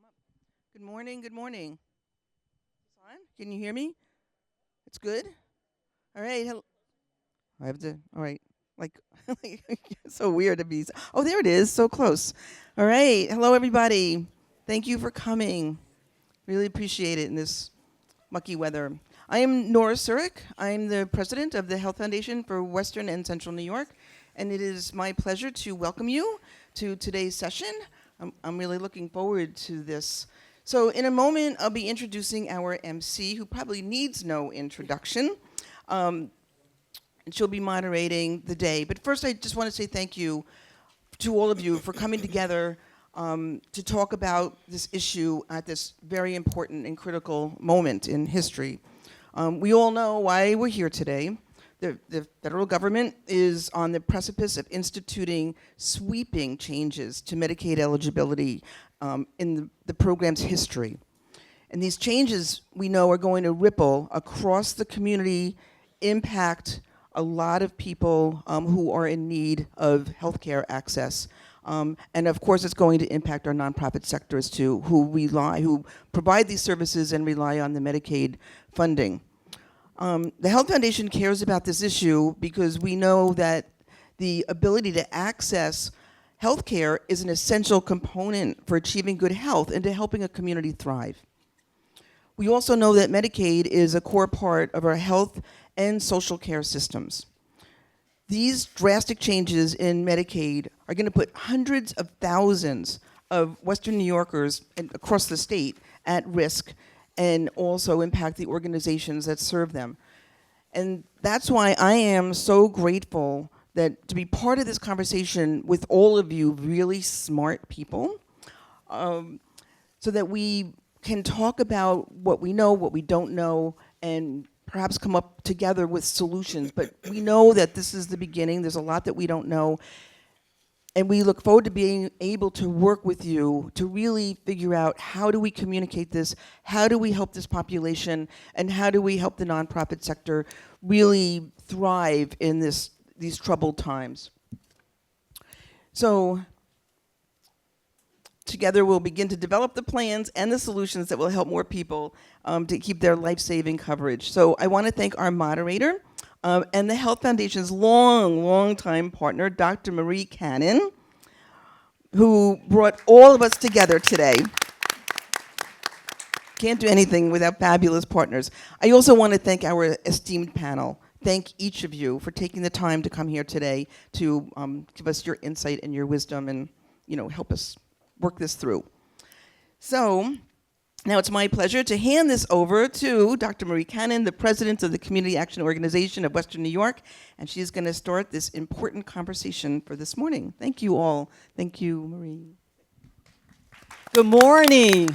come up. Good morning, good morning. Is this on? Can you hear me? It's good? All right. I have to, all right. Like, it's so weird to be, oh, there it is, so close. All right. Hello, everybody. Thank you for coming. Really appreciate it in this mucky weather. I am Nora Surik. I'm the president of the Health Foundation for Western and Central New York, and it is my pleasure to welcome you to today's session. I'm really looking forward to this. So in a moment, I'll be introducing our MC, who probably needs no introduction. And she'll be moderating the day. But first, I just want to say thank you to all of you for coming together to talk about this issue at this very important and critical moment in history. We all know why we're here today. The federal government is on the precipice of instituting sweeping changes to Medicaid eligibility in the program's history. And these changes, we know, are going to ripple across the community, impact a lot of people who are in need of healthcare access. And of course, it's going to impact our nonprofit sectors too, who provide these services and rely on the Medicaid funding. The Health Foundation cares about this issue because we know that the ability to access healthcare is an essential component for achieving good health and to helping a community thrive. We also know that Medicaid is a core part of our health and social care systems. These drastic changes in Medicaid are going to put hundreds of thousands of Western New Yorkers across the state at risk and also impact the organizations that serve them. And that's why I am so grateful that to be part of this conversation with all of you really smart people, so that we can talk about what we know, what we don't know, and perhaps come up together with solutions. But we know that this is the beginning. There's a lot that we don't know. And we look forward to being able to work with you to really figure out how do we communicate this, how do we help this population, and how do we help the nonprofit sector really thrive in these troubled times. So together we'll begin to develop the plans and the solutions that will help more people to keep their life-saving coverage. So I want to thank our moderator, and the Health Foundation's long-time partner, Dr. Marie Cannon, who brought all of us together today. Can't do anything without fabulous partners. I also want to thank our esteemed panel. Thank each of you for taking the time to come here today to give us your insight and your wisdom and help us work this through. So, now it's my pleasure to hand this over to Dr. Marie Cannon, the president of the Community Action Organization of Western New York, and she's going to start this important conversation for this morning. Thank you all. Thank you, Marie. Good morning.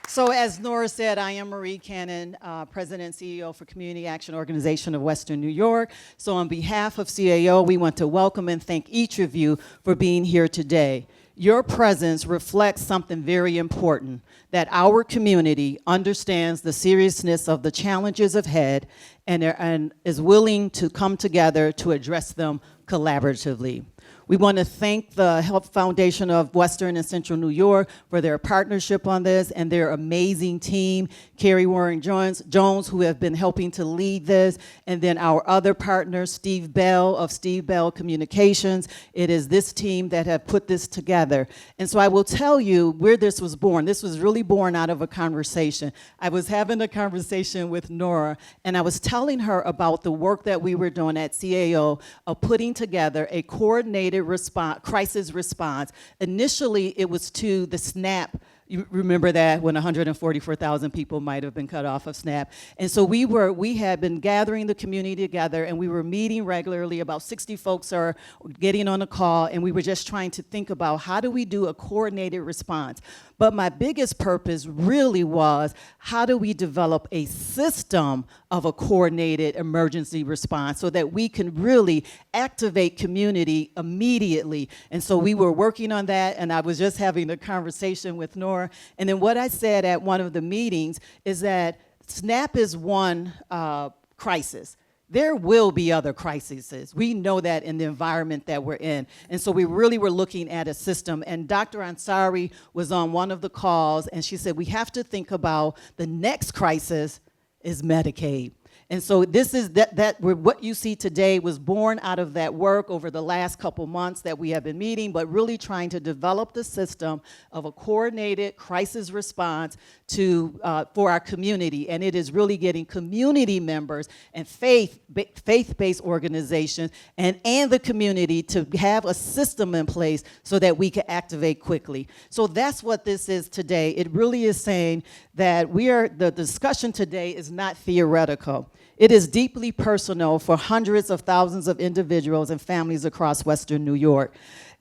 So as Nora said, I am Marie Cannon, President and CEO for Community Action Organization of Western New York. So on behalf of CAO, we want to welcome and thank each of you for being here today. Your presence reflects something very important, that our community understands the seriousness of the challenges ahead and is willing to come together to address them collaboratively. We want to thank the Health Foundation of Western and Central New York for their partnership on this and their amazing team, Carrie Warren Jones, who have been helping to lead this, and then our other partner, Steve Bell of Steve Bell Communications. It is this team that have put this together. And so I will tell you where this was born. This was really born out of a conversation. I was having a conversation with Nora, and I was telling her about the work that we were doing at CAO of putting together a coordinated crisis response. Initially, it was to the SNAP. You remember that when 144,000 people might have been cut off of SNAP. And so we had been gathering the community together, and we were meeting regularly. About 60 folks are getting on a call, and we were just trying to think about how do we do a coordinated response. But my biggest purpose really was, how do we develop a system of a coordinated emergency response so that we can really activate community immediately? And so we were working on that, and I was just having a conversation with Nora. And then what I said at one of the meetings is that SNAP is one crisis. there will be other crises. We know that in the environment that we're in. And so we really were looking at a system. And Dr. Ansari was on one of the calls, and she said, we have to think about the next crisis is Medicaid. And so this is what you see today was born out of that work over the last couple months that we have been meeting, but really trying to develop the system of a coordinated crisis response for our community. And it is really getting community members and faith-based organizations and the community to have a system in place so that we can activate quickly. So that's what this is today. It really is saying that the discussion today is not theoretical. It is deeply personal for hundreds of thousands of individuals and families across Western New York.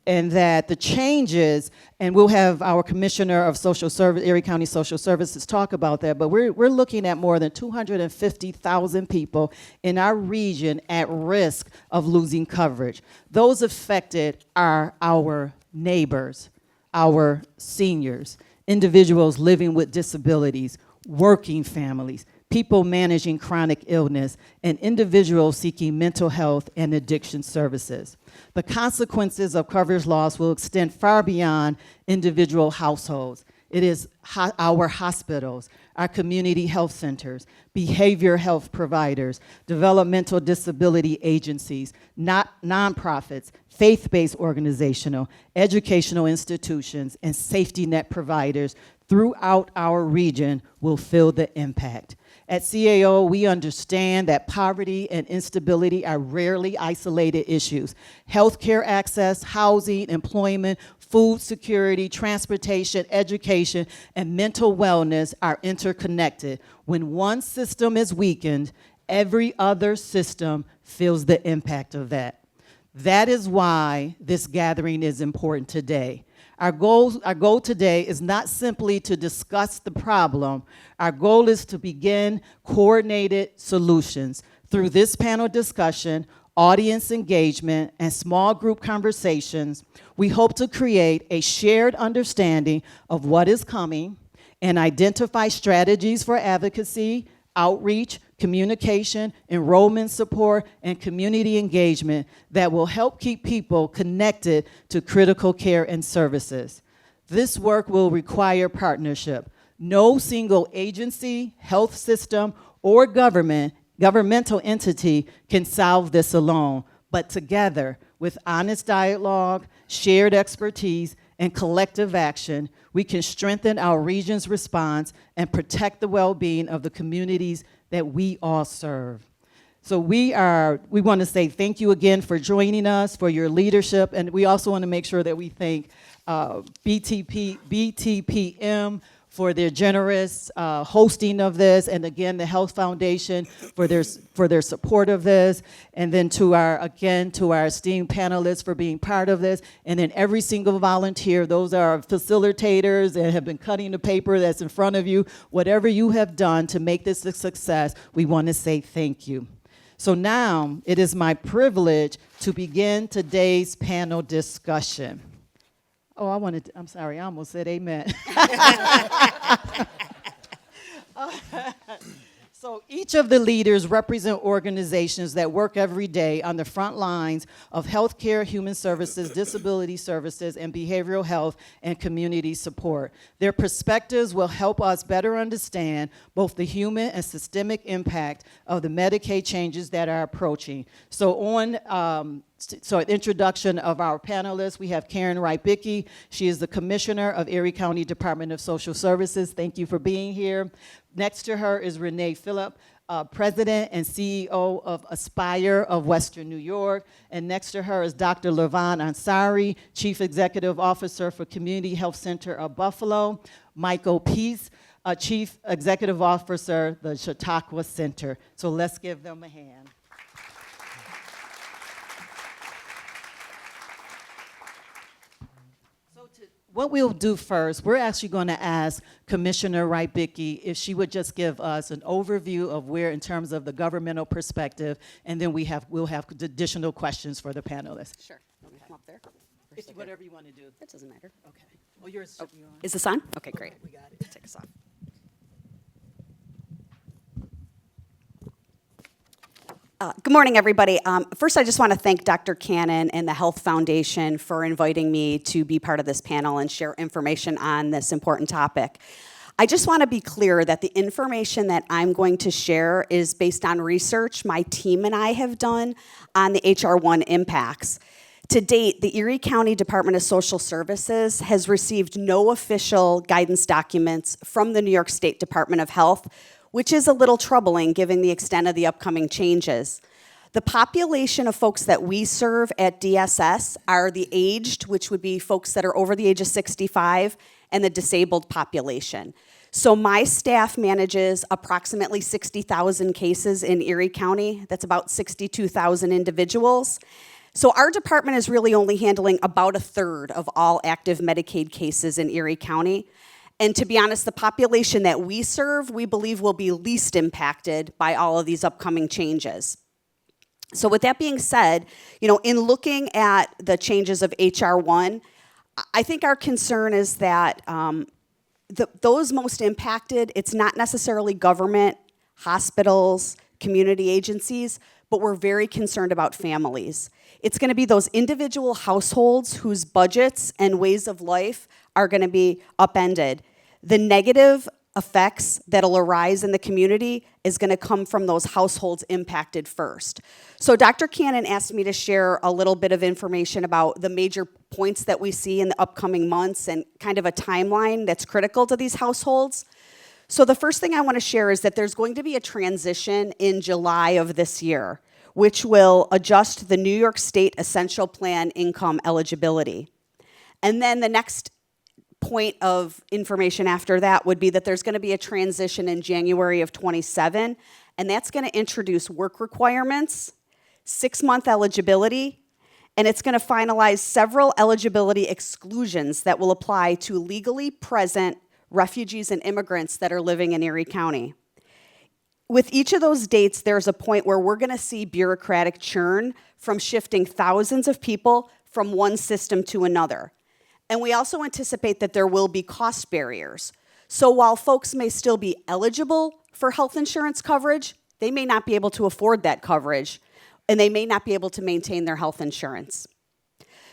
And that the changes, and we'll have our Commissioner of Social Service, Erie County Social Services, talk about that, but we're looking at more than 250,000 people in our region at risk of losing coverage. Those affected are our neighbors, our seniors, individuals living with disabilities, working families, people managing chronic illness, and individuals seeking mental health and addiction services. The consequences of coverage loss will extend far beyond individual households. It is our hospitals, our community health centers, behavioral health providers, developmental disability agencies, nonprofits, faith-based organizational, educational institutions, and safety net providers throughout our region will feel the impact. At CAO, we understand that poverty and instability are rarely isolated issues. Healthcare access, housing, employment, food security, transportation, education, and mental wellness are interconnected. When one system is weakened, every other system feels the impact of that. That is why this gathering is important today. Our goal today is not simply to discuss the problem. Our goal is to begin coordinated solutions. Through this panel discussion, audience engagement, and small group conversations, we hope to create a shared understanding of what is coming and identify strategies for advocacy, outreach, communication, enrollment support, and community engagement that will help keep people connected to critical care and services. This work will require partnership. No single agency, health system, or governmental entity can solve this alone, but together, with honest dialogue, shared expertise, and collective action, we can strengthen our region's response and protect the well-being of the communities that we all serve. So we want to say thank you again for joining us, for your leadership, and we also want to make sure that we thank BTPM for their generous hosting of this, and again, the Health Foundation for their support of this, and then to our esteemed panelists for being part of this, and then every single volunteer. Those are facilitators and have been cutting the paper that's in front of you. Whatever you have done to make this a success, we want to say thank you. So now, it is my privilege to begin today's panel discussion. Oh, I'm sorry, I almost said amen. So each of the leaders represent organizations that work every day on the front lines of healthcare, human services, disability services, and behavioral health and community support. Their perspectives will help us better understand both the human and systemic impact of the Medicaid changes that are approaching. So an introduction of our panelists, we have Karen Wright-Bickey. She is the Commissioner of Erie County Department of Social Services. Thank you for being here. Next to her is Renee Phillip, President and CEO of Aspire of Western New York. And next to her is Dr. Levon Ansari, Chief Executive Officer for Community Health Center of Buffalo. Michael Peace, Chief Executive Officer, the Chautauqua Center. So let's give them a hand. What we'll do first, we're actually going to ask Commissioner Wright-Bickey if she would just give us an overview of where, in terms of the governmental perspective, and then we'll have additional questions for the panelists. Sure. Want me to come up there? Whatever you want to do. It doesn't matter. Okay. Well, yours. Oh, is this on? Okay, great. We got it. Take us off. Good morning, everybody. First, I just want to thank Dr. Cannon and the Health Foundation for inviting me to be part of this panel and share information on this important topic. I just want to be clear that the information that I'm going to share is based on research my team and I have done on the HR1 impacts. To date, the Erie County Department of Social Services has received no official guidance documents from the New York State Department of Health, which is a little troubling given the extent of the upcoming changes. The population of folks that we serve at DSS are the aged, which would be folks that are over the age of 65, and the disabled population. So my staff manages approximately 60,000 cases in Erie County. That's about 62,000 individuals. So our department is really only handling about a third of all active Medicaid cases in Erie County. And to be honest, the population that we serve, we believe will be least impacted by all of these upcoming changes. So with that being said, in looking at the changes of HR1, I think our concern is that those most impacted, it's not necessarily government, hospitals, community agencies, but we're very concerned about families. It's going to be those individual households whose budgets and ways of life are going to be upended. The negative effects that'll arise in the community is going to come from those households impacted first. So Dr. Cannon asked me to share a little bit of information about the major points that we see in the upcoming months and kind of a timeline that's critical to these households. So the first thing I want to share is that there's going to be a transition in July of this year, which will adjust the New York State Essential Plan income eligibility. And then the next point of information after that would be that there's going to be a transition in January of 27, and that's going to introduce work requirements, 6-month eligibility, and it's going to finalize several eligibility exclusions that will apply to legally present refugees and immigrants that are living in Erie County. With each of those dates, there's a point where we're going to see bureaucratic churn from shifting thousands of people from one system to another. And we also anticipate that there will be cost barriers. So while folks may still be eligible for health insurance coverage, they may not be able to afford that coverage, and they may not be able to maintain their health insurance.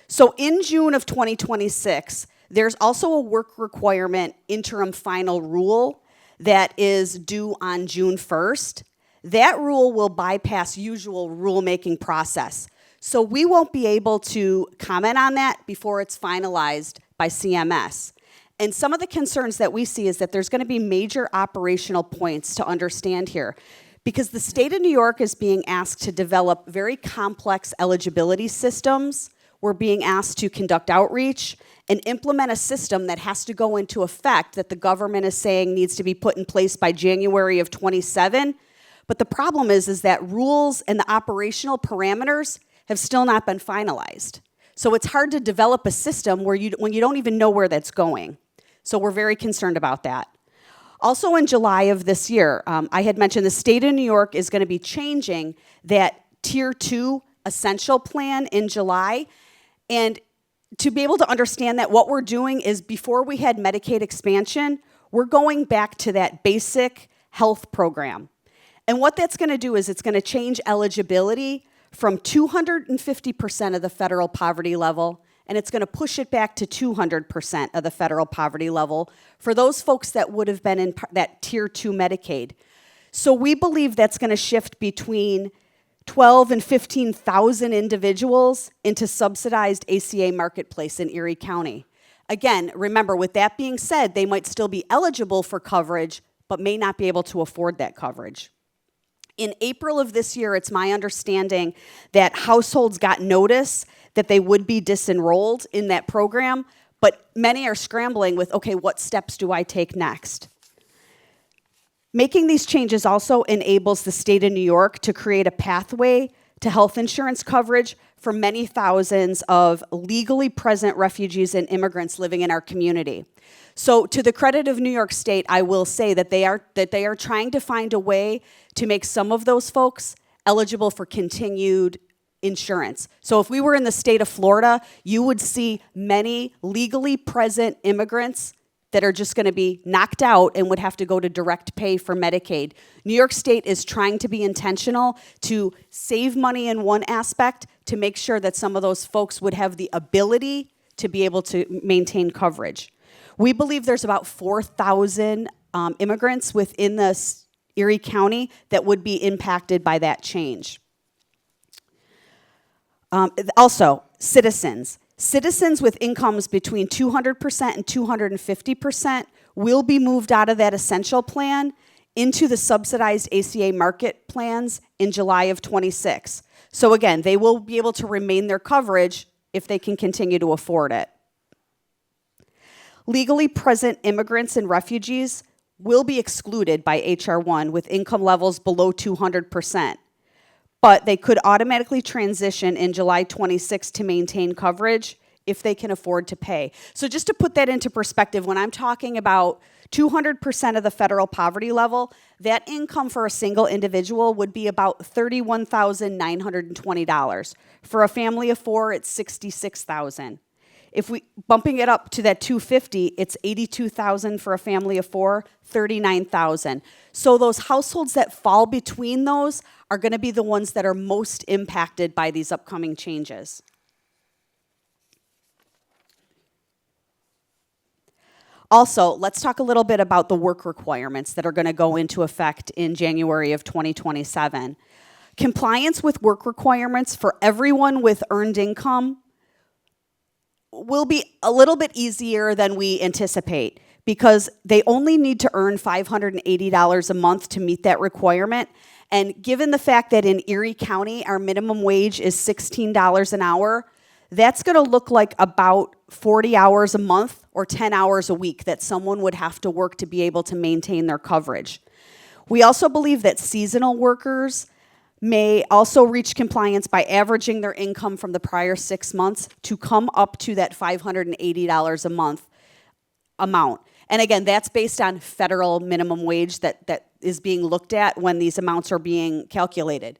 So in June of 2026, there's also a work requirement interim final rule that is due on June 1st. That rule will bypass usual rulemaking process. So we won't be able to comment on that before it's finalized by CMS. And some of the concerns that we see is that there's going to be major operational points to understand here. Because the state of New York is being asked to develop very complex eligibility systems. We're being asked to conduct outreach and implement a system that has to go into effect that the government is saying needs to be put in place by January of 27. But the problem is that rules and the operational parameters have still not been finalized. So it's hard to develop a system when you don't even know where that's going. So we're very concerned about that. Also in July of this year, I had mentioned the state of New York is going to be changing that Tier 2 essential plan in July. And to be able to understand that, what we're doing is before we had Medicaid expansion, we're going back to that basic health program. And what that's going to do is it's going to change eligibility from 250% of the federal poverty level, and it's going to push it back to 200% of the federal poverty level for those folks that would have been in that Tier 2 Medicaid. So we believe that's going to shift between 12 and 15,000 individuals into subsidized ACA marketplace in Erie County. Again, remember, with that being said, they might still be eligible for coverage, but may not be able to afford that coverage. In April of this year, it's my understanding that households got notice that they would be disenrolled in that program, but many are scrambling with, okay, what steps do I take next? Making these changes also enables the state of New York to create a pathway to health insurance coverage for many thousands of legally present refugees and immigrants living in our community. So to the credit of New York State, I will say that they are trying to find a way to make some of those folks eligible for continued insurance. So if we were in the state of Florida, you would see many legally present immigrants that are just going to be knocked out and would have to go to direct pay for Medicaid. New York State is trying to be intentional to save money in one aspect to make sure that some of those folks would have the ability to be able to maintain coverage. We believe there's about 4,000 immigrants within this Erie County that would be impacted by that change. Also, citizens. Citizens with incomes between 200% and 250% will be moved out of that essential plan into the subsidized ACA market plans in July of 26. So again, they will be able to remain their coverage if they can continue to afford it. Legally present immigrants and refugees will be excluded by H.R. 1 with income levels below 200%. But they could automatically transition in July 26 to maintain coverage if they can afford to pay. So just to put that into perspective, when I'm talking about 200% of the federal poverty level, that income for a single individual would be about $31,920. For a family of four, it's $66,000. If we bumping it up to that 250, it's $82,000 for a family of four, $39,000. So those households that fall between those are going to be the ones that are most impacted by these upcoming changes. Also, let's talk a little bit about the work requirements that are going to go into effect in January of 2027. Compliance with work requirements for everyone with earned income will be a little bit easier than we anticipate because they only need to earn $580 a month to meet that requirement. And given the fact that in Erie County, our minimum wage is $16 an hour, that's going to look like about 40 hours a month or 10 hours a week that someone would have to work to be able to maintain their coverage. We also believe that seasonal workers may also reach compliance by averaging their income from the prior 6 months to come up to that $580 a month amount. And again, that's based on federal minimum wage that is being looked at when these amounts are being calculated.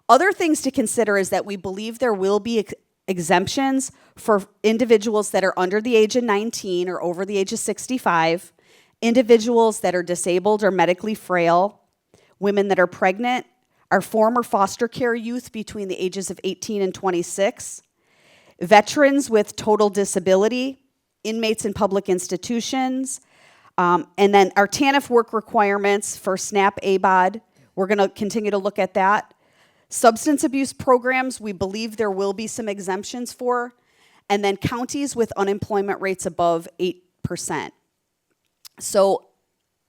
Other things to consider is that we believe there will be exemptions for individuals that are under the age of 19 or over the age of 65, individuals that are disabled or medically frail, women that are pregnant, our former foster care youth between the ages of 18 and 26, veterans with total disability, inmates in public institutions, and then our TANF work requirements for SNAP ABOD. We're going to continue to look at that. Substance abuse programs, we believe there will be some exemptions for, and then counties with unemployment rates above 8%. So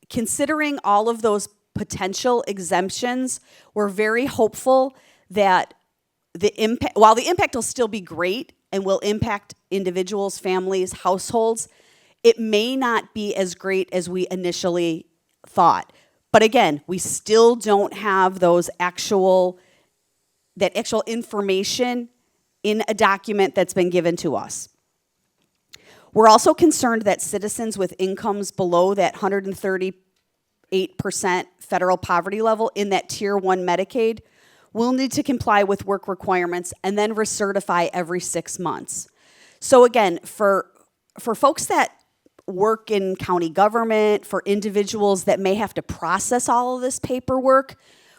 considering all of those potential exemptions, we're very hopeful that while the impact will still be great and will impact individuals, families, households, it may not be as great as we initially thought. But again, we still don't have that actual information in a document that's been given to us. We're also concerned that citizens with incomes below that 138% federal poverty level in that Tier 1 Medicaid will need to comply with work requirements and then recertify every 6 months. So again, for folks that work in county government, for individuals that may have to process all of this paperwork,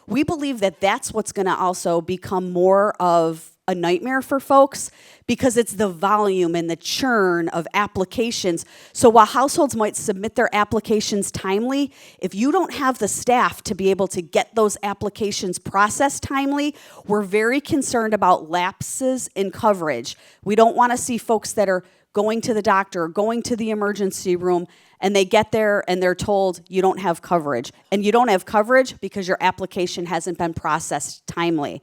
we believe that that's what's going to also become more of a nightmare for folks because it's the volume and the churn of applications. So while households might submit their applications timely, if you don't have the staff to be able to get those applications processed timely, we're very concerned about lapses in coverage. We don't want to see folks that are going to the doctor, going to the emergency room, and they get there and they're told you don't have coverage. And you don't have coverage because your application hasn't been processed timely.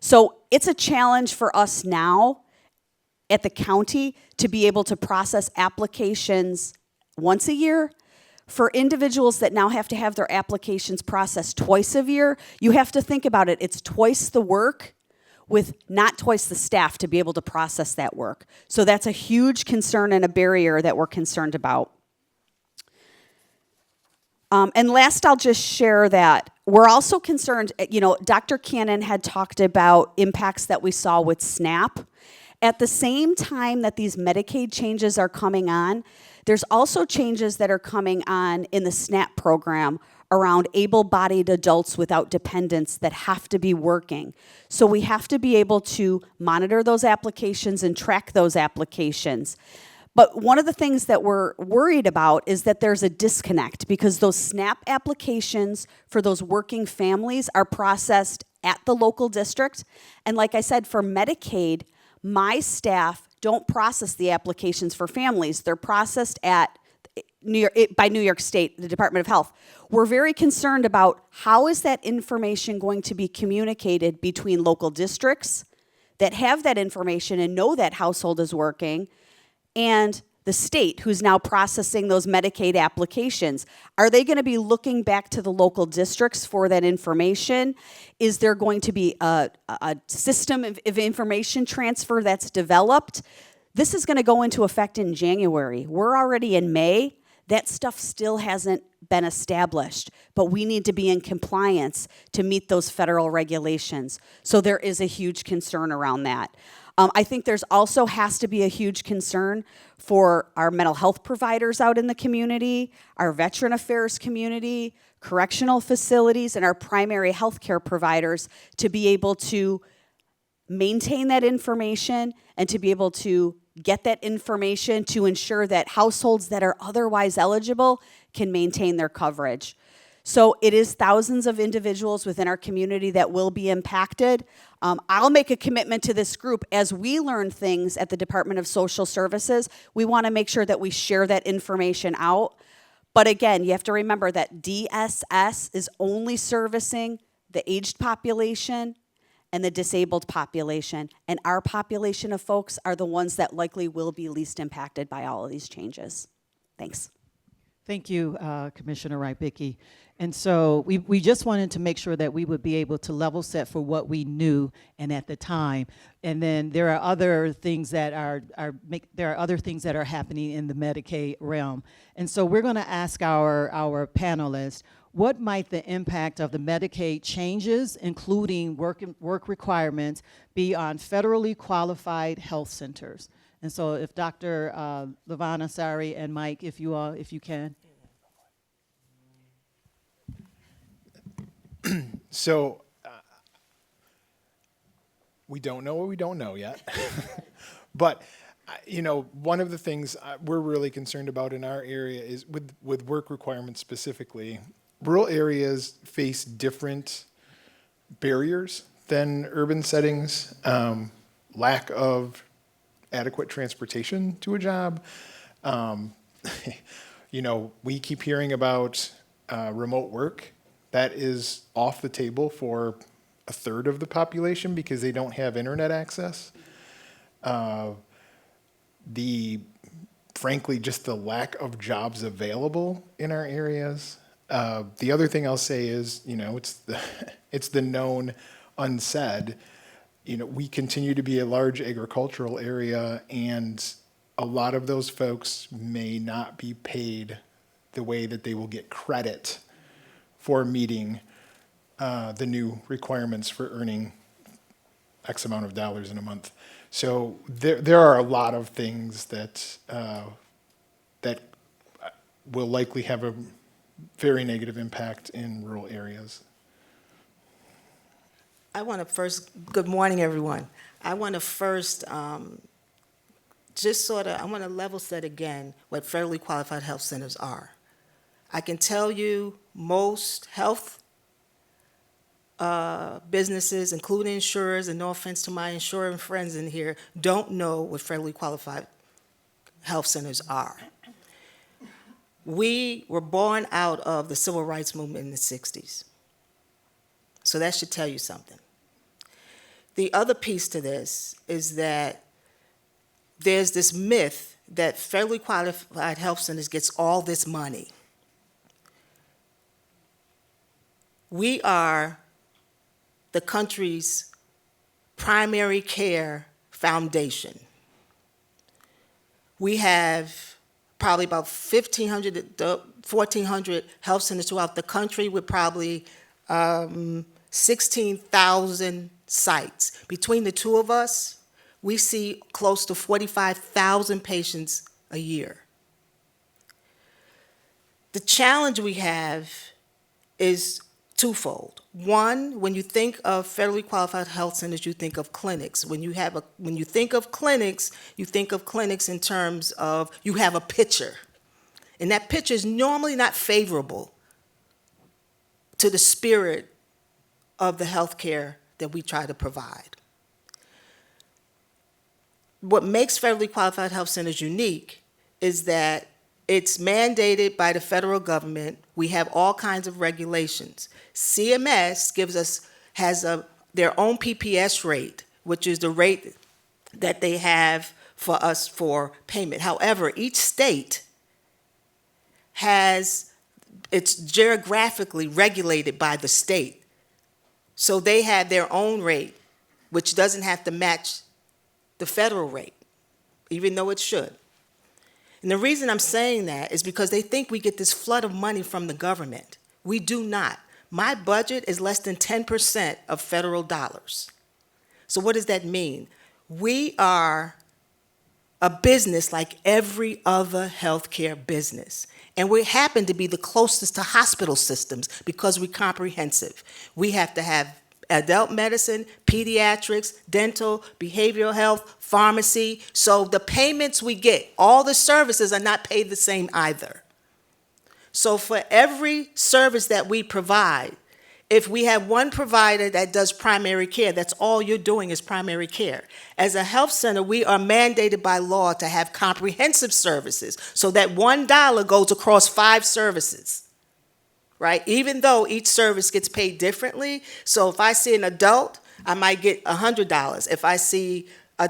So it's a challenge for us now at the county to be able to process applications once a year. For individuals that now have to have their applications processed twice a year, you have to think about it. It's twice the work with not twice the staff to be able to process that work. So that's a huge concern and a barrier that we're concerned about. And last, I'll just share that we're also concerned, Dr. Cannon had talked about impacts that we saw with SNAP. At the same time that these Medicaid changes are coming on, there's also changes that are coming on in the SNAP program around able-bodied adults without dependents that have to be working. So we have to be able to monitor those applications and track those applications. But one of the things that we're worried about is that there's a disconnect because those SNAP applications for those working families are processed at the local district. And like I said, for Medicaid, my staff don't process the applications for families. They're processed at by New York State, the Department of Health. We're very concerned about how is that information going to be communicated between local districts that have that information and know that household is working, and the state who's now processing those Medicaid applications. Are they going to be looking back to the local districts for that information? Is there going to be a system of information transfer that's developed? This is going to go into effect in January. We're already in May. That stuff still hasn't been established, but we need to be in compliance to meet those federal regulations. So there is a huge concern around that. I think there's also has to be a huge concern for our mental health providers out in the community, our veteran affairs community, correctional facilities, and our primary health care providers to be able to maintain that information and to be able to get that information to ensure that households that are otherwise eligible can maintain their coverage. So it is thousands of individuals within our community that will be impacted. I'll make a commitment to this group. As we learn things at the Department of Social Services, we want to make sure that we share that information out. But again, you have to remember that DSS is only servicing the aged population and the disabled population. And our population of folks are the ones that likely will be least impacted by all of these changes. Thanks. Thank you, Commissioner Rybicki. And so we just wanted to make sure that we would be able to level set for what we knew and at the time. And then there are other things that are happening in the Medicaid realm. And so we're going to ask our panelists, what might the impact of the Medicaid changes, including work requirements, be on federally qualified health centers? And so if Dr. Lavana, Sari, and Mike, if you can. So we don't know what we don't know yet. But, one of the things we're really concerned about in our area is with work requirements specifically, rural areas face different barriers than urban settings, lack of adequate transportation to a job. We keep hearing about remote work. That is off the table for a third of the population because they don't have internet access. Frankly, just the lack of jobs available in our areas. The other thing I'll say is, it's the known unsaid. We continue to be a large agricultural area, and a lot of those folks may not be paid the way that they will get credit for meeting the new requirements for earning X amount of dollars in a month. So there are a lot of things that will likely have a very negative impact in rural areas. I want to first, good morning, everyone. I want to first I want to level set again what federally qualified health centers are. I can tell you most health businesses, including insurers, and no offense to my insuring friends in here, don't know what federally qualified health centers are. We were born out of the civil rights movement in the 60s. So that should tell you something. The other piece to this is that there's this myth that federally qualified health centers gets all this money. We are the country's primary care foundation. We have probably about 1,500 to 1,400 health centers throughout the country with probably 16,000 sites. Between the two of us, we see close to 45,000 patients a year. The challenge we have is twofold. One, when you think of federally qualified health centers, you think of clinics. When you think of clinics, you think of clinics in terms of you have a picture. And that picture is normally not favorable to the spirit of the healthcare that we try to provide. What makes federally qualified health centers unique is that it's mandated by the federal government. We have all kinds of regulations. CMS has their own PPS rate, which is the rate that they have for us for payment. However, each state it's geographically regulated by the state. So they have their own rate, which doesn't have to match the federal rate, even though it should. And the reason I'm saying that is because they think we get this flood of money from the government. We do not. My budget is less than 10% of federal dollars. So what does that mean? We are a business like every other healthcare business. And we happen to be the closest to hospital systems because we're comprehensive. We have to have adult medicine, pediatrics, dental, behavioral health, pharmacy. So the payments we get, all the services are not paid the same either. So for every service that we provide, if we have one provider that does primary care, that's all you're doing is primary care. As a health center, we are mandated by law to have comprehensive services so that $1 goes across 5 services, right? Even though each service gets paid differently. So if I see an adult, I might get $100. If I see a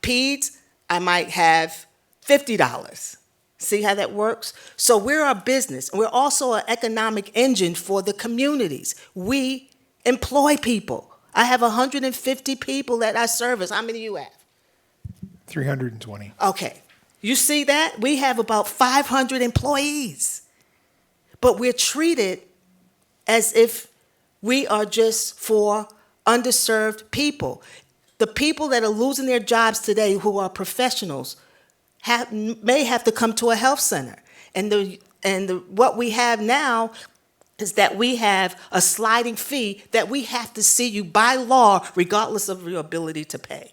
peds, I might have $50. See how that works? So we're a business. We're also an economic engine for the communities. We employ people. I have 150 people that I service. How many you have? 320. Okay. You see that? We have about 500 employees. But we're treated as if we are just for underserved people. The people that are losing their jobs today who are professionals may have to come to a health center. What we have now is that we have a sliding fee that we have to see you by law regardless of your ability to pay.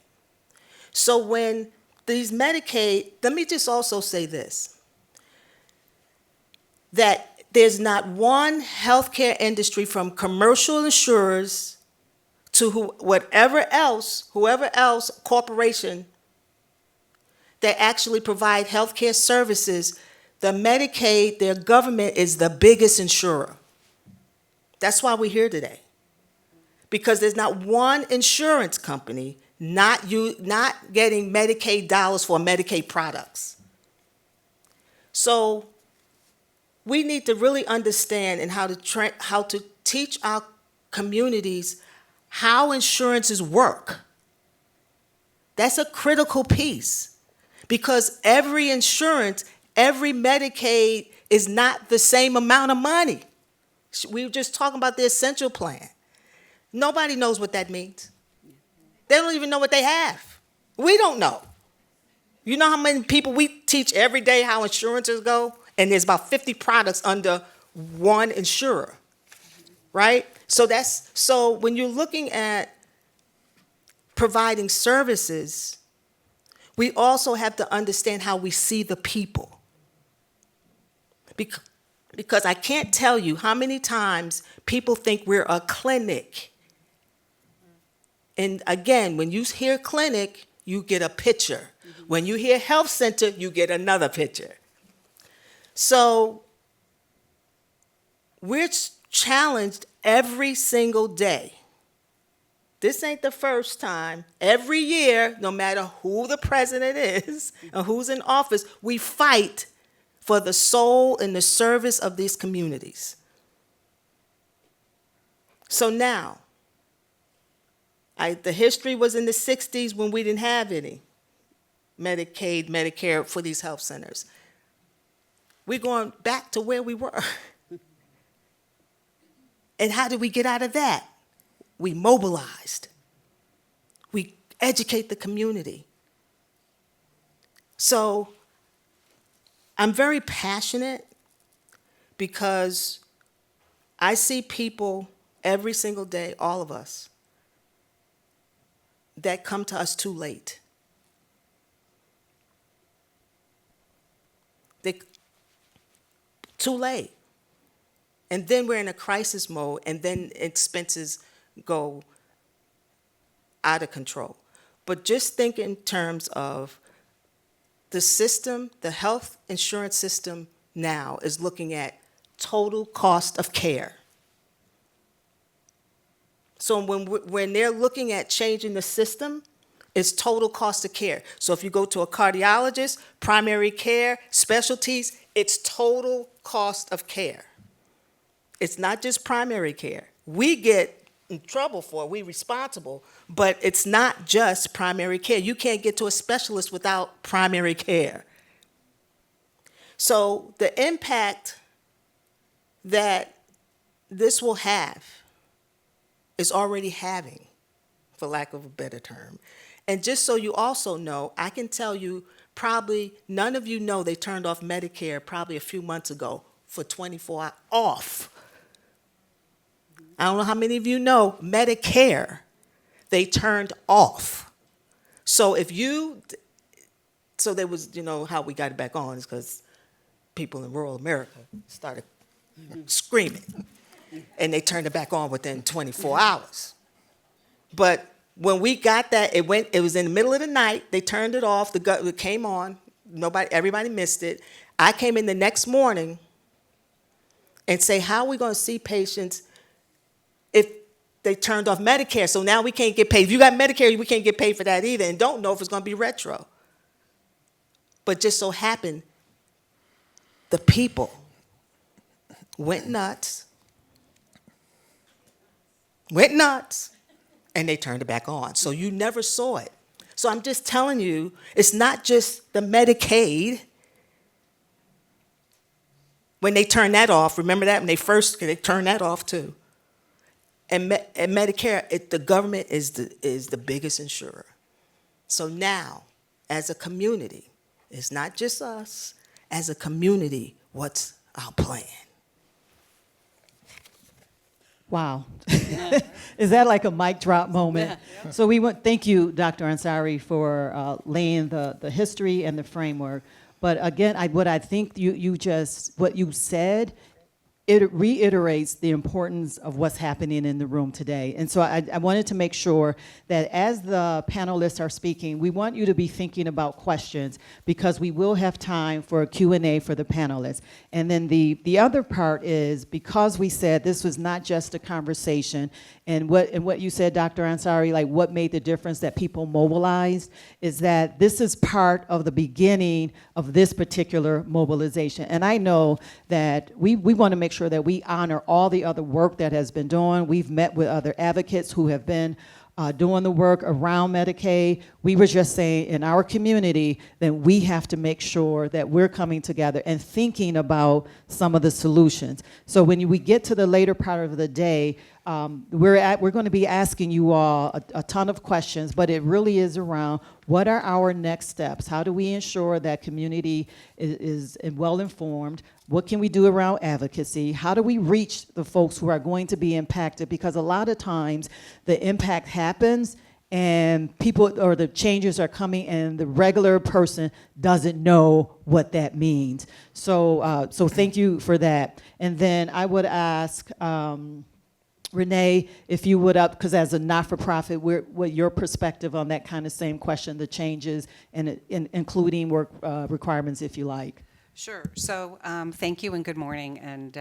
So when these Medicaid, let me just also say this, that there's not one healthcare industry from commercial insurers to whoever else, corporation, that actually provide healthcare services, the Medicaid, their government is the biggest insurer. That's why we're here today. Because there's not one insurance company not getting Medicaid dollars for Medicaid products. So we need to really understand and how to teach our communities how insurances work. That's a critical piece. Because every insurance, every Medicaid is not the same amount of money. We were just talking about the essential plan. Nobody knows what that means. They don't even know what they have. We don't know. You know how many people we teach every day how insurances go? And there's about 50 products under one insurer, right? So when you're looking at providing services, we also have to understand how we see the people. Because I can't tell you how many times people think we're a clinic. And again, when you hear clinic, you get a picture. When you hear health center, you get another picture. So we're challenged every single day. This ain't the first time. Every year, no matter who the president is or who's in office, we fight for the soul and the service of these communities. So now, the history was in the 60s when we didn't have any Medicaid, Medicare for these health centers. We're going back to where we were. And how did we get out of that? We mobilized. educate the community. So I'm very passionate because I see people every single day, all of us, that come to us too late. They too late. And then we're in a crisis mode, and then expenses go out of control. But just think in terms of the system, the health insurance system now is looking at total cost of care. So when they're looking at changing the system, it's total cost of care. So if you go to a cardiologist, primary care, specialties, it's total cost of care. It's not just primary care. We get in trouble for it, we're responsible, but it's not just primary care. You can't get to a specialist without primary care. So the impact that this will have is already having, for lack of a better term. And just so you also know, I can tell you probably none of you know they turned off Medicare probably a few months ago for 24 hours off. I don't know how many of you know Medicare, they turned off. So there was, how we got it back on is because people in rural America started screaming. And they turned it back on within 24 hours. But when we got that, it was in the middle of the night. They turned it off. It came on. Everybody missed it. I came in the next morning and say, how are we going to see patients if they turned off Medicare? So now we can't get paid. If you got Medicare, we can't get paid for that either, and don't know if it's going to be retro. But just so happened, the people went nuts, and they turned it back on. So you never saw it. So I'm just telling you, it's not just the Medicaid. When they turned that off, remember that when they turned that off too. And Medicare, the government is the biggest insurer. So now, as a community, it's not just us. As a community, what's our plan? Wow. Is that like a mic drop moment? Yeah. So thank you, Dr. Ansari, for laying the history and the framework. But again, what I think what you said, it reiterates the importance of what's happening in the room today. And so I wanted to make sure that as the panelists are speaking, we want you to be thinking about questions because we will have time for a Q&A for the panelists. And then the other part is because we said this was not just a conversation, and what you said, Dr. Ansari, like what made the difference that people mobilized, is that this is part of the beginning of this particular mobilization. And I know that we want to make sure that we honor all the other work that has been done. We've met with other advocates who have been doing the work around Medicaid. We were just saying in our community that we have to make sure that we're coming together and thinking about some of the solutions. So when we get to the later part of the day, we're going to be asking you all a ton of questions, but it really is around what are our next steps? How do we ensure that community is well informed? What can we do around advocacy? How do we reach the folks who are going to be impacted? Because a lot of times the impact happens and people or the changes are coming and the regular person doesn't know what that means. So thank you for that. And then I would ask Renee, if you would because as a not-for-profit, what your perspective on that kind of same question, the changes and including work requirements, if you like. Sure. So thank you and good morning. And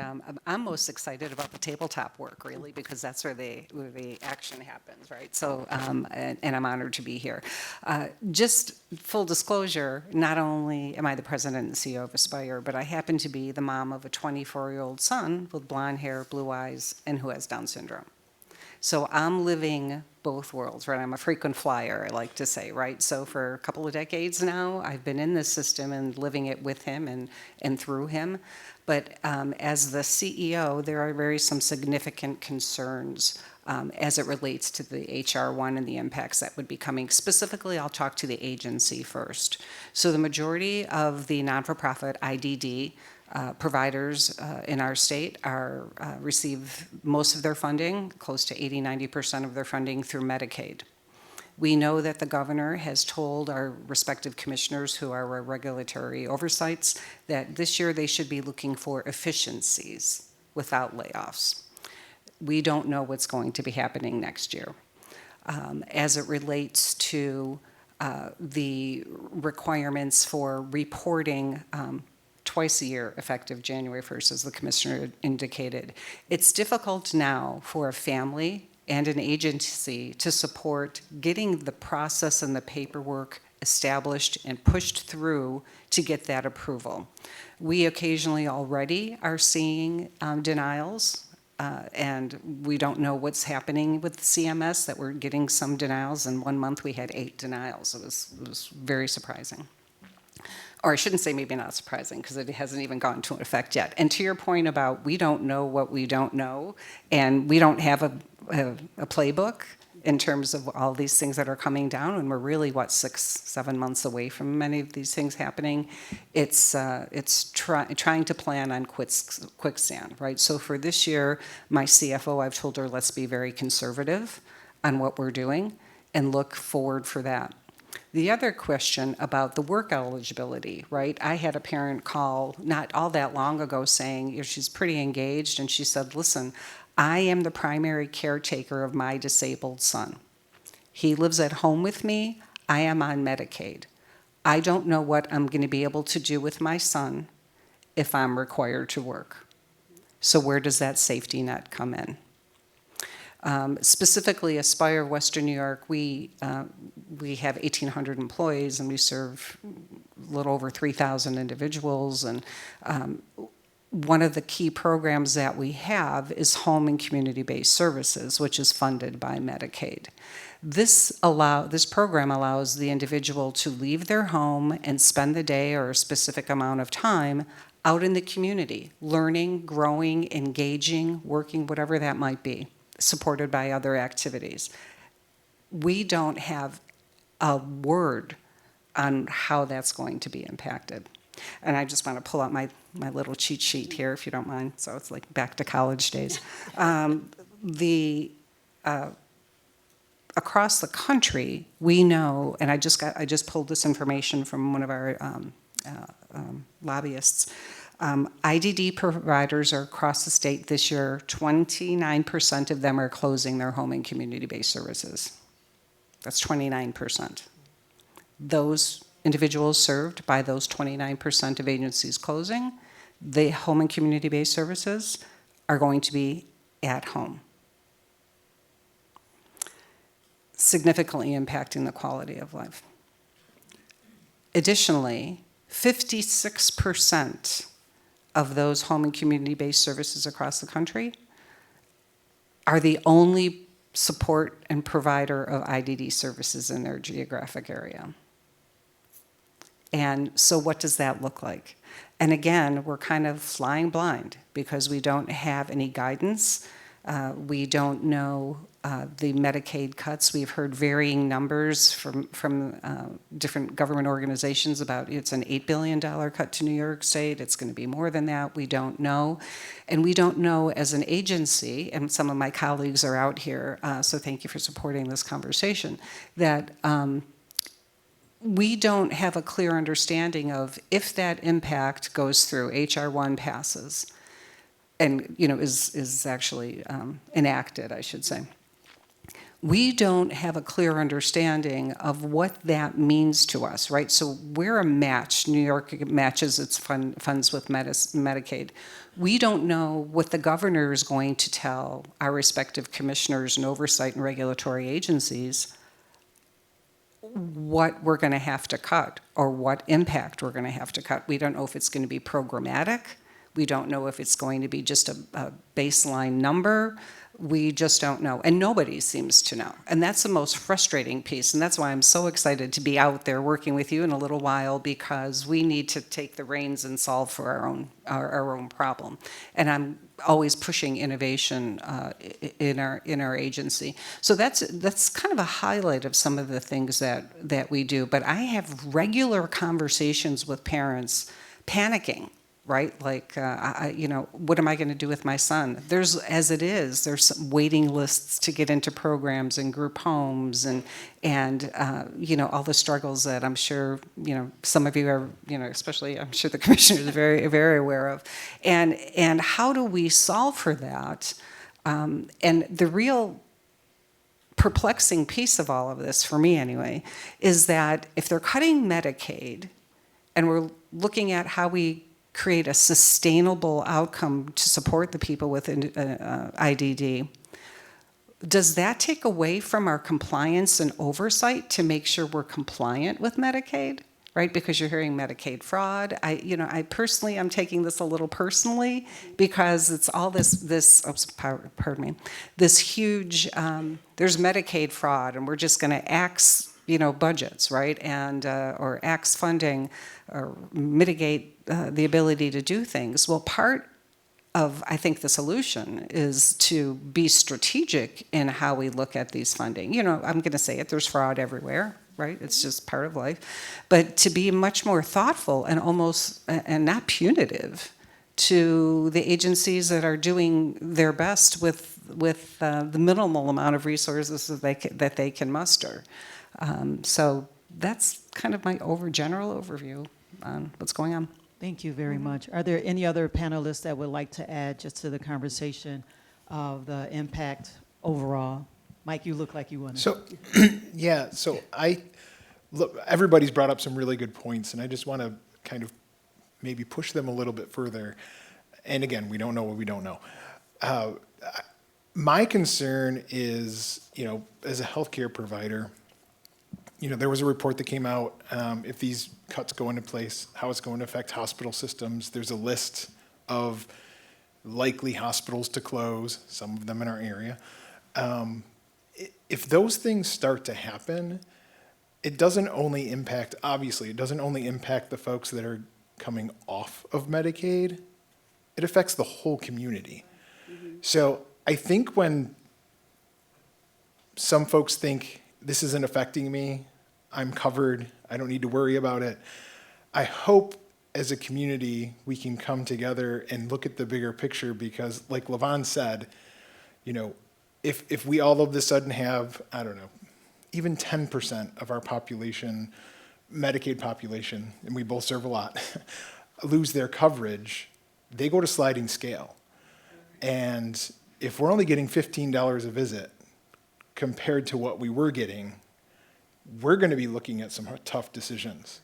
I'm most excited about the tabletop work, really, because that's where the action happens, right? So, and I'm honored to be here. Just full disclosure, not only am I the president and CEO of Aspire, but I happen to be the mom of a 24-year-old son with blonde hair, blue eyes, and who has Down syndrome. So I'm living both worlds, right? I'm a frequent flyer, I like to say, right? So for a couple of decades now, I've been in this system and living it with him and through him. But as the CEO, there are some significant concerns as it relates to the HR1 and the impacts that would be coming. Specifically, I'll talk to the agency first. So the majority of the non-for-profit IDD providers in our state receive most of their funding, close to 80–90% of their funding through Medicaid. We know that the governor has told our respective commissioners who are our regulatory oversights that this year they should be looking for efficiencies without layoffs. We don't know what's going to be happening next year. As it relates to the requirements for reporting twice a year, effective January 1st, as the commissioner indicated. It's difficult now for a family and an agency to support getting the process and the paperwork established and pushed through to get that approval. We occasionally already are seeing denials, and we don't know what's happening with CMS, that we're getting some denials. In 1 month, we had 8 denials. It was very surprising. Or I shouldn't say maybe not surprising, because it hasn't even gone into effect yet. And to your point about we don't know what we don't know, and we don't have a playbook in terms of all these things that are coming down, and we're really, 6–7 months away from many of these things happening. It's trying to plan on quicksand, right? So for this year, my CFO, I've told her, let's be very conservative on what we're doing and look forward for that. The other question about the work eligibility, right? I had a parent call not all that long ago saying, she's pretty engaged, and she said, listen, I am the primary caretaker of my disabled son. He lives at home with me. I am on Medicaid. I don't know what I'm going to be able to do with my son if I'm required to work. So where does that safety net come in? Specifically, Aspire Western New York, we have 1,800 employees, and we serve a little over 3,000 individuals. And one of the key programs that we have is home and community-based services, which is funded by Medicaid. This program allows the individual to leave their home and spend the day or a specific amount of time out in the community, learning, growing, engaging, working, whatever that might be, supported by other activities. We don't have a word on how that's going to be impacted. And I just want to pull out my little cheat sheet here, if you don't mind. So it's like back to college days. Across the country, we know, and I just pulled this information from one of our lobbyists. IDD providers are across the state this year. 29% of them are closing their home and community-based services. That's 29%. Those individuals served by those 29% of agencies closing, the home and community-based services are going to be at home, significantly impacting the quality of life. Additionally, 56% of those home and community-based services across the country are the only support and provider of IDD services in their geographic area. And so what does that look like? And again, we're kind of flying blind because we don't have any guidance. We don't know the Medicaid cuts. We've heard varying numbers from different government organizations about it's an $8 billion cut to New York State. It's going to be more than that. We don't know. And we don't know as an agency, and some of my colleagues are out here, so thank you for supporting this conversation, that we don't have a clear understanding of if that impact goes through, HR1 passes, and is actually enacted, I should say. We don't have a clear understanding of what that means to us, right? So we're a match. New York matches its funds with Medicaid. We don't know what the governor is going to tell our respective commissioners and oversight and regulatory agencies what we're going to have to cut or what impact we're going to have to cut. We don't know if it's going to be programmatic. We don't know if it's going to be just a baseline number. We just don't know, and nobody seems to know. And that's the most frustrating piece, and that's why I'm so excited to be out there working with you in a little while, because we need to take the reins and solve for our own problem. And I'm always pushing innovation in our agency. So that's kind of a highlight of some of the things that we do. But I have regular conversations with parents panicking, right? Like, what am I going to do with my son? There's some waiting lists to get into programs and group homes and all the struggles that I'm sure, some of you are, especially I'm sure the commissioner is very, very aware of. And how do we solve for that? And the real perplexing piece of all of this, for me anyway, is that if they're cutting Medicaid and we're looking at how we create a sustainable outcome to support the people with IDD, does that take away from our compliance and oversight to make sure we're compliant with Medicaid, right? Because you're hearing Medicaid fraud. I personally, I'm taking this a little personally, because it's all this huge, there's Medicaid fraud, and we're just going to axe budgets, right, and or axe funding, or mitigate the ability to do things. Well, part of, I think, the solution is to be strategic in how we look at these funding. I'm going to say it, there's fraud everywhere, right? It's just part of life. But to be much more thoughtful and and not punitive to the agencies that are doing their best with the minimal amount of resources that they can muster. So that's kind of my general overview on what's going on. Thank you very much. Are there any other panelists that would like to add just to the conversation of the impact overall? Mike, you look like you want to. So, yeah, so look, everybody's brought up some really good points, and I just want to kind of maybe push them a little bit further. And again, we don't know what we don't know. My concern is, as a healthcare provider, there was a report that came out, if these cuts go into place, how it's going to affect hospital systems. There's a list of likely hospitals to close, some of them in our area. If those things start to happen, it doesn't only impact the folks that are coming off of Medicaid, it affects the whole community. Mm-hmm. So I think when some folks think this isn't affecting me, I'm covered, I don't need to worry about it, I hope as a community we can come together and look at the bigger picture, because like LaVon said, if we all of a sudden have, I don't know, even 10% of our population, Medicaid population, and we both serve a lot, lose their coverage, they go to sliding scale. And if we're only getting $15 a visit compared to what we were getting, we're going to be looking at some tough decisions.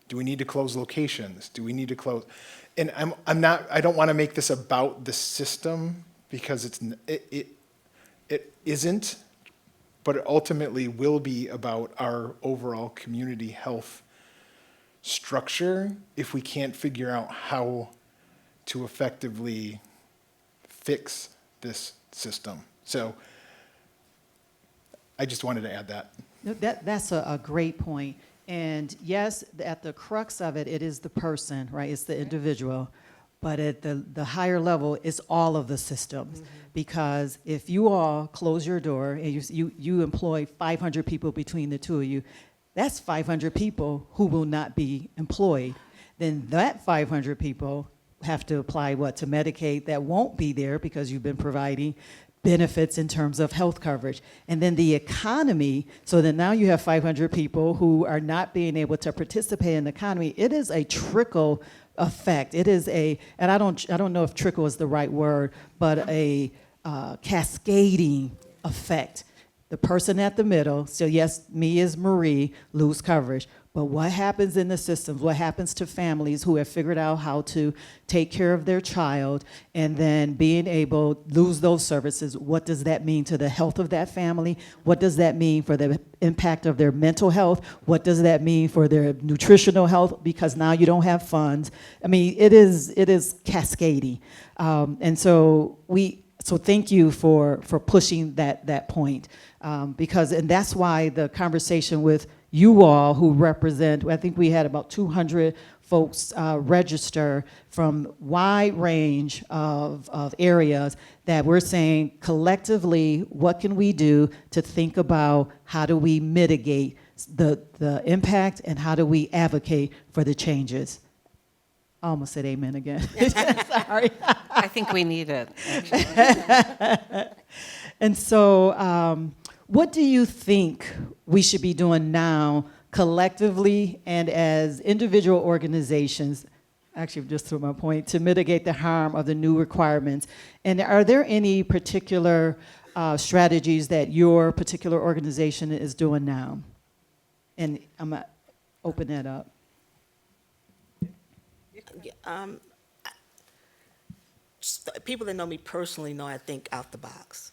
Do we need to close locations? Do we need to close? And I don't want to make this about the system, because it isn't, but it ultimately will be about our overall community health structure if we can't figure out how to effectively fix this system. So I just wanted to add that. That's a great point. And yes, at the crux of it, it is the person, right? It's the individual. But at the higher level, it's all of the systems. Mm-hmm. Because if you all close your door and you employ 500 people between the two of you, that's 500 people who will not be employed. Then that 500 people have to apply to Medicaid that won't be there because you've been providing benefits in terms of health coverage. And then the economy, so that now you have 500 people who are not being able to participate in the economy. It is a trickle effect. It is and I don't know if trickle is the right word, but a cascading effect. The person at the middle, so yes, me as Marie, lose coverage, But what happens in the systems? What happens to families who have figured out how to take care of their child and then being able to lose those services? What does that mean to the health of that family? What does that mean for the impact of their mental health? What does that mean for their nutritional health? Because now you don't have funds. I mean, it is cascading. And so thank you for pushing that point. And that's why the conversation with you all who represent, I think we had about 200 folks register from wide range of areas that we're saying collectively, what can we do to think about how do we mitigate the impact and how do we advocate for the changes? I almost said amen again. Sorry. I think we need it, actually. And so what do you think we should be doing now collectively and as individual organizations, actually just to my point, to mitigate the harm of the new requirements? And are there any particular strategies that your particular organization is doing now? And I'm going to open that up. People that know me personally know I think out the box.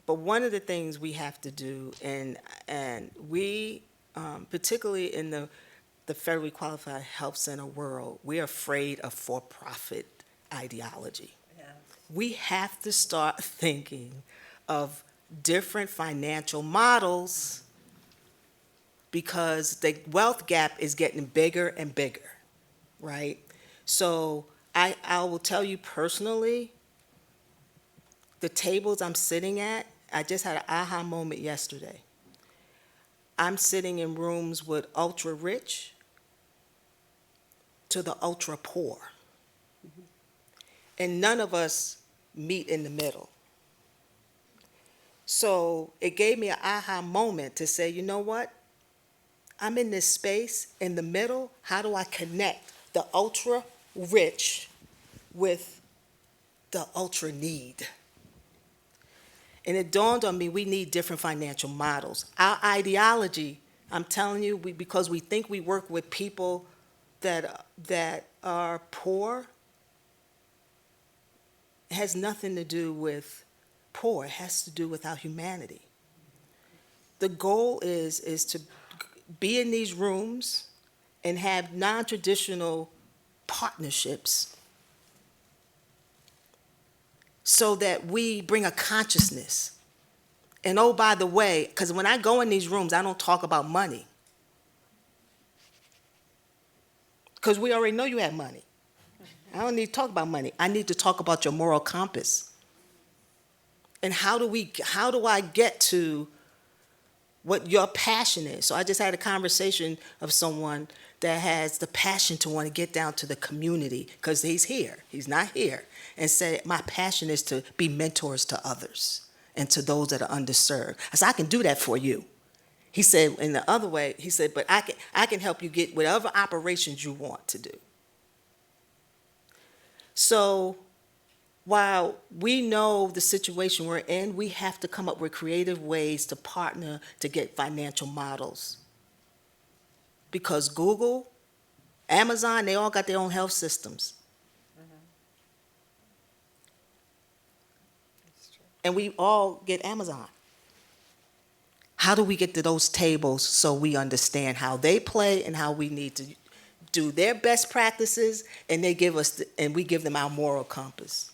But one of the things we have to do, and we, particularly in the federally qualified health center world, we're afraid of for-profit ideology. Yeah. We have to start thinking of different financial models because the wealth gap is getting bigger and bigger, right? So I will tell you personally, the tables I'm sitting at, I just had an aha moment yesterday. I'm sitting in rooms with ultra rich to the ultra poor. Mm-hmm. And none of us meet in the middle. So it gave me an aha moment to say, you know what? I'm in this space in the middle. How do I connect the ultra rich with the ultra need? And it dawned on me, we need different financial models. Our ideology, I'm telling you, because we think we work with people that are poor, it has nothing to do with poor. It has to do with our humanity. The goal is to be in these rooms and have non-traditional partnerships so that we bring a consciousness. And oh, by the way, because when I go in these rooms, I don't talk about money. Because we already know you have money. I don't need to talk about money. I need to talk about your moral compass. And how do I get to what your passion is? So I just had a conversation of someone that has the passion to want to get down to the community because he's here, he's not here, and say, my passion is to be mentors to others and to those that are underserved. I said, I can do that for you. He said, in the other way, he said, but I can help you get whatever operations you want to do. So while we know the situation we're in, we have to come up with creative ways to partner to get financial models. Because Google, Amazon, they all got their own health systems. And we all get Amazon. How do we get to those tables so we understand how they play and how we need to do their best practices, and they give us and we give them our moral compass?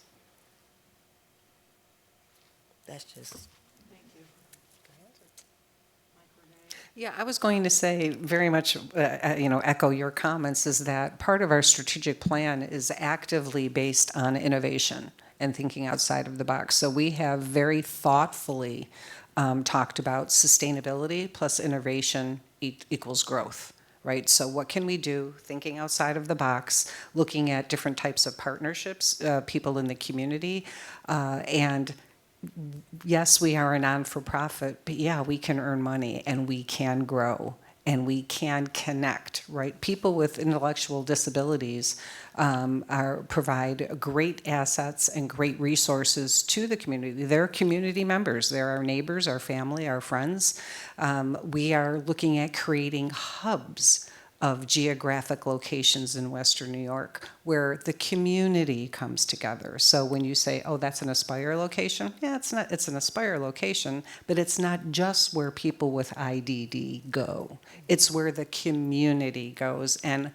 That's just. Thank you. Yeah, I was going to say very much, echo your comments, is that part of our strategic plan is actively based on innovation and thinking outside of the box. So we have very thoughtfully talked about sustainability plus innovation equals growth, right? So what can we do thinking outside of the box, looking at different types of partnerships, people in the community, and yes, we are a non-for-profit, but yeah, we can earn money and we can grow. and we can connect, right? People with intellectual disabilities provide great assets and great resources to the community. They're community members. They're our neighbors, our family, our friends. We are looking at creating hubs of geographic locations in Western New York where the community comes together. So when you say, oh, that's an Aspire location, yeah, it's an Aspire location, but it's not just where people with IDD go. It's where the community goes, and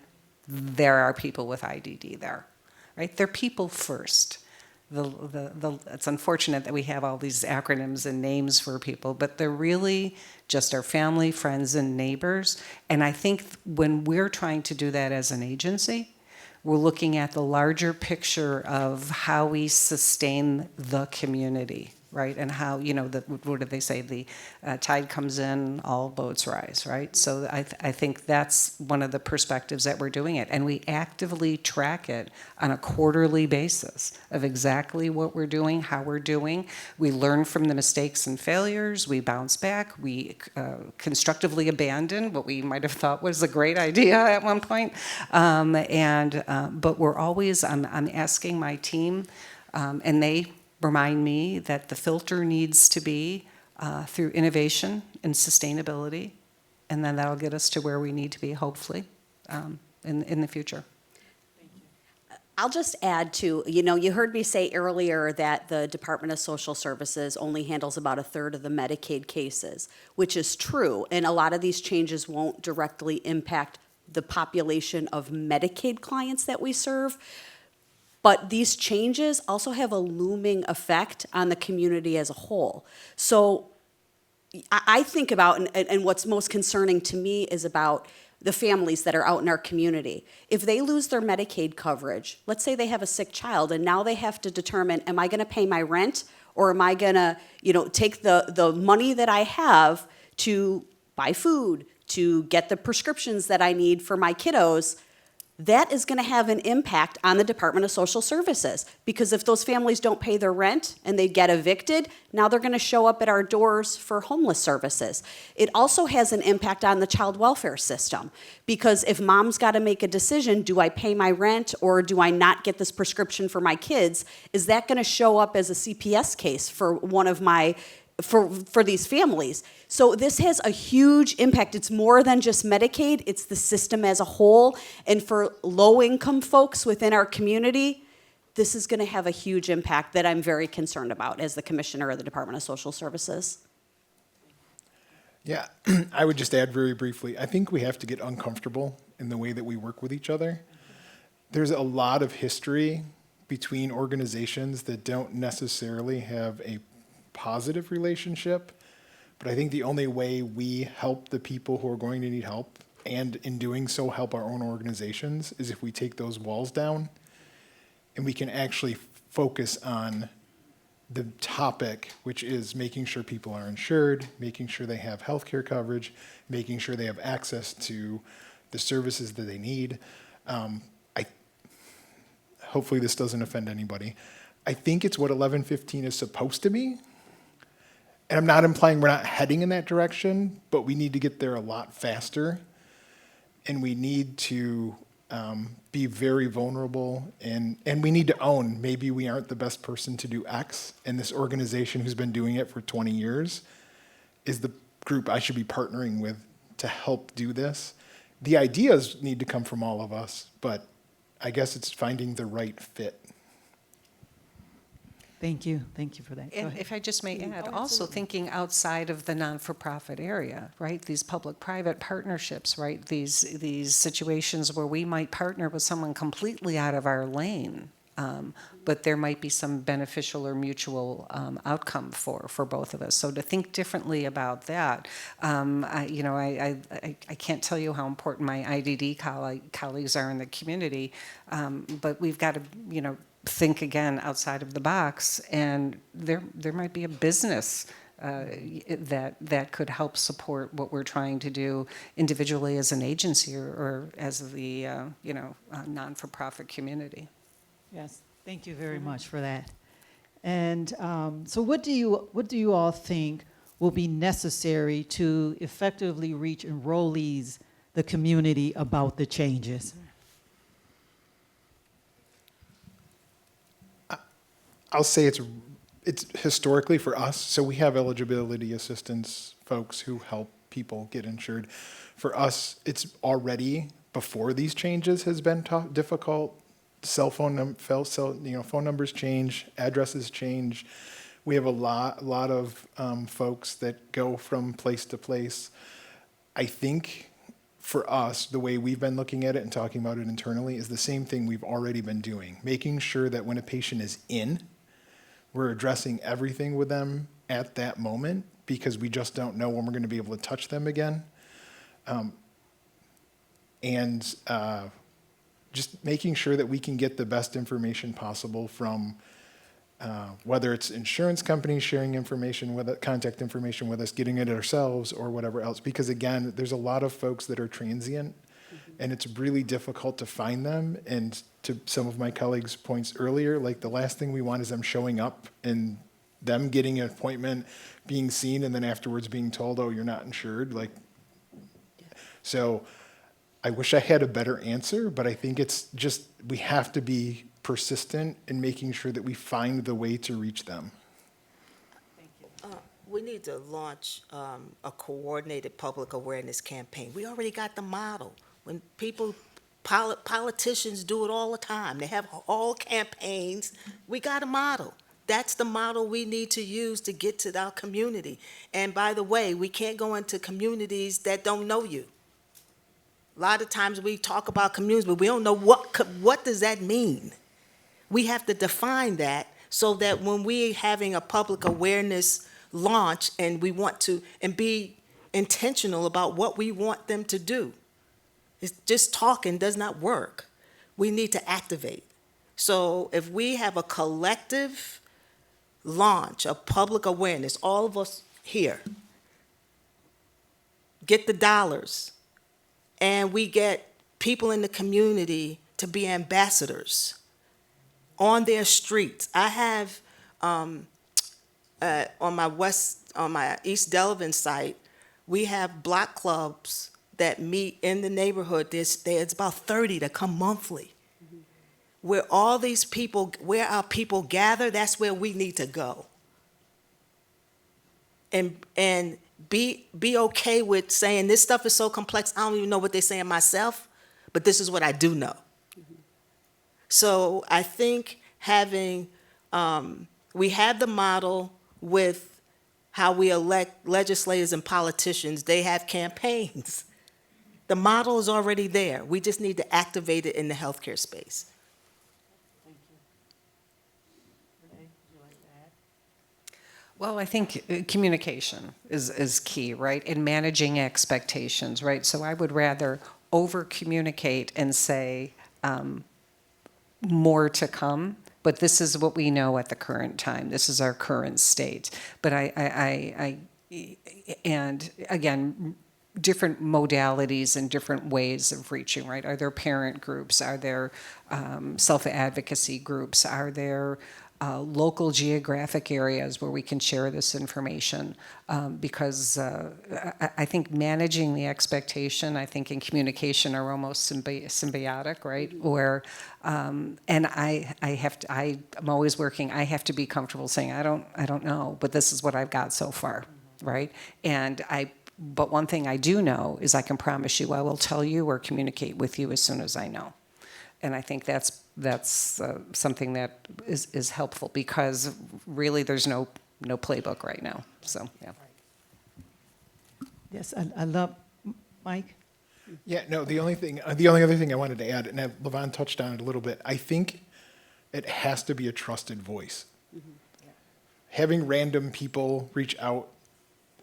there are people with IDD there, right? They're people first. It's unfortunate that we have all these acronyms and names for people, but they're really just our family, friends, and neighbors. And I think when we're trying to do that as an agency, we're looking at the larger picture of how we sustain the community, right? And how, what do they say? The tide comes in, all boats rise, right? So I think that's one of the perspectives that we're doing it. And we actively track it on a quarterly basis of exactly what we're doing, how we're doing. We learn from the mistakes and failures. We bounce back. We constructively abandon what we might have thought was a great idea at one point. But we're always, I'm asking my team, and they remind me that the filter needs to be through innovation and sustainability, and then that'll get us to where we need to be, hopefully, in the future. I'll just add to, you heard me say earlier that the Department of Social Services only handles about 1/3 of the Medicaid cases, which is true, and a lot of these changes won't directly impact the population of Medicaid clients that we serve. But these changes also have a looming effect on the community as a whole. So I think about, and what's most concerning to me is about the families that are out in our community. If they lose their Medicaid coverage, let's say they have a sick child, and now they have to determine, am I gonna pay my rent, or am I gonna take the money that I have to buy food, to get the prescriptions that I need for my kiddos? That is going to have an impact on the Department of Social Services, because if those families don't pay their rent and they get evicted, now they're going to show up at our doors for homeless services. It also has an impact on the child welfare system, because if mom's got to make a decision, do I pay my rent or do I not get this prescription for my kids? Is that going to show up as a CPS case for one of my for these families? So this has a huge impact. It's more than just Medicaid, it's the system as a whole. And for low-income folks within our community, this is going to have a huge impact that I'm very concerned about as the commissioner of the Department of Social Services. Yeah, I would just add very briefly, I think we have to get uncomfortable in the way that we work with each other. There's a lot of history between organizations that don't necessarily have a positive relationship, but I think the only way we help the people who are going to need help, and in doing so help our own organizations, is if we take those walls down and we can actually focus on the topic, which is making sure people are insured, making sure they have healthcare coverage, making sure they have access to the services that they need. Hopefully this doesn't offend anybody. I think it's what 1115 is supposed to be. And I'm not implying we're not heading in that direction, but we need to get there a lot faster. And we need to be very vulnerable, and we need to own maybe we aren't the best person to do X, and this organization who's been doing it for 20 years is the group I should be partnering with to help do this. The ideas need to come from all of us, but I guess it's finding the right fit. Thank you for that. Go And ahead. if I just may add, also thinking outside of the non-for-profit area, right? These public-private partnerships, right? These situations where we might partner with someone completely out of our lane, but there might be some beneficial or mutual outcome for both of us. So to think differently about that, I can't tell you how important my IDD colleagues are in the community, but we've got to, think again outside of the box, and there might be a business that could help support what we're trying to do individually as an agency or as the non-for-profit community. Yes, thank you very much for that. And so what do you all think will be necessary to effectively reach enrollees, the community, about the changes? I'll say it's historically for us, so we have eligibility assistance folks who help people get insured. For us, it's already, before these changes, has been difficult. Phone numbers change, addresses change. We have a lot of folks that go from place to place. I think for us, the way we've been looking at it and talking about it internally is the same thing we've already been doing, making sure that when a patient is in, we're addressing everything with them at that moment, because we just don't know when we're going to be able to touch them again. Just making sure that we can get the best information possible from whether it's insurance companies sharing information with contact information with us, getting it ourselves, or whatever else. Because again, there's a lot of folks that are transient, and it's really difficult to find them. And to some of my colleagues' points earlier, like the last thing we want is them showing up and them getting an appointment, being seen, and then afterwards being told, "Oh, you're not insured." So I wish I had a better answer, but I think it's just we have to be persistent in making sure that we find the way to reach them. We need to launch a coordinated public awareness campaign. We already got the model. When politicians do it all the time, they have all campaigns. We got a model. That's the model we need to use to get to our community. And by the way, we can't go into communities that don't know you. A lot of times we talk about communities, but we don't know what does that mean. We have to define that so that when we're having a public awareness launch and we want to, and be intentional about what we want them to do. It's just talking does not work. We need to activate. So if we have a collective launch of public awareness, all of us here get the dollars, and we get people in the community to be ambassadors on their streets. I have on my East Delavan site, we have block clubs that meet in the neighborhood. There's about 30 that come monthly. Where all these people, where our people gather, that's where we need to go. And be okay with saying this stuff is so complex, I don't even know what they're saying myself, but this is what I do know. So I think having, we have the model with how we elect legislators and politicians. They have campaigns. The model is already there. We just need to activate it in the healthcare space. Well, I think communication is key, right? In managing expectations, right? So I would rather over-communicate and say more to come, but this is what we know at the current time. This is our current state. But and again, different modalities and different ways of reaching, right? Are there parent groups? Are there self-advocacy groups? Are there local geographic areas where we can share this information? Because I think managing the expectation, I think, and communication are almost symbiotic, right? Where, and I'm always working, I have to be comfortable saying, I don't know, but this is what I've got so far, right? But one thing I do know is I can promise you I will tell you or communicate with you as soon as I know. And I think that's something that is helpful, because really there's no playbook right now. So, yeah. Yes, I love, Mike? Yeah, no, the only other thing I wanted to add, and Levon touched on it a little bit, I think it has to be a trusted voice. Mm-hmm. Yeah. Having random people reach out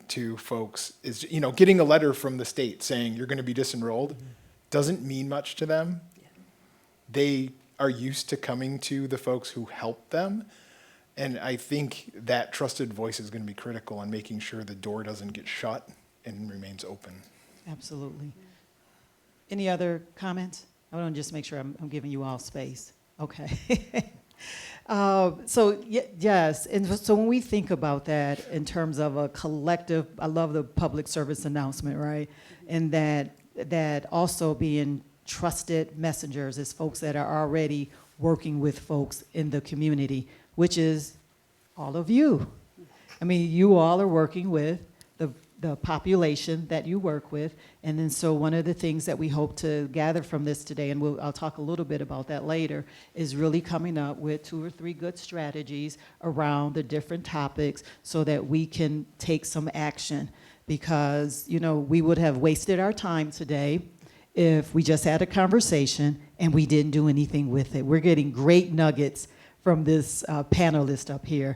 to folks is, getting a letter from the state saying you're going to be disenrolled doesn't mean much to them. Yeah. They are used to coming to the folks who help them. And I think that trusted voice is going to be critical in making sure the door doesn't get shut and remains open. Absolutely. Any other comments? I want to just make sure I'm giving you all space. Okay. Yes, and so when we think about that in terms of a collective, I love the public service announcement, right? And that also being trusted messengers is folks that are already working with folks in the community, which is all of you. I mean, you all are working with the population that you work with. And then so one of the things that we hope to gather from this today, and I'll talk a little bit about that later, is really coming up with 2 or 3 good strategies around the different topics so that we can take some action. Because, you know, we would have wasted our time today if we just had a conversation and we didn't do anything with it. We're getting great nuggets from this panelist up here.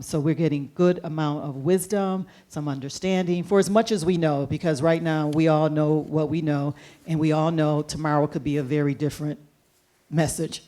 So we're getting good amount of wisdom, some understanding, for as much as we know, because right now we all know what we know, and we all know tomorrow could be a very different message.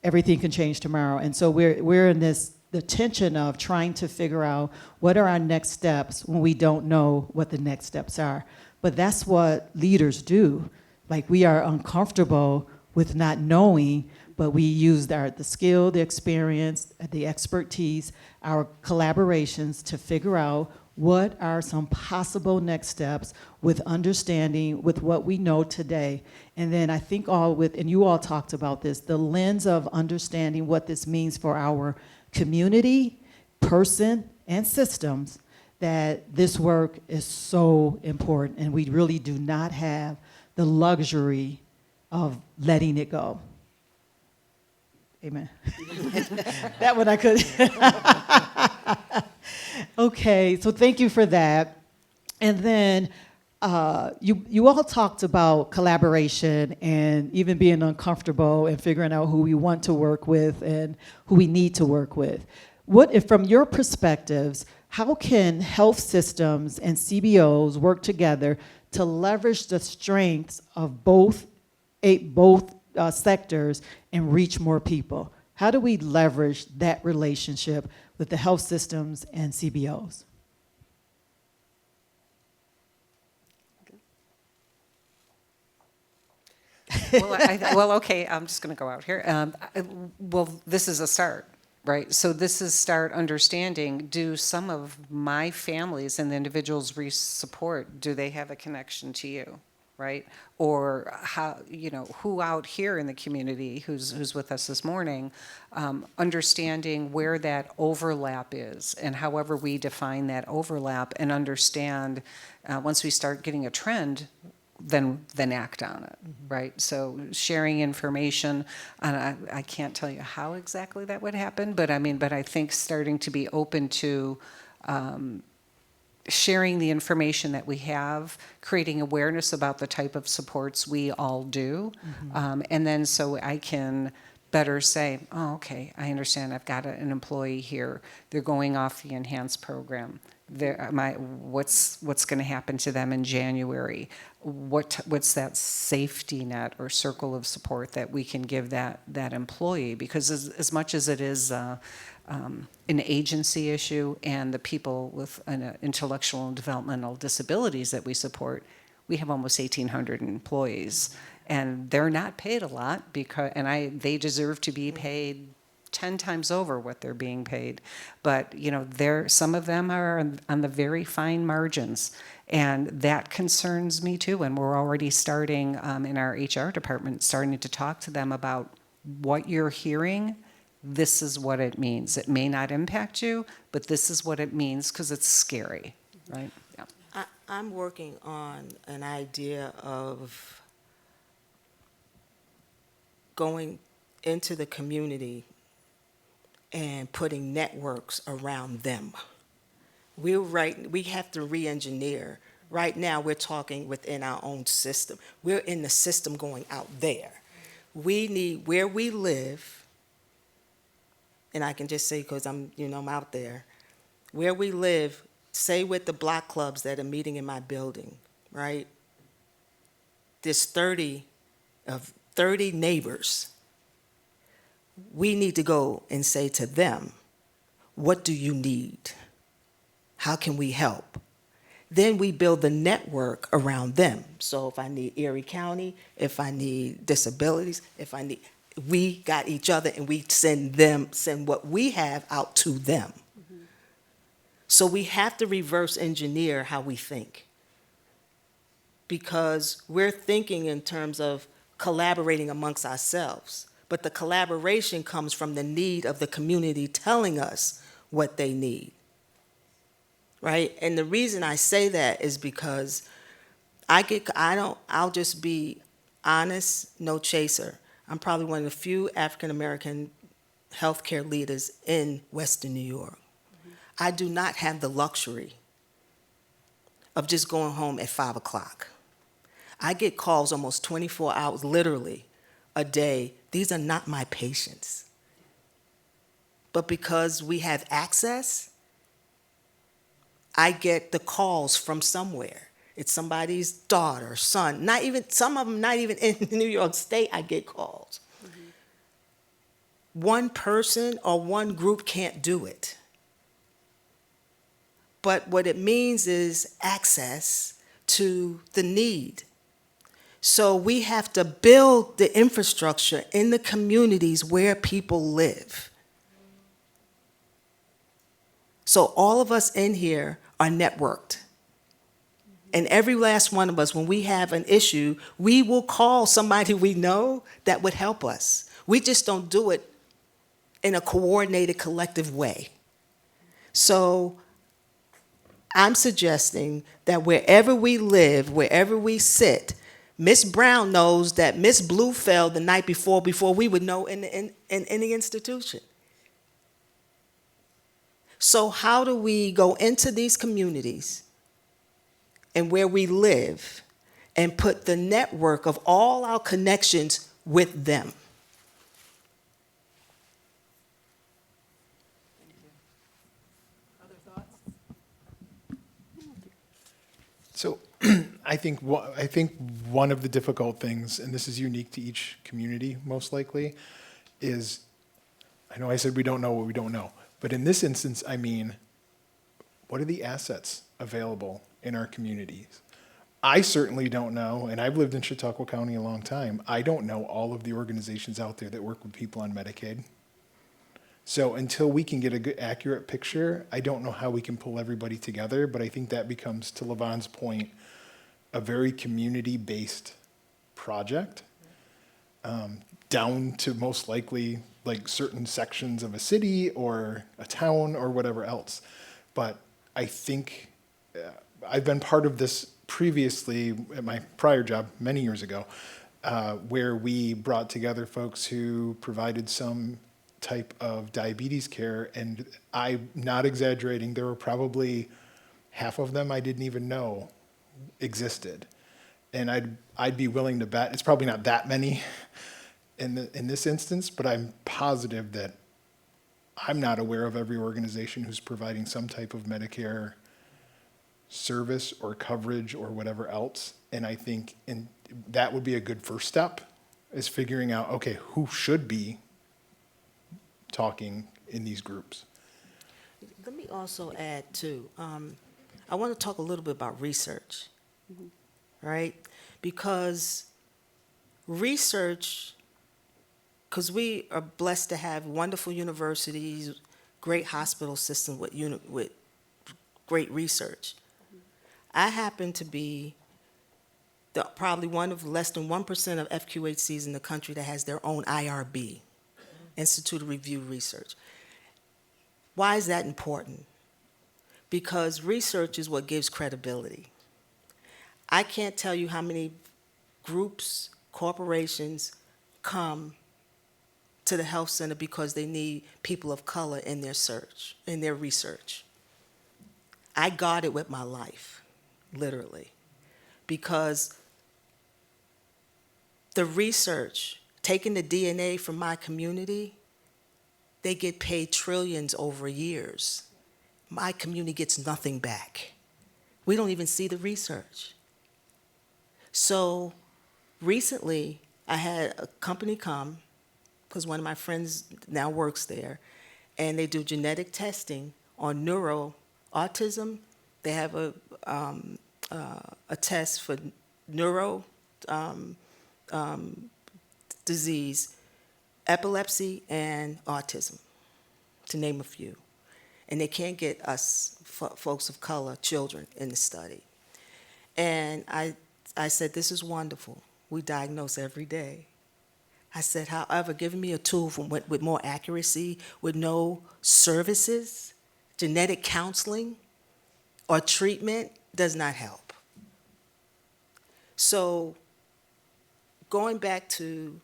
Everything can change tomorrow. And so we're in the tension of trying to figure out what are our next steps when we don't know what the next steps are. But that's what leaders do. Like, we are uncomfortable with not knowing, but we use the skill, the experience, the expertise, our collaborations to figure out what are some possible next steps with understanding with what we know today. And then I think and you all talked about this, the lens of understanding what this means for our community, person, and systems, that this work is so important, and we really do not have the luxury of letting it go. Amen. That one I could. Okay, so thank you for that. And then you all talked about collaboration and even being uncomfortable and figuring out who we want to work with and who we need to work with. What, if from your perspectives, how can health systems and CBOs work together to leverage the strengths of both sectors and reach more people? How do we leverage that relationship with the health systems and CBOs? Well, okay, I'm just going to go out here. Well, this is a start, right? So this is start understanding, do some of my families and the individuals we support, do they have a connection to you? Right? Or how, you know, who out here in the community who's with us this morning, understanding where that overlap is, and however we define that overlap, and understand once we start getting a trend, then act on it, right? So sharing information, and I can't tell you how exactly that would happen, but I think starting to be open to sharing the information that we have, creating awareness about the type of supports we all do, and then so I can better say, oh, okay, I understand, I've got an employee here, they're going off the enhanced program. What's going to happen to them in January? What's that safety net or circle of support that we can give that employee? Because as much as it is an agency issue, and the people with intellectual and developmental disabilities that we support, we have almost 1,800 employees, and they're not paid a lot they deserve to be paid 10 times over what they're being paid. But, you know, some of them are on the very fine margins, and that concerns me too. And we're already starting in our HR department, starting to talk to them about what you're hearing. This is what it means. It may not impact you, but this is what it means, because it's scary, right? Yeah. I'm working on an idea of going into the community and putting networks around them. We have to re-engineer. Right now, we're talking within our own system. We're in the system going out there. We need, where we live, and I can just say, because I'm out there, where we live, say with the block clubs that are meeting in my building, right? There's 30 neighbors. We need to go and say to them, what do you need? How can we help? Then we build the network around them. So if I need Erie County, if I need disabilities, we got each other and we send what we have out to them. So we have to reverse engineer how we think, because we're thinking in terms of collaborating amongst ourselves, but the collaboration comes from the need of the community telling us what they need, right? And the reason I say that is because I'll just be honest, no chaser. I'm probably one of the few African American healthcare leaders in Western New York. I do not have the luxury of just going home at 5 o'clock. I get calls almost 24 hours, literally, a day. These are not my patients. But because we have access, I get the calls from somewhere. It's somebody's daughter, son, not even, some of them not even in New York State, I get calls. One person or one group can't do it. But what it means is access to the need. So we have to build the infrastructure in the communities where people live. So all of us in here are networked. And every last one of us, when we have an issue, we will call somebody we know that would help us. We just don't do it in a coordinated, collective way. So I'm suggesting that wherever we live, wherever we sit, Miss Brown knows that Miss Blue fell the night before we would know in the institution. So how do we go into these communities and where we live and put the network of all our connections with them? So I think one of the difficult things, and this is unique to each community most likely, is, I know I said we don't know what we don't know, but in this instance, I mean, what are the assets available in our communities? I certainly don't know, and I've lived in Chautauqua County a long time, I don't know all of the organizations out there that work with people on Medicaid. So until we can get a good, accurate picture, I don't know how we can pull everybody together, but I think that becomes, to Levon's point, a very community-based project, down to most likely like certain sections of a city or a town or whatever else. But I think I've been part of this previously at my prior job many years ago, where we brought together folks who provided some type of diabetes care, and I'm not exaggerating, there were probably half of them I didn't even know existed. And I'd be willing to bet it's probably not that many in this instance, but I'm positive that I'm not aware of every organization who's providing some type of Medicare service or coverage or whatever else. And I think that would be a good first step, is figuring out, okay, who should be talking in these groups. Let me also add, too, I want to talk a little bit about research, right? Because research, because we are blessed to have wonderful universities, great hospital systems with great research. I happen to be probably one of less than 1% of FQHCs in the country that has their own IRB, Institute of Review Research. Why is that important? Because research is what gives credibility. I can't tell you how many groups, corporations come to the health center because they need people of color in their research. I guard it with my life, literally, because the research, taking the DNA from my community, they get paid trillions over years. My community gets nothing back. We don't even see the research. So recently, I had a company come, because one of my friends now works there, and they do genetic testing on autism. They have a test for neuro disease epilepsy and autism, to name a few. And they can't get us folks of color, children, in the study. And I said, this is wonderful. We diagnose every day. I said, however, giving me a tool with more accuracy, with no services, genetic counseling, or treatment does not help. So going back to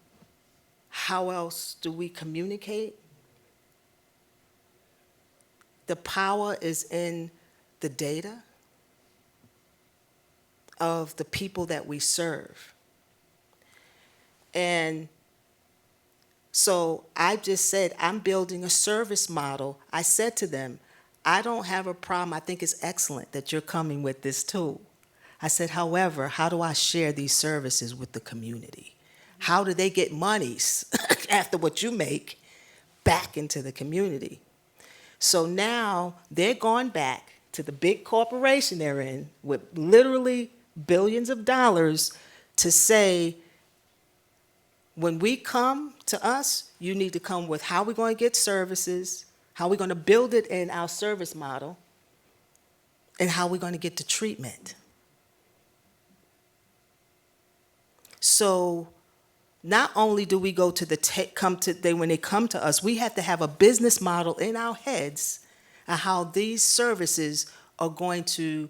how else do we communicate? The power is in the data of the people that we serve. And so I just said, I'm building a service model. I said to them, I don't have a problem. I think it's excellent that you're coming with this tool. I said, however, how do I share these services with the community? How do they get monies after what you make back into the community? So now they're going back to the big corporation they're in with literally billions of dollars to say, when we come to us, you need to come with how we're going to get services, how we're going to build it in our service model, and how we're going to get the treatment. So not only do we go to when they come to us, we have to have a business model in our heads of how these services are going to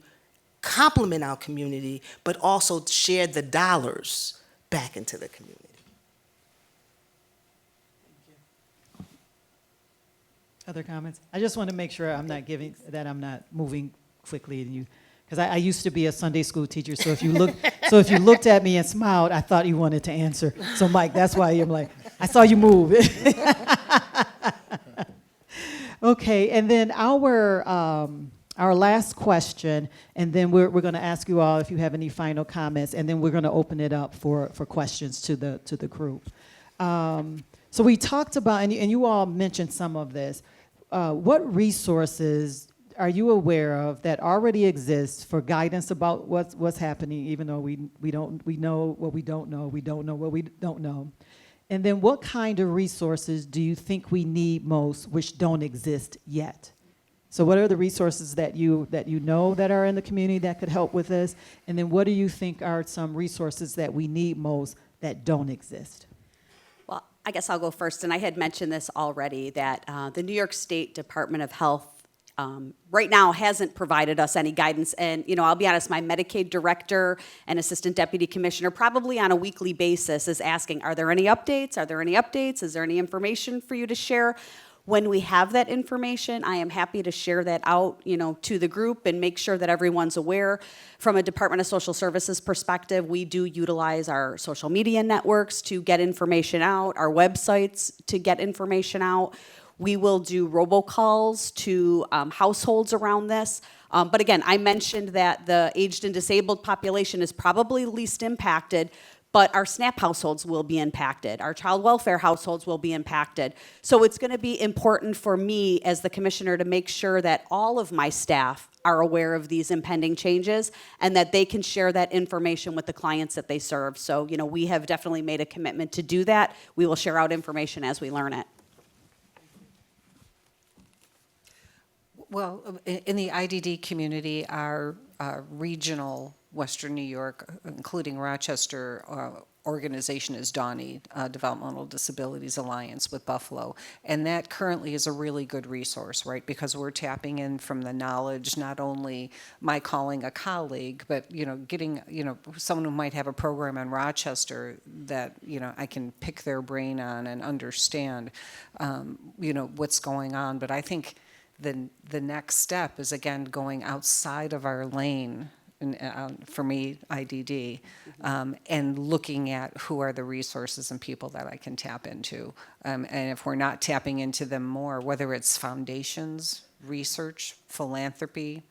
complement our community, but also share the dollars back into the community. Other comments? I just want to make sure I'm not moving quickly and you, because I used to be a Sunday school teacher, so if you looked at me and smiled, I thought you wanted to answer. So Mike, that's why I'm like, I saw you move. Okay, and then our last question, and then we're going to ask you all if you have any final comments, and then we're going to open it up for questions to the group. So we talked about, and you all mentioned some of this. What resources are you aware of that already exist for guidance about what's happening, even though we know what we don't know, we don't know what we don't know? And then what kind of resources do you think we need most which don't exist yet? So what are the resources that you know that are in the community that could help with this? And then what do you think are some resources that we need most that don't exist? Well, I guess I'll go first, and I had mentioned this already, that the New York State Department of Health right now hasn't provided us any guidance. And, I'll be honest, my Medicaid director and assistant deputy commissioner probably on a weekly basis is asking, are there any updates? Are there any updates? Is there any information for you to share? When we have that information, I am happy to share that out, to the group and make sure that everyone's aware. From a Department of Social Services perspective, we do utilize our social media networks to get information out, our websites to get information out. We will do robocalls to households around this. But again, I mentioned that the aged and disabled population is probably least impacted, but our SNAP households will be impacted. Our child welfare households will be impacted. So it's going to be important for me as the commissioner to make sure that all of my staff are aware of these impending changes and that they can share that information with the clients that they serve. So, we have definitely made a commitment to do that. We will share out information as we learn it. Well, in the IDD community, our regional Western New York, including Rochester, organization is DAWNY, Developmental Disabilities Alliance with Buffalo. And that currently is a really good resource, right? Because we're tapping in from the knowledge, not only my calling a colleague, but, getting, someone who might have a program in Rochester that, I can pick their brain on and understand, what's going on. But I think the next step is, again, going outside of our lane, for me, IDD, and looking at who are the resources and people that I can tap into. And if we're not tapping into them more, whether it's foundations, research, philanthropy,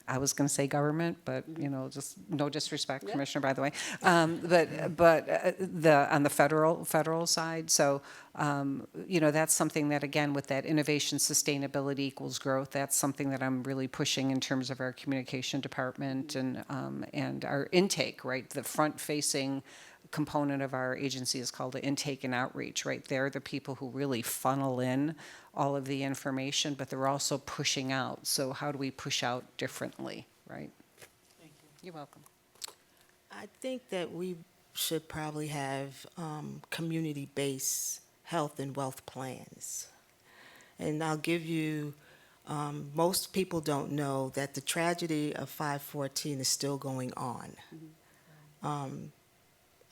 I was going to say government, but just no disrespect, yeah. Commissioner, by the way. But on the federal side, so that's something that, again, with that innovation, sustainability equals growth. That's something that I'm really pushing in terms of our communication department and our intake, right? The front-facing component of our agency is called the intake and outreach, right? They're the people who really funnel in all of the information, but they're also pushing out. So how do we push out differently, right? Thank you. You're welcome. I think that we should probably have community-based health and wealth plans. And I'll give you, most people don't know that the tragedy of 514 is still going on.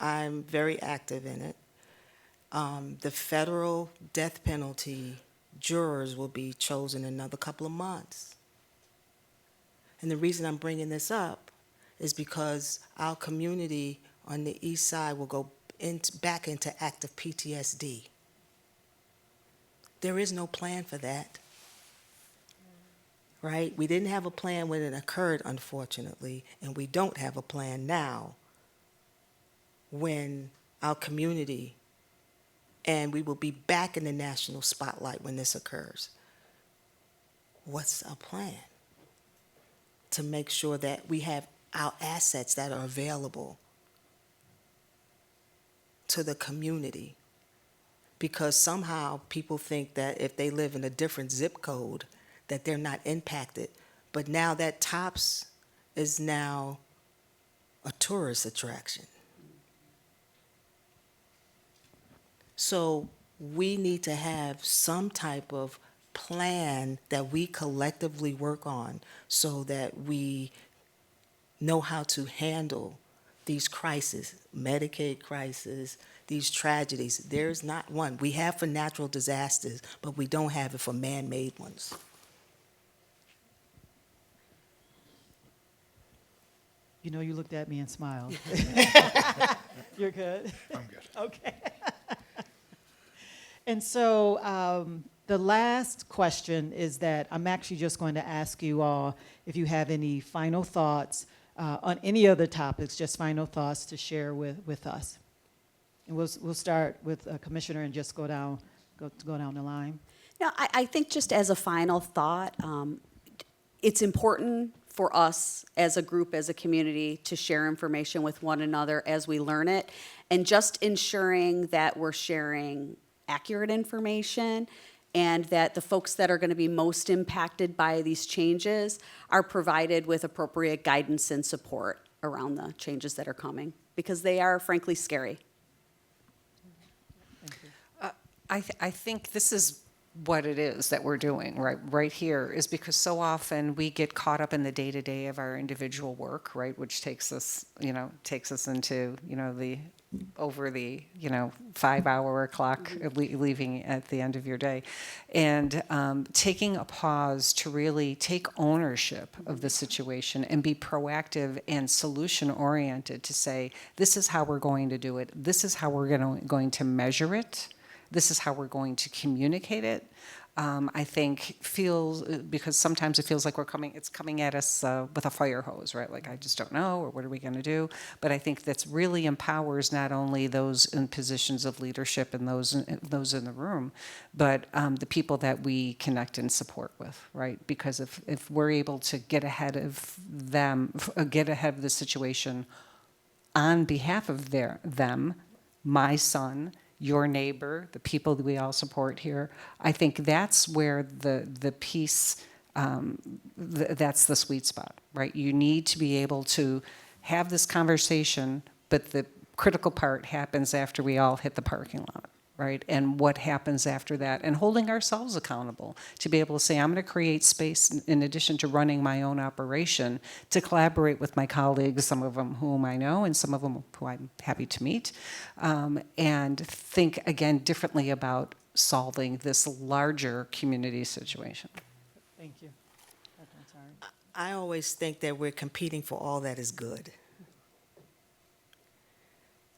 I'm very active in it. The federal death penalty jurors will be chosen in another couple of months. And the reason I'm bringing this up is because our community on the east side will go back into active PTSD. There is no plan for that, right? We didn't have a plan when it occurred, unfortunately, and we don't have a plan now when our community, and we will be back in the national spotlight when this occurs. What's our plan to make sure that we have our assets that are available to the community? Because somehow people think that if they live in a different zip code, that they're not impacted. But now that TOPS is now a tourist attraction. So we need to have some type of plan that we collectively work on so that we know how to handle these crises, Medicaid crisis, these tragedies. There's not one. We have for natural disasters, but we don't have it for man-made ones. You know, you looked at me and smiled. You're good? I'm good. Okay. And so the last question is that I'm actually just going to ask you all if you have any final thoughts on any other topics, just final thoughts to share with us. And we'll start with Commissioner and just go down the line. No, I think just as a final thought, it's important for us as a group, as a community, to share information with one another as we learn it, and just ensuring that we're sharing accurate information and that the folks that are going to be most impacted by these changes are provided with appropriate guidance and support around the changes that are coming, because they are frankly scary. I think this is what it is that we're doing right here, is because so often we get caught up in the day-to-day of our individual work, right, which takes us into, the over the 5-hour clock, leaving at the end of your day, and taking a pause to really take ownership of the situation and be proactive and solution oriented to say, this is how we're going to do it, this is how we're going to measure it, this is how we're going to communicate it. I think because sometimes it feels like it's coming at us with a fire hose, right? Like, I just don't know, or what are we going to do? But I think that's really empowers not only those in positions of leadership and those in the room, but the people that we connect and support with, right? Because if we're able to get ahead of them, get ahead of the situation on behalf of them, my son, your neighbor, the people that we all support here, I think that's where the piece, that's the sweet spot, right? You need to be able to have this conversation, but the critical part happens after we all hit the parking lot, right? And what happens after that, and holding ourselves accountable to be able to say, I'm going to create space in addition to running my own operation to collaborate with my colleagues, some of them whom I know and some of them who I'm happy to meet, and think again differently about solving this larger community situation. Thank you. I always think that we're competing for all that is good.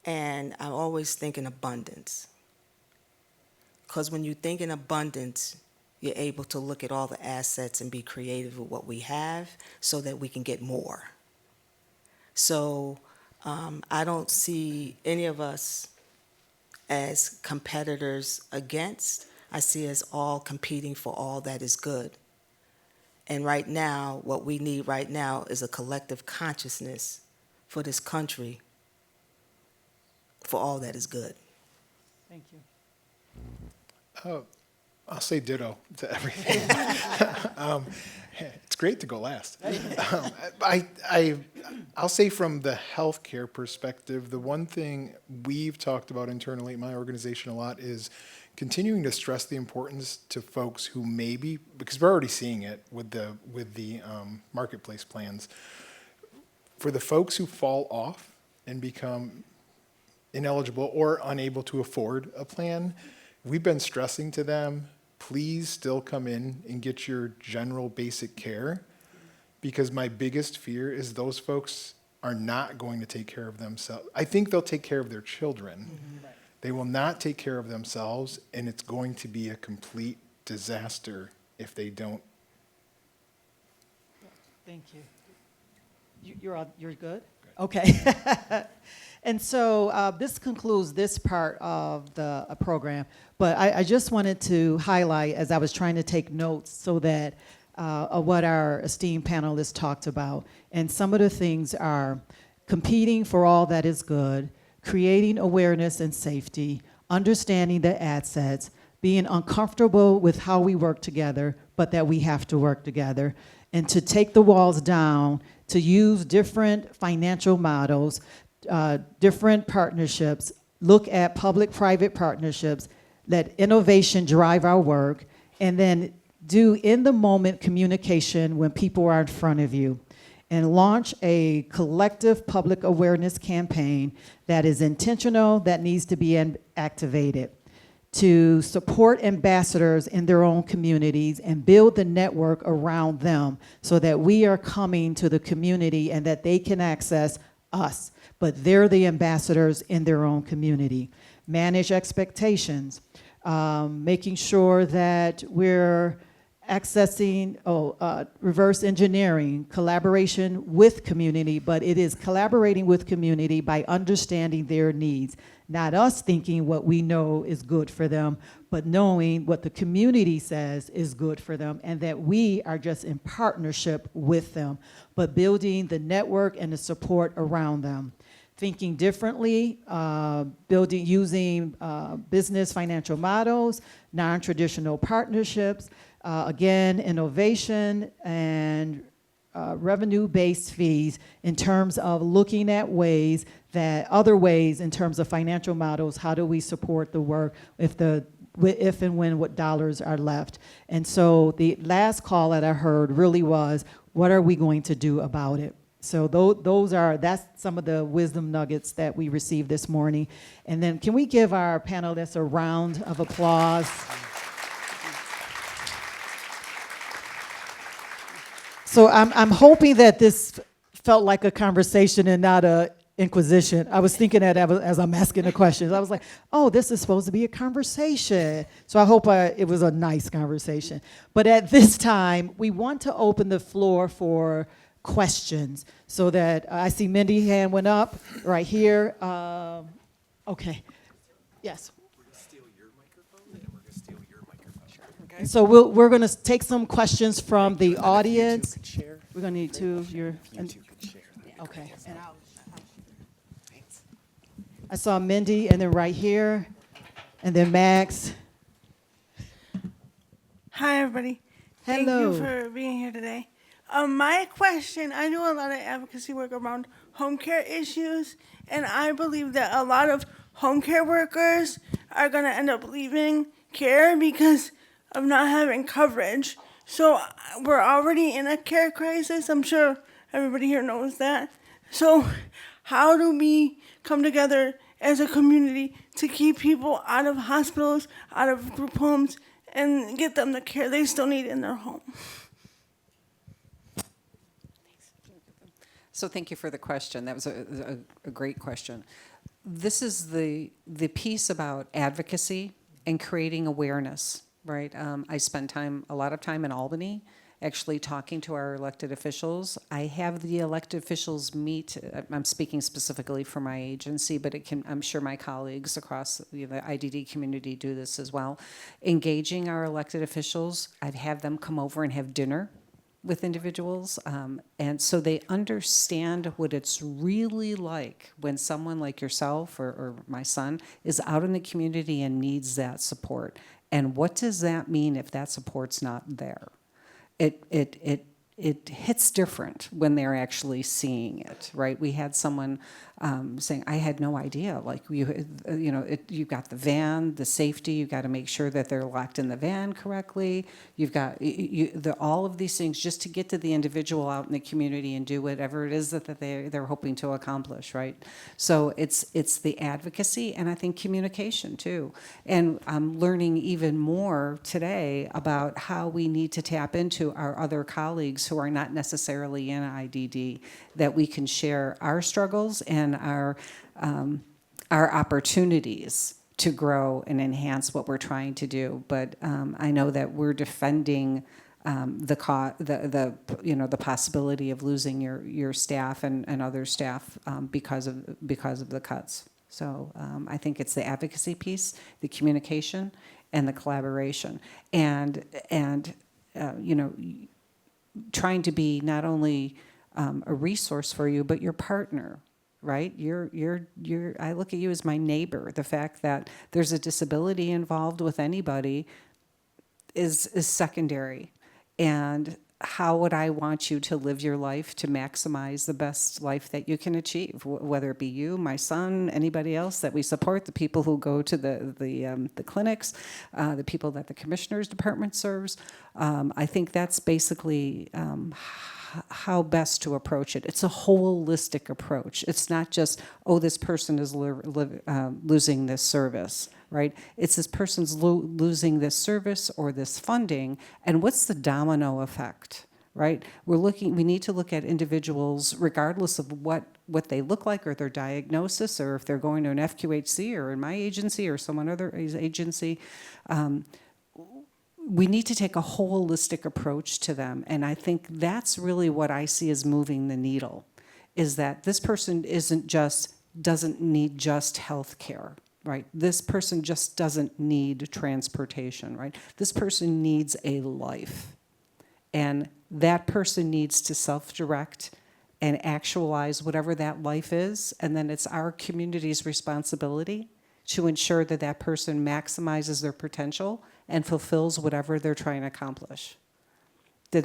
And I always think in abundance. Because when you think in abundance, you're able to look at all the assets and be creative with what we have so that we can get more. So I don't see any of us as competitors against. I see us all competing for all that is good. And right now, what we need right now is a collective consciousness for this country for all that is good. Thank you. I'll say ditto to everything. It's great to go last. I'll say from the healthcare perspective, the one thing we've talked about internally at my organization a lot is continuing to stress the importance to folks who maybe, because we're already seeing it with the marketplace plans, for the folks who fall off and become ineligible or unable to afford a plan, we've been stressing to them, please still come in and get your general basic care, because my biggest fear is those folks are not going to take care of themselves. I think they'll take care of their children. Mm-hmm. Right. They will not take care of themselves, and it's going to be a complete disaster if they don't. Thank you. You're good? Okay. And so this concludes this part of the program. But I just wanted to highlight, as I was trying to take notes, so that of what our esteemed panelists talked about. And some of the things are competing for all that is good, creating awareness and safety, understanding the assets, being uncomfortable with how we work together, but that we have to work together, and to take the walls down, to use different financial models, different partnerships, look at public-private partnerships, let innovation drive our work, and then do in-the-moment communication when people are in front of you, and launch a collective public awareness campaign that is intentional, that needs to be activated, to support ambassadors in their own communities and build the network around them so that we are coming to the community and that they can access us, but they're the ambassadors in their own community. Manage expectations, making sure that we're accessing reverse engineering, collaboration with community, but it is collaborating with community by understanding their needs. Not us thinking what we know is good for them, but knowing what the community says is good for them, and that we are just in partnership with them, but building the network and the support around them. Thinking differently, using business financial models, non-traditional partnerships, again, innovation and revenue-based fees in terms of looking at ways that, other ways in terms of financial models, how do we support the work if and when what dollars are left. And so the last call that I heard really was, what are we going to do about it? So that's some of the wisdom nuggets that we received this morning. And then can we give our panelists a round of applause? So I'm hoping that this felt like a conversation and not a inquisition. I was thinking that as I'm asking the questions. I was like, oh, this is supposed to be a conversation. So I hope it was a nice conversation. But at this time, we want to open the floor for questions, so that I see Mindy's hand went up right here. Okay. Yes. We're going to steal your microphone, and we're going to steal your microphone. Sure. Okay. So we're going to take some questions from the audience. We're going to need two. You two can share. Okay. And I saw Mindy, and then right here, and then Max. Hi, everybody. Hello. Thank you for being here today. My question, I do a lot of advocacy work around home care issues, and I believe that a lot of home care workers are going to end up leaving care because of not having coverage. So we're already in a care crisis. I'm sure everybody here knows that. So how do we come together as a community to keep people out of hospitals, out of group homes, and get them the care they still need in their home? So thank you for the question. That was a great question. This is the piece about advocacy and creating awareness, right? I spend a lot of time in Albany actually talking to our elected officials. I have the elected officials meet, I'm speaking specifically for my agency, but I'm sure my colleagues across the IDD community do this as well. Engaging our elected officials, I've had them come over and have dinner with individuals, and so they understand what it's really like when someone like yourself or my son is out in the community and needs that support. And what does that mean if that support's not there? It hits different when they're actually seeing it, right? We had someone saying, "I had no idea." Like you've got the van, the safety. You've got to make sure that they're locked in the van correctly. You've got all of these things just to get to the individual out in the community and do whatever it is that they're hoping to accomplish, right? So it's the advocacy, and I think communication too. And I'm learning even more today about how we need to tap into our other colleagues who are not necessarily in IDD, that we can share our struggles and our opportunities to grow and enhance what we're trying to do. But I know that we're defending the possibility of losing your staff and other staff because of the cuts. So I think it's the advocacy piece, the communication, and the collaboration, and trying to be not only a resource for you, but your partner, right? I look at you as my neighbor. The fact that there's a disability involved with anybody is secondary. And how would I want you to live your life to maximize the best life that you can achieve, whether it be you, my son, anybody else that we support, the people who go to the clinics, the people that the commissioner's department serves. I think that's basically how best to approach it. It's a holistic approach. It's not just, oh, this person is losing this service, right? It's this person's losing this service or this funding, and what's the domino effect, right? We need to look at individuals regardless of what they look like or their diagnosis, or if they're going to an FQHC or in my agency or someone other agency. We need to take a holistic approach to them. And I think that's really what I see as moving the needle, is that this person doesn't need just health care, right? This person just doesn't need transportation, right? This person needs a life. And that person needs to self-direct and actualize whatever that life is. And then it's our community's responsibility to ensure that that person maximizes their potential and fulfills whatever they're trying to accomplish. Was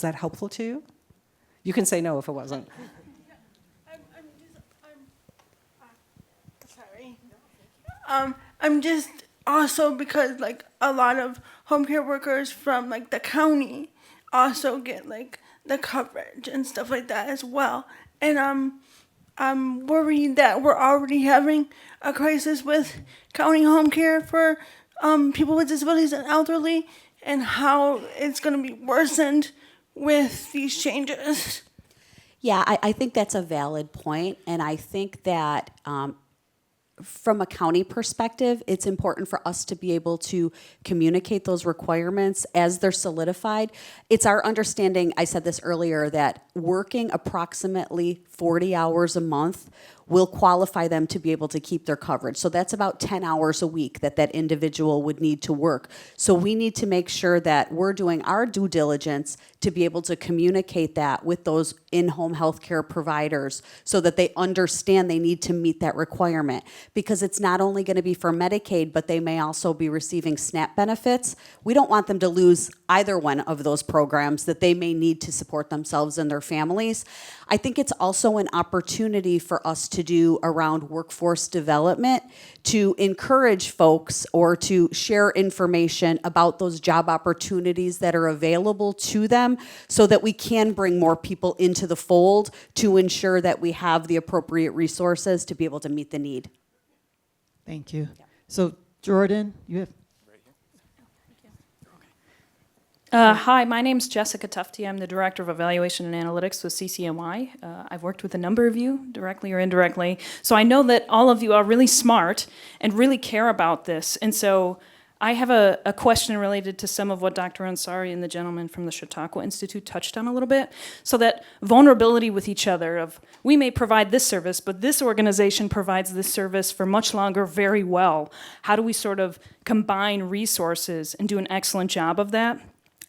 that helpful to you? You can say no if it wasn't. Sorry. I'm just also, because like a lot of home care workers from like the county also get like the coverage and stuff like that as well. And I'm worried that we're already having a crisis with county home care for people with disabilities and elderly, and how it's going to be worsened with these changes. Yeah, I think that's a valid point, and I think that from a county perspective, it's important for us to be able to communicate those requirements as they're solidified. It's our understanding, I said this earlier, that working approximately 40 hours a month will qualify them to be able to keep their coverage. So that's about 10 hours a week that individual would need to work. So we need to make sure that we're doing our due diligence to be able to communicate that with those in-home healthcare providers so that they understand they need to meet that requirement. Because it's not only going to be for Medicaid, but they may also be receiving SNAP benefits. We don't want them to lose either one of those programs that they may need to support themselves and their families. I think it's also an opportunity for us to do around workforce development to encourage folks or to share information about those job opportunities that are available to them so that we can bring more people into the fold to ensure that we have the appropriate resources to be able to meet the need. Thank you. So Jordan, you have... Hi, my name's Jessica Tufty. I'm the Director of Evaluation and Analytics with CCNY. I've worked with a number of you, directly or indirectly. So I know that all of you are really smart and really care about this. And so I have a question related to some of what Dr. Ansari and the gentleman from the Chautauqua Institute touched on a little bit. So that vulnerability with each other of, we may provide this service, but this organization provides this service for much longer very well. How do we sort of combine resources and do an excellent job of that?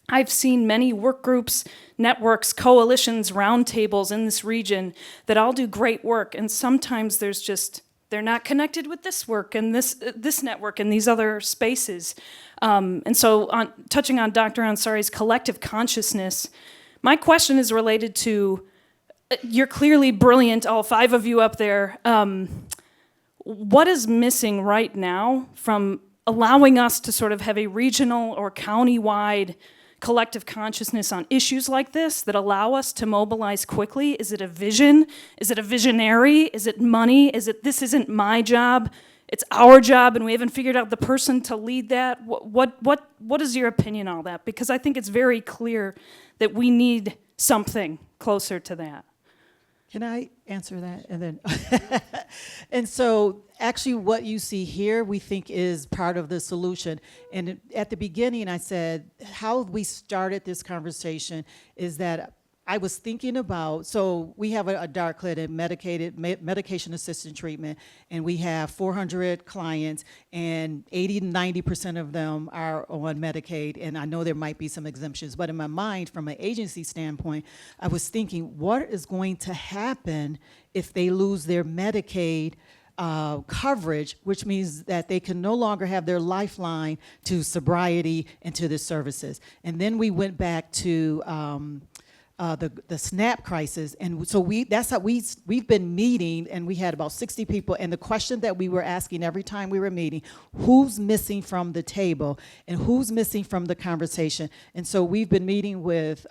I've seen many work groups, networks, coalitions, roundtables in this region that all do great work, and sometimes they're not connected with this work and this network and these other spaces. And so, touching on Dr. Ansari's collective consciousness, my question is related to, you're clearly brilliant, all 5 of you up there. What is missing right now from allowing us to sort of have a regional or county-wide collective consciousness on issues like this that allow us to mobilize quickly? Is it a vision? Is it a visionary? Is it money? Is it, this isn't my job, it's our job, and we haven't figured out the person to lead that? What is your opinion on that? Because I think it's very clear that we need something closer to that. Can I answer that? And then, and so actually what you see here, we think is part of the solution. And at the beginning, I said how we started this conversation is that I was thinking about, so we have a dark clinic, medication-assisted treatment, and we have 400 clients, and 80 to 90% of them are on Medicaid, and I know there might be some exemptions, but in my mind, from an agency standpoint, I was thinking, what is going to happen if they lose their Medicaid coverage, which means that they can no longer have their lifeline to sobriety and to the services. And then we went back to the SNAP crisis, and so that's how we've been meeting, and we had about 60 people, and the question that we were asking every time we were meeting, who's missing from the table and who's missing from the conversation? And so we've been meeting with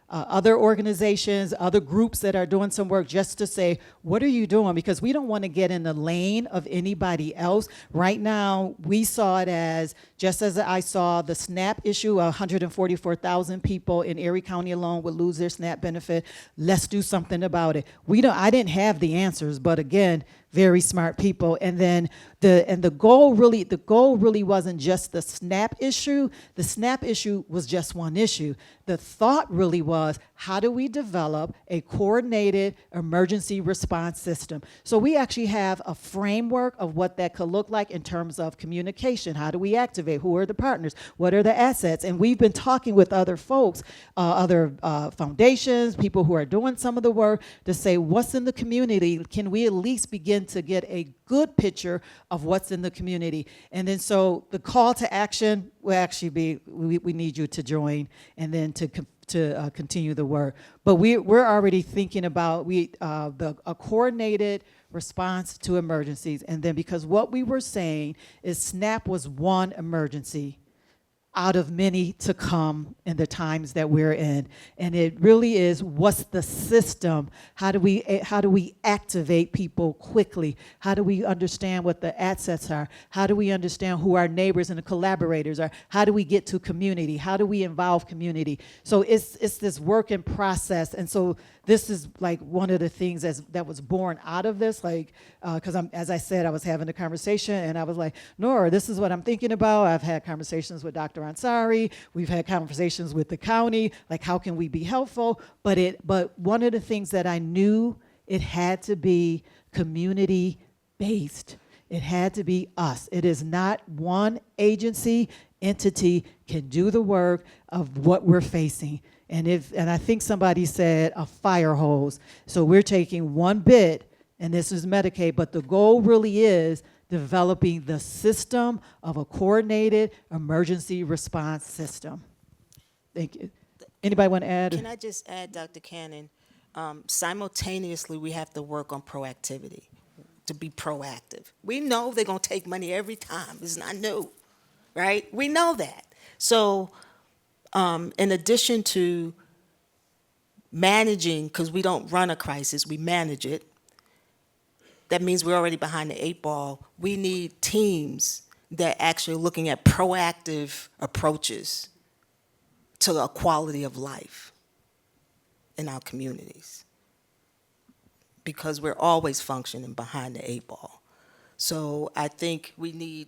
other organizations, other groups that are doing some work just to say, what are you doing? Because we don't want to get in the lane of anybody else. Right now, we saw it as, just as I saw the SNAP issue, 144,000 people in Erie County alone would lose their SNAP benefit. Let's do something about it. I didn't have the answers, but again, very smart people. And then the goal really wasn't just the SNAP issue. The SNAP issue was just one issue. The thought really was, how do we develop a coordinated emergency response system? So we actually have a framework of what that could look like in terms of communication. How do we activate? Who are the partners? What are the assets? And we've been talking with other folks, other foundations, people who are doing some of the work to say, what's in the community? Can we at least begin to get a good picture of what's in the community? And then so the call to action will actually be, we need you to join and then to continue the work. But we're already thinking about a coordinated response to emergencies. And then because what we were saying is SNAP was one emergency out of many to come in the times that we're in. And it really is, what's the system? How do we activate people quickly? How do we understand what the assets are? How do we understand who our neighbors and the collaborators are? How do we get to community? How do we involve community? So it's this work in process. And so this is like one of the things that was born out of this, like, because as I said, I was having a conversation and I was like, Nora, this is what I'm thinking about. I've had conversations with Dr. Ansari. We've had conversations with the county, like how can we be helpful? But one of the things that I knew, it had to be community based. It had to be us. It is not one agency, entity can do the work of what we're facing. And I think somebody said a fire hose. So we're taking one bit, and this is Medicaid, but the goal really is developing the system of a coordinated emergency response system. Thank you. Anybody want to add? Can I just add, Dr. Cannon, simultaneously we have to work on proactivity, to be proactive. We know they're going to take money every time. It's not new, right? We know that. So in addition to managing, because we don't run a crisis, we manage it, that means we're already behind the 8 ball. We need teams that actually are looking at proactive approaches to a quality of life in our communities, because we're always functioning behind the 8 ball. So I think we need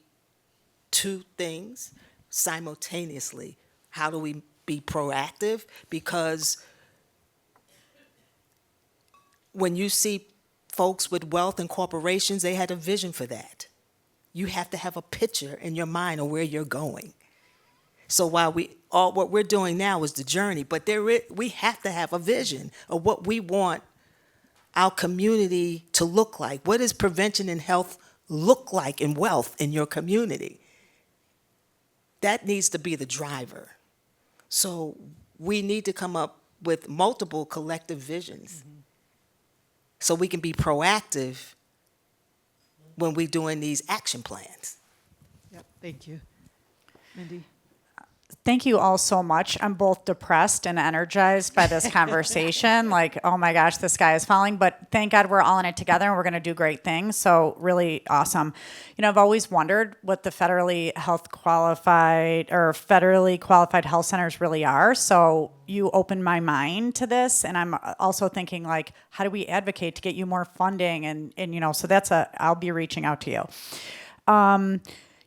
2 things simultaneously. How do we be proactive? Because when you see folks with wealth and corporations, they had a vision for that. You have to have a picture in your mind of where you're going. So while what we're doing now is the journey, but we have to have a vision of what we want our community to look like. What does prevention and health look like in wealth in your community? That needs to be the driver. So we need to come up with multiple collective visions so we can be proactive when we're doing these action plans. Yep, thank you. Mindy? Thank you all so much. I'm both depressed and energized by this conversation. Like, oh my gosh, the sky is falling. But thank God we're all in it together and we're going to do great things. So really awesome. You know, I've always wondered what the federally qualified health centers really are. So you opened my mind to this. And I'm also thinking, like, how do we advocate to get you more funding? And you know, so I'll be reaching out to you.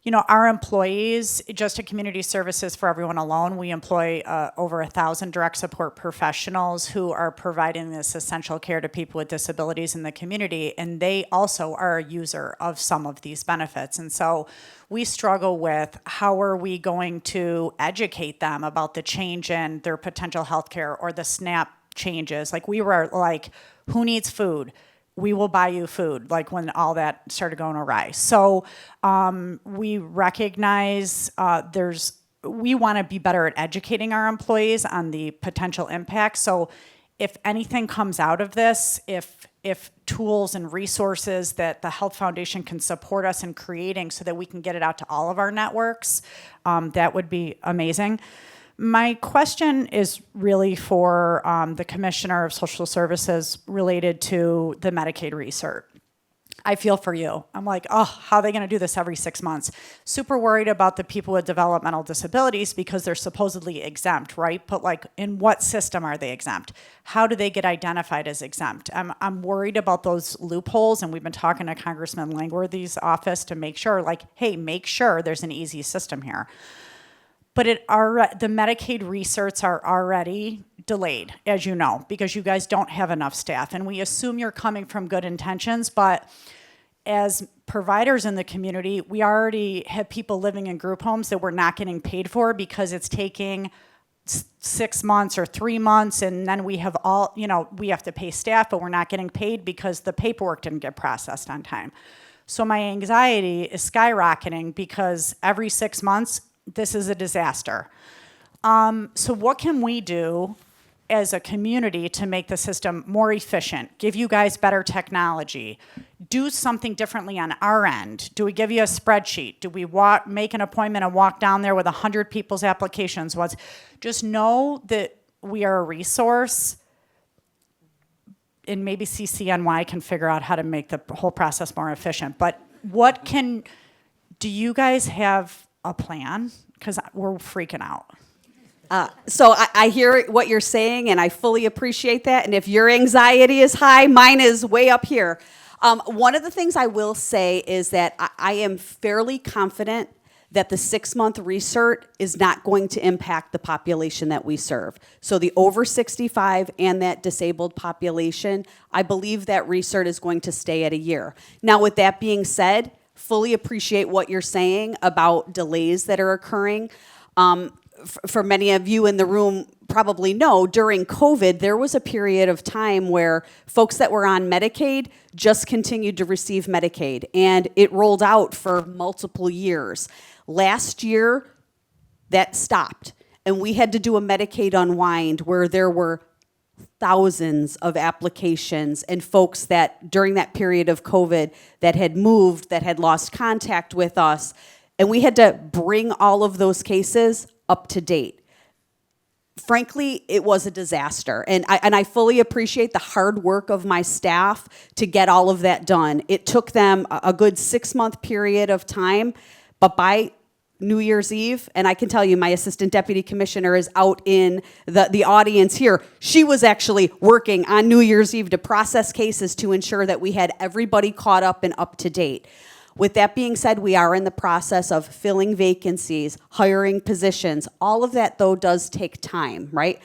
You know, our employees, just at Community Services for Everyone alone, we employ over 1,000 direct support professionals who are providing this essential care to people with disabilities in the community, and they also are a user of some of these benefits. And so we struggle with how are we going to educate them about the change in their potential health care or the SNAP changes. Like, we were like, who needs food? We will buy you food, like when all that started going awry. So we recognize we want to be better at educating our employees on the potential impact. So if anything comes out of this, if tools and resources that the Health Foundation can support us in creating so that we can get it out to all of our networks, that would be amazing. My question is really for the Commissioner of Social Services related to the Medicaid research. I feel for you. I'm like, oh, how are they going to do this every 6 months? Super worried about the people with developmental disabilities because they're supposedly exempt, right? But like, in what system are they exempt? How do they get identified as exempt? I'm worried about those loopholes, and we've been talking to Congressman Langworthy's office to make sure, like, hey, make sure there's an easy system here. But the Medicaid research are already delayed, as you know, because you guys don't have enough staff. And we assume you're coming from good intentions, but as providers in the community, we already have people living in group homes that we're not getting paid for because it's taking 6 months or 3 months, and then we have we have to pay staff, but we're not getting paid because the paperwork didn't get processed on time. So my anxiety is skyrocketing because every 6 months, this is a disaster. So what can we do as a community to make the system more efficient, give you guys better technology, do something differently on our end? Do we give you a spreadsheet? Do we make an appointment and walk down there with 100 people's applications? Just know that we are a resource, and maybe CCNY can figure out how to make the whole process more efficient. But do you guys have a plan? Because we're freaking out. So I hear what you're saying, and I fully appreciate that. And if your anxiety is high, mine is way up here. One of the things I will say is that I am fairly confident that the 6-month research is not going to impact the population that we serve. So the over 65 and that disabled population, I believe that research is going to stay at a year. Now, with that being said, fully appreciate what you're saying about delays that are occurring. For many of you in the room probably know, during COVID, there was a period of time where folks that were on Medicaid just continued to receive Medicaid, and it rolled out for multiple years. Last year, that stopped, and we had to do a Medicaid unwind where there were thousands of applications and folks that during that period of COVID that had moved, that had lost contact with us, and we had to bring all of those cases up to date. Frankly, it was a disaster, and I fully appreciate the hard work of my staff to get all of that done. It took them a good 6-month period of time, but by New Year's Eve, and I can tell you my assistant deputy commissioner is out in the audience here. She was actually working on New Year's Eve to process cases to ensure that we had everybody caught up and up to date. With that being said, we are in the process of filling vacancies, hiring positions. All of that, though, does take time, right?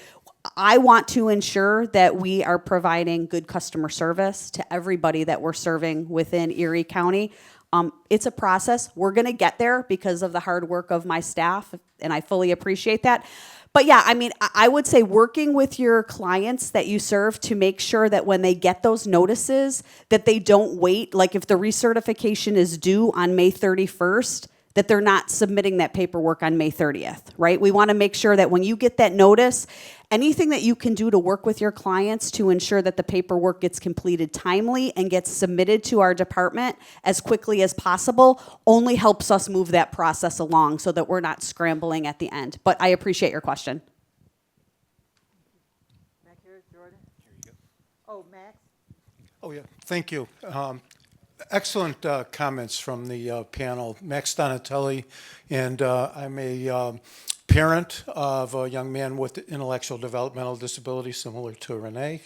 I want to ensure that we are providing good customer service to everybody that we're serving within Erie County. It's a process. We're going to get there because of the hard work of my staff, and I fully appreciate that. But yeah, I mean, I would say working with your clients that you serve to make sure that when they get those notices, that they don't wait. Like if the recertification is due on May 31st, that they're not submitting that paperwork on May 30th, right? We want to make sure that when you get that notice, anything that you can do to work with your clients to ensure that the paperwork gets completed timely and gets submitted to our department as quickly as possible only helps us move that process along so that we're not scrambling at the end. But I appreciate your question. Back here, Jordan. Oh, Max. Oh, yeah, thank you. Excellent comments from the panel. Max Donatelli, and I'm a parent of a young man with intellectual developmental disability similar to Renee.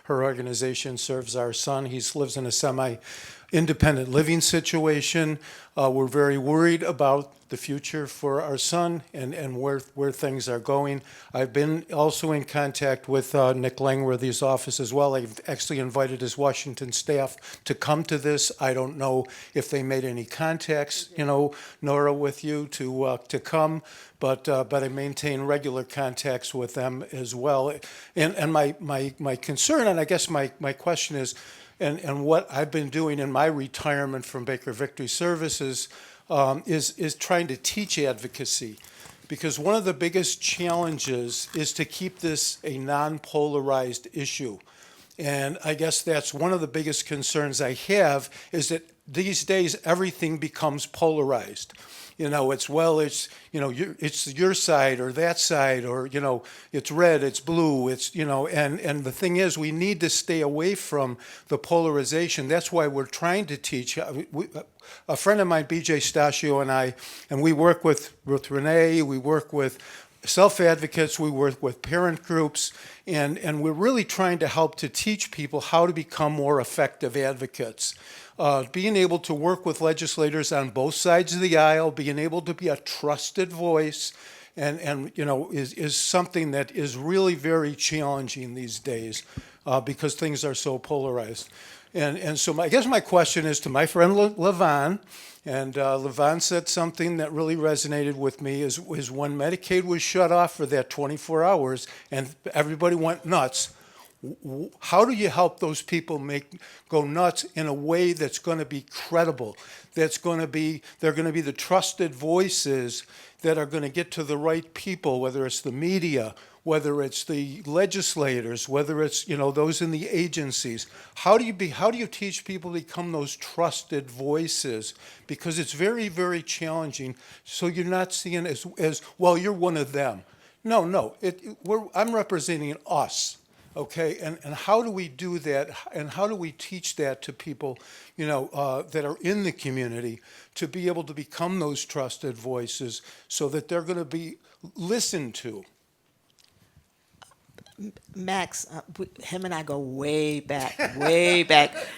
Her organization serves our son. He lives in a semi-independent living situation. We're very worried about the future for our son and where things are going. I've been also in contact with Nick Langworthy's office as well. I've actually invited his Washington staff to come to this. I don't know if they made any contacts, Nora, with you to come, but I maintain regular contacts with them as well. And my concern, and I guess my question is, and what I've been doing in my retirement from Baker Victory Services is trying to teach advocacy, because one of the biggest challenges is to keep this a non-polarized issue. And I guess that's one of the biggest concerns I have, is that these days everything becomes polarized. It's your side or that side, or, it's red, it's blue, and the thing is, we need to stay away from the polarization. That's why we're trying to teach. A friend of mine, BJ Stasio, and we work with Renee, we work with self-advocates, we work with parent groups, and we're really trying to help to teach people how to become more effective advocates. Being able to work with legislators on both sides of the aisle, being able to be a trusted voice, and is something that is really very challenging these days because things are so polarized. And so I guess my question is to my friend LaVon, and LaVon said something that really resonated with me is when Medicaid was shut off for that 24 hours and everybody went nuts. How do you help those people go nuts in a way that's going to be credible? They're going to be the trusted voices that are going to get to the right people, whether it's the media, whether it's the legislators, whether it's those in the agencies. How do you teach people to become those trusted voices? Because it's very, very challenging. So you're not seeing as well, you're one of them. No. I'm representing us. Okay, and how do we do that, and how do we teach that to people, that are in the community, to be able to become those trusted voices so that they're going to be listened to? Max, him and I go way back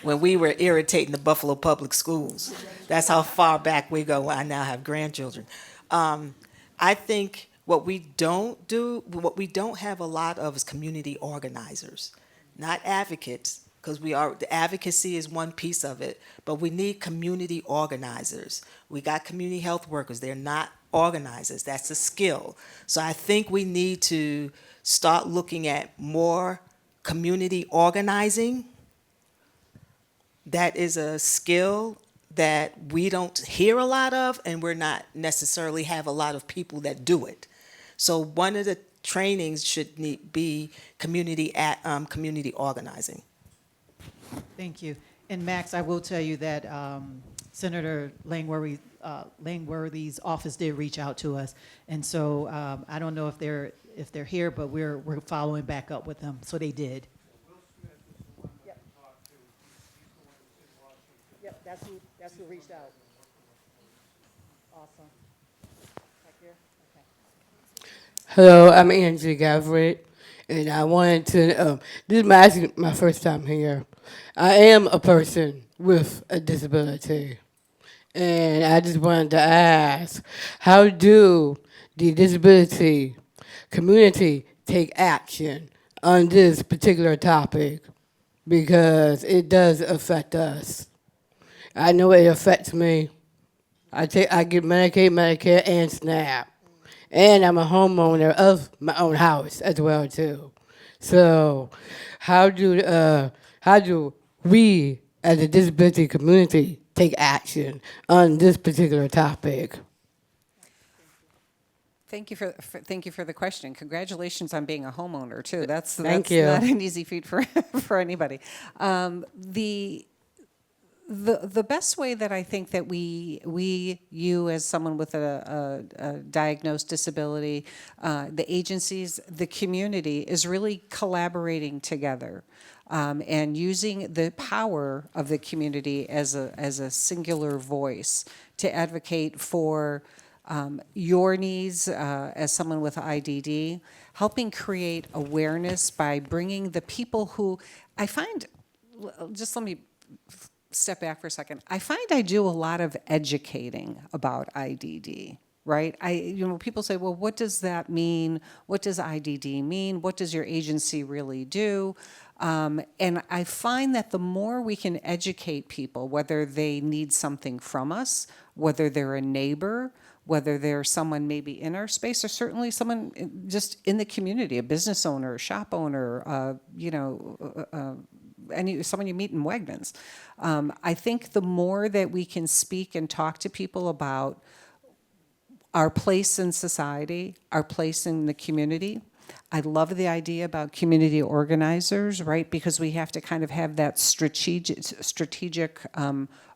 when we were irritating the Buffalo Public Schools. That's how far back we go. I now have grandchildren. I think what we don't have a lot of is community organizers, not advocates, because the advocacy is one piece of it, but we need community organizers. We got community health workers. They're not organizers. That's a skill. So I think we need to start looking at more community organizing. That is a skill that we don't hear a lot of, and we're not necessarily have a lot of people that do it. So one of the trainings should be community organizing. Thank you. And Max, I will tell you that Senator Langworthy's office did reach out to us, and so I don't know if they're here, but we're following back up with them. So they did. Yep, that's who reached out. Awesome. Back here. Okay. Hello, I'm Andrew Gavret, and I wanted to, this is my first time here. I am a person with a disability, and I just wanted to ask, how do the disability community take action on this particular topic? Because it does affect us. I know it affects me. I get Medicaid, Medicare, and SNAP, and I'm a homeowner of my own house as well too. So, how do we as a disability community take action on this particular topic? Thank you for the question. Congratulations on being a homeowner too. That's Thank you. not an easy feat for for anybody. The best way that I think that you as someone with a diagnosed disability, the agencies, the community is really collaborating together. And using the power of the community as a singular voice to advocate for your needs as someone with IDD, helping create awareness by bringing the people who I find, just let me step back for a second. I find I do a lot of educating about IDD, right? People say, well, what does that mean? What does IDD mean? What does your agency really do? And I find that the more we can educate people, whether they need something from us, whether they're a neighbor, whether they're someone maybe in our space, or certainly someone just in the community, a business owner, a shop owner, someone you meet in Wegmans. I think the more that we can speak and talk to people about our place in society, our place in the community. I love the idea about community organizers, right? Because we have to kind of have that strategic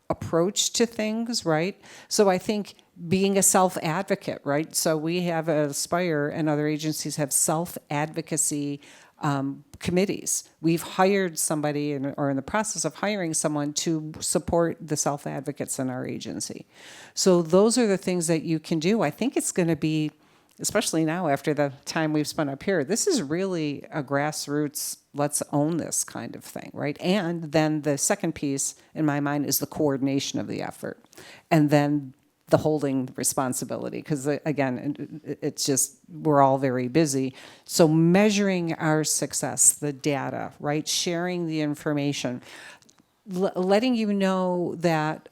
approach to things, right? So I think being a self-advocate, right? So we have Aspire and other agencies have self-advocacy committees. We've hired somebody or in the process of hiring someone to support the self-advocates in our agency. So those are the things that you can do. I think it's going to be, especially now after the time we've spent up here, this is really a grassroots, let's own this kind of thing, right? And then the second piece in my mind is the coordination of the effort. And then the holding responsibility, because again, it's just, we're all very busy. So measuring our success, the data, right? Sharing the information, letting you know that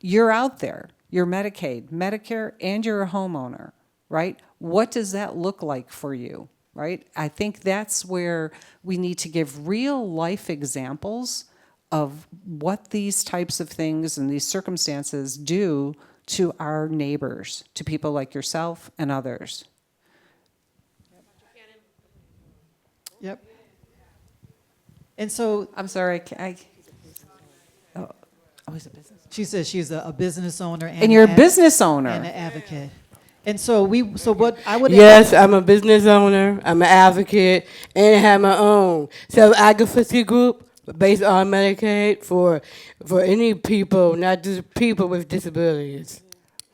you're out there, you're Medicaid, Medicare, and you're a homeowner, right? What does that look like for you, right? I think that's where we need to give real life examples of what these types of things and these circumstances do to our neighbors, to people like yourself and others. Yep. And so I'm sorry, oh, he's a business. she says she's a business owner And you're a business owner. and an advocate. And so what I would Yes, I'm a business owner. I'm an advocate, and I have my own self-advocacy group based on Medicaid for any people, not just people with disabilities.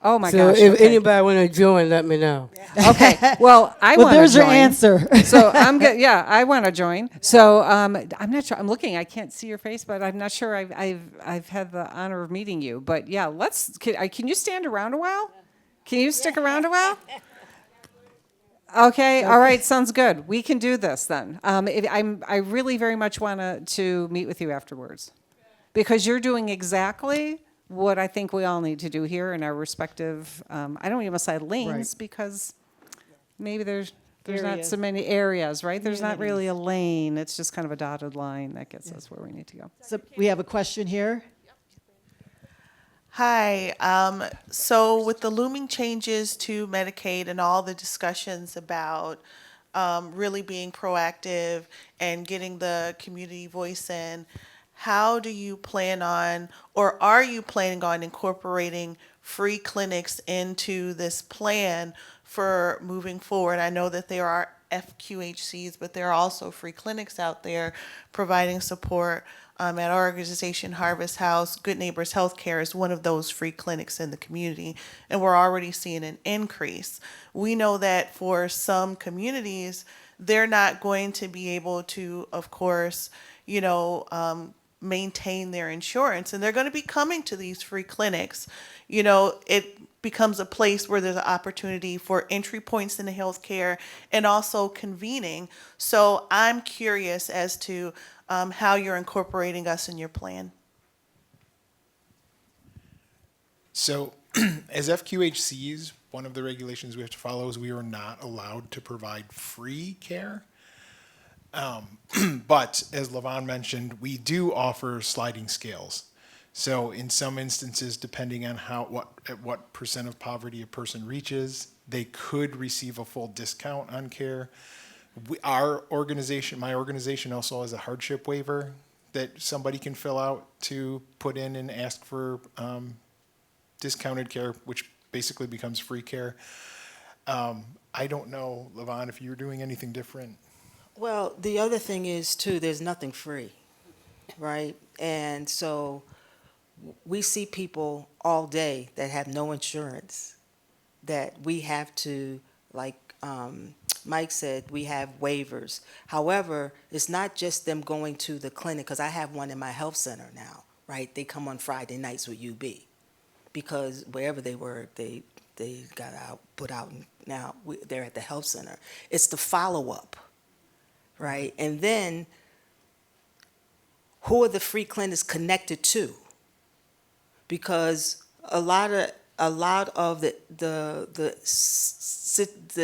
Oh my So gosh. if okay. anybody want to join, let me know. Okay. Well, I want to join. there's your answer. So I'm good. Yeah, I want to join. So I'm not sure. I'm looking. I can't see your face, but I'm not sure. I've had the honor of meeting you. But yeah, can you stand around a while? Can you stick around a while? Okay. All right. Sounds good. We can do this then. I really very much want to meet with you afterwards, because you're doing exactly what I think we all need to do here in our respective. I don't even say lanes, because maybe there's not so many areas, right? There's not really a lane. It's just kind of a dotted line that gets us where we need to go. So we have a question here. Hi. So with the looming changes to Medicaid and all the discussions about really being proactive and getting the community voice in, how do you plan on, or are you planning on incorporating free clinics into this plan for moving forward? I know that there are FQHCs, but there are also free clinics out there providing support. At our organization, Harvest House, Good Neighbors Healthcare is one of those free clinics in the community, and we're already seeing an increase. We know that for some communities, they're not going to be able to, of course, maintain their insurance, and they're going to be coming to these free clinics. It becomes a place where there's an opportunity for entry points into healthcare and also convening. So I'm curious as to how you're incorporating us in your plan. So, as FQHCs, one of the regulations we have to follow is we are not allowed to provide free care. But as Levon mentioned, we do offer sliding scales. So in some instances, depending on at what percent of poverty a person reaches, they could receive a full discount on care. My organization also has a hardship waiver that somebody can fill out to put in and ask for discounted care, which basically becomes free care. I don't know, Levon, if you're doing anything different. Well, the other thing is too, there's nothing free, right? And so we see people all day that have no insurance, that we have to, like Mike said, we have waivers. However, it's not just them going to the clinic, because I have one in my health center now, right? They come on Friday nights with UB, because wherever they were, they got put out, and now they're at the health center. It's the follow-up, right? And then, who are the free clinics connected to? Because a lot of the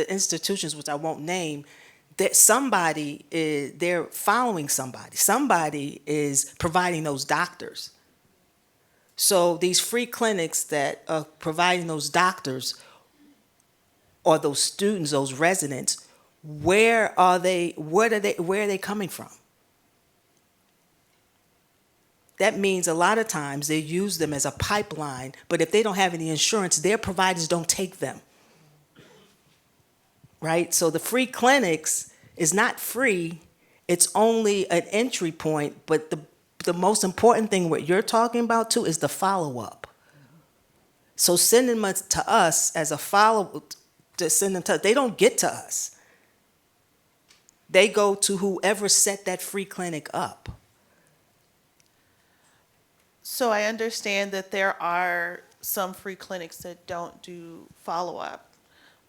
institutions, which I won't name, that they're following somebody. Somebody is providing those doctors. So these free clinics that are providing those doctors, or those students, those residents, where are they? Where are they coming from? That means a lot of times they use them as a pipeline, but if they don't have any insurance, their providers don't take them. Right? So the free clinics is not free, it's only an entry point, but the most important thing what you're talking about too is the follow-up. So send them to us as a follow-up, they don't get to us. They go to whoever set that free clinic up. So I understand that there are some free clinics that don't do follow-up.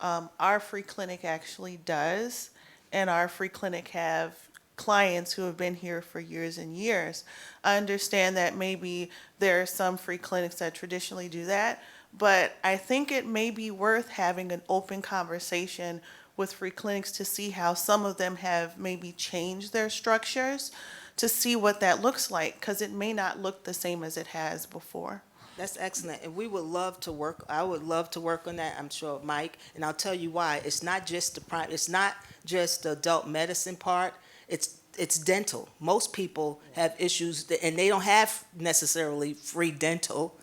Our free clinic actually does, and our free clinic have clients who have been here for years and years. I understand that maybe there are some free clinics that traditionally do that, but I think it may be worth having an open conversation with free clinics to see how some of them have maybe changed their structures, to see what that looks like, because it may not look the same as it has before. That's excellent, and we would love to work. I would love to work on that. I'm sure Mike, and I'll tell you why. It's not just it's not just the adult medicine part. It's dental. Most people have issues, and they don't have necessarily free dental.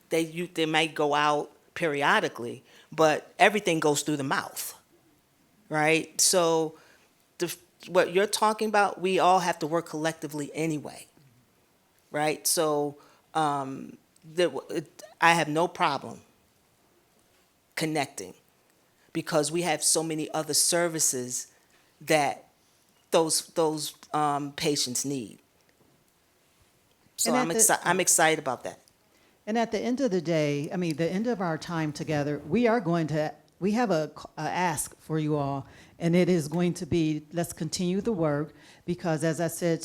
They might go out periodically, but everything goes through the mouth, right? So what you're talking about, we all have to work collectively anyway, right? So I have no problem connecting, because we have so many other services that those patients need. So I'm excited about that. And at the end of the day, I mean, the end of our time together, we have a ask for you all, and it is going to be, let's continue the work, because as I said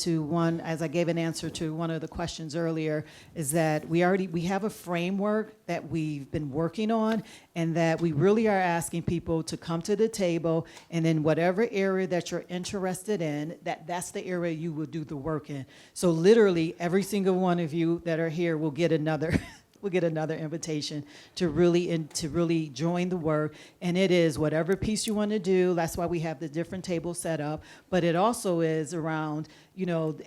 as I gave an answer to one of the questions earlier, is that we have a framework that we've been working on, and that we really are asking people to come to the table, and in whatever area that you're interested in, that's the area you will do the work in. So literally, every single one of you that are here will get another invitation to really join the work. And it is whatever piece you want to do. That's why we have the different tables set up. But it also is around,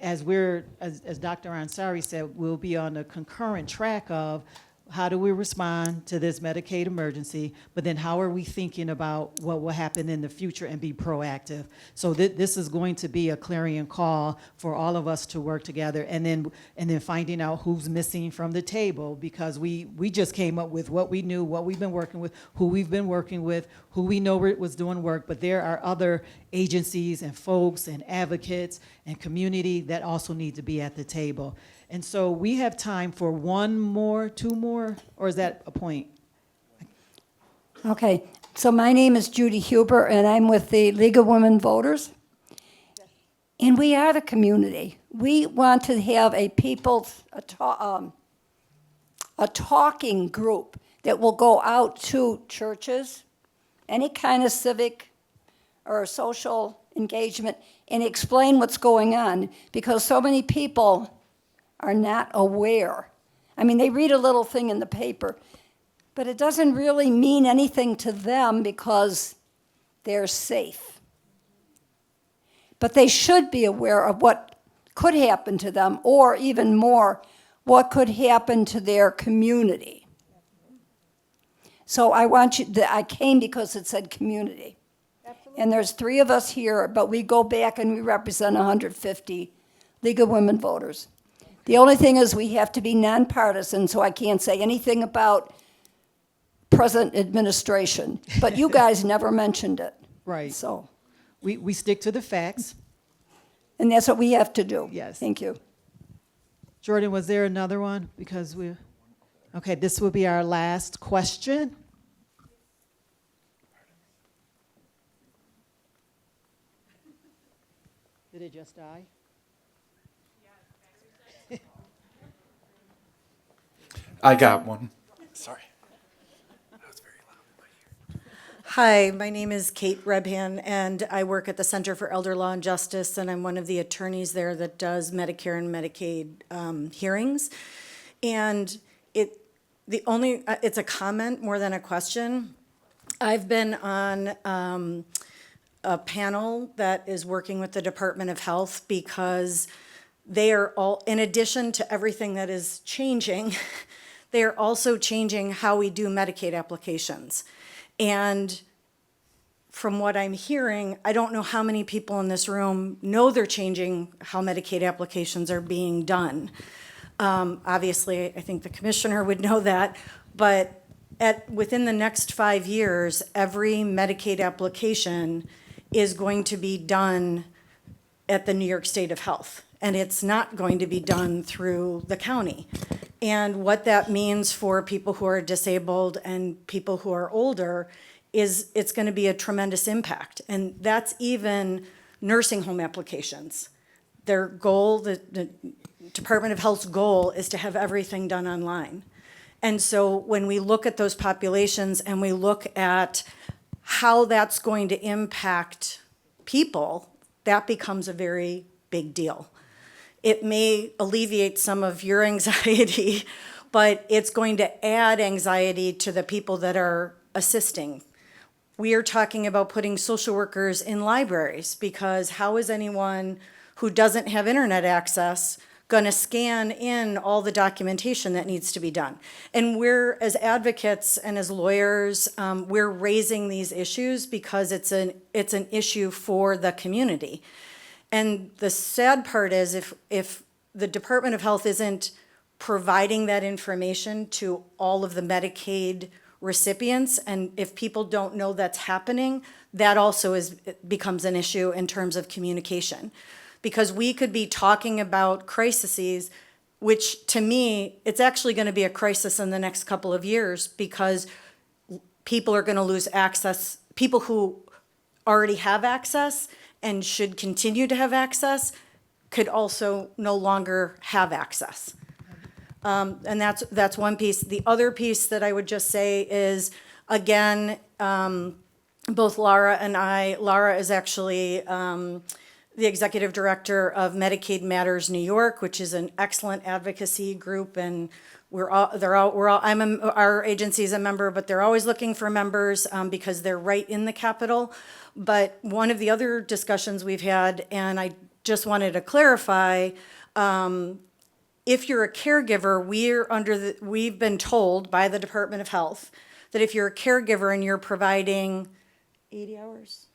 as Dr. Ansari said, we'll be on a concurrent track of how do we respond to this Medicaid emergency, but then how are we thinking about what will happen in the future and be proactive? So this is going to be a clarion call for all of us to work together, and then finding out who's missing from the table, because we just came up with what we knew, what we've been working with, who we've been working with, who we know was doing work, but there are other agencies and folks and advocates and community that also need to be at the table. And so we have time for two more, or is that a point? Okay, so my name is Judy Huber, and I'm with the League of Women Voters. And we are the community. We want to have a people's a talking group that will go out to churches, any kind of civic or social engagement, and explain what's going on, because so many people are not aware. I mean, they read a little thing in the paper, but it doesn't really mean anything to them because they're safe. But they should be aware of what could happen to them, or even more, what could happen to their community. So I came because it said community. Absolutely. And there's 3 of us here, but we go back and we represent 150 League of Women Voters. The only thing is we have to be nonpartisan, so I can't say anything about present administration. But you guys never mentioned it. Right. So. We stick to the facts. And that's what we have to do. Yes. Thank you. Jordan, was there another one? Because okay, this will be our last question. Did it just die? I got one. Sorry. That was very loud in my ear. Hi, my name is Kate Rebhan, and I work at the Center for Elder Law and Justice, and I'm one of the attorneys there that does Medicare and Medicaid hearings. And it's a comment more than a question. I've been on a panel that is working with the Department of Health because they are all, in addition to everything that is changing, they are also changing how we do Medicaid applications. And from what I'm hearing, I don't know how many people in this room know they're changing how Medicaid applications are being done. Obviously, I think the commissioner would know that, but within the next 5 years, every Medicaid application is going to be done at the New York State of Health, and it's not going to be done through the county. And what that means for people who are disabled and people who are older is it's going to be a tremendous impact. And that's even nursing home applications. Their goal, the Department of Health's goal, is to have everything done online. And so when we look at those populations and we look at how that's going to impact people, that becomes a very big deal. It may alleviate some of your anxiety, but it's going to add anxiety to the people that are assisting. We are talking about putting social workers in libraries, because how is anyone who doesn't have internet access going to scan in all the documentation that needs to be done? And we're, as advocates and as lawyers, we're raising these issues because it's an issue for the community. And the sad part is if the Department of Health isn't providing that information to all of the Medicaid recipients, and if people don't know that's happening, that also becomes an issue in terms of communication. Because we could be talking about crises, which to me, it's actually going to be a crisis in the next couple of years, because people are going to lose access. People who already have access and should continue to have access could also no longer have access. And that's one piece. The other piece that I would just say is, again, both Laura and Laura is actually the executive director of Medicaid Matters New York, which is an excellent advocacy group, and our agency is a member, but they're always looking for members because they're right in the Capitol. But one of the other discussions we've had, and I just wanted to clarify, if you're a caregiver, we've been told by the Department of Health that if you're a caregiver and you're providing 80 hours,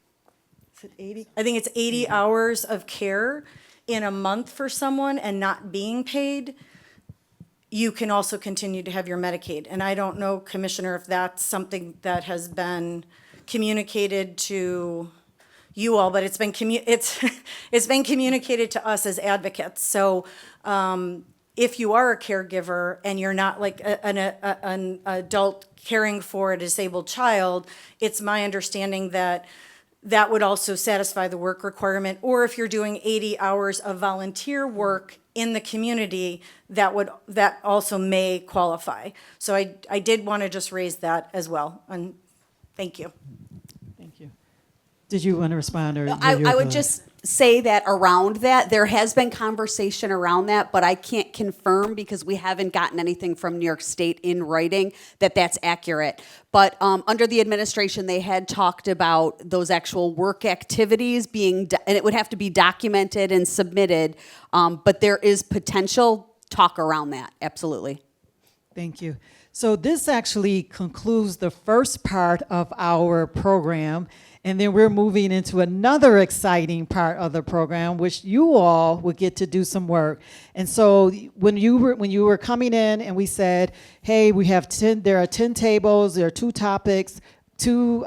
is it 80? I think it's 80 hours of care in a month for someone and not being paid, you can also continue to have your Medicaid. And I don't know, Commissioner, if that's something that has been communicated to you all, but it's been communicated to us as advocates. So if you are a caregiver and you're not like an adult caring for a disabled child, it's my understanding that that would also satisfy the work requirement. Or if you're doing 80 hours of volunteer work in the community that also may qualify. So I did want to just raise that as well, and thank you. Thank you. Did you want to respond, or I would just say that around that, there has been conversation around that, but I can't confirm because we haven't gotten anything from New York State in writing that that's accurate. But under the administration, they had talked about those actual work activities being, and it would have to be documented and submitted, but there is potential talk around that, absolutely. Thank you. So this actually concludes the first part of our program, and then we're moving into another exciting part of the program, which you all will get to do some work. And so when you were coming in and we said, hey, there are 10 tables, there are 2 topics, 2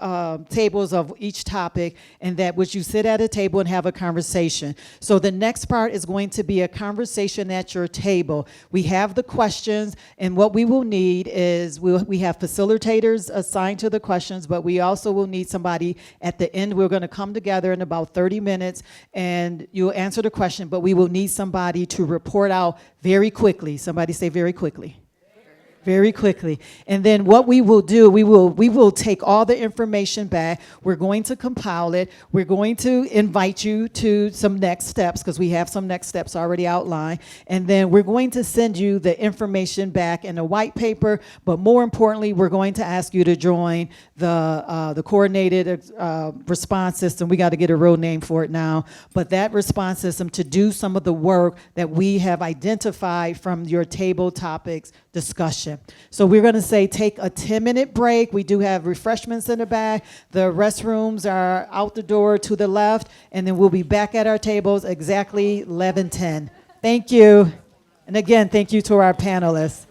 tables of each topic, and that which you sit at a table and have a conversation. So the next part is going to be a conversation at your table. We have the questions, and what we will need is we have facilitators assigned to the questions, but we also will need somebody at the end. We're going to come together in about 30 minutes, and you'll answer the question, but we will need somebody to report out very quickly. Somebody say very quickly. Very quickly. And then what we will do, we will take all the information back. We're going to compile it. We're going to invite you to some next steps because we have some next steps already outlined. And then we're going to send you the information back in a white paper. But more importantly, we're going to ask you to join the coordinated response system. We got to get a real name for it now. But that response system to do some of the work that we have identified from your table topics discussion. So we're going to say take a 10-minute break. We do have refreshments in the back. The restrooms are out the door to the left, and then we'll be back at our tables exactly 11:10. Thank you. And again, thank you to our panelists.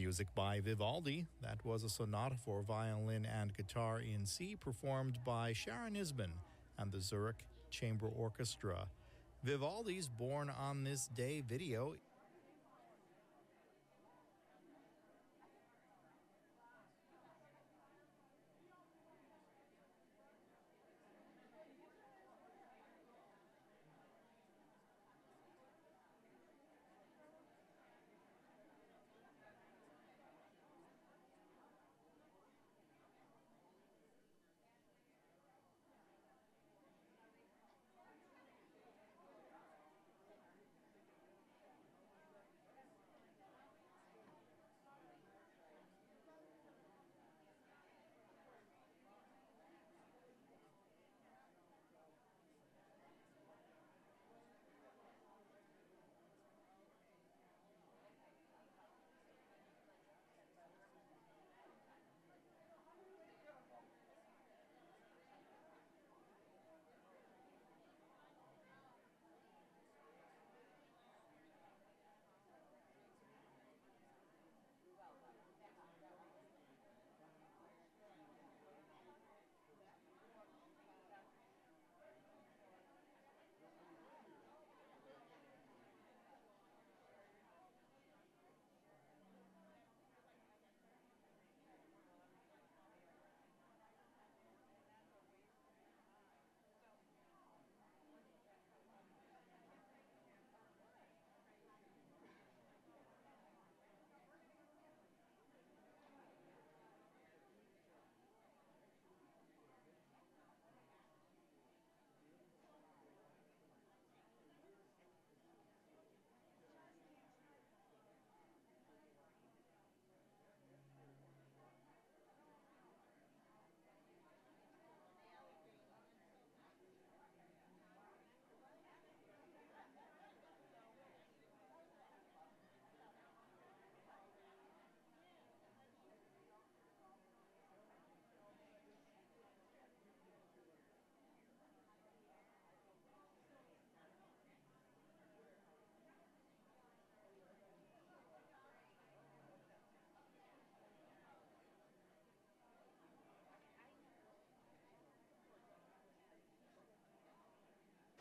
Music by Vivaldi. That was a sonata for violin and guitar in C, performed by Sharon Isbin and the Zurich Chamber Orchestra. Vivaldi's Born on This Day video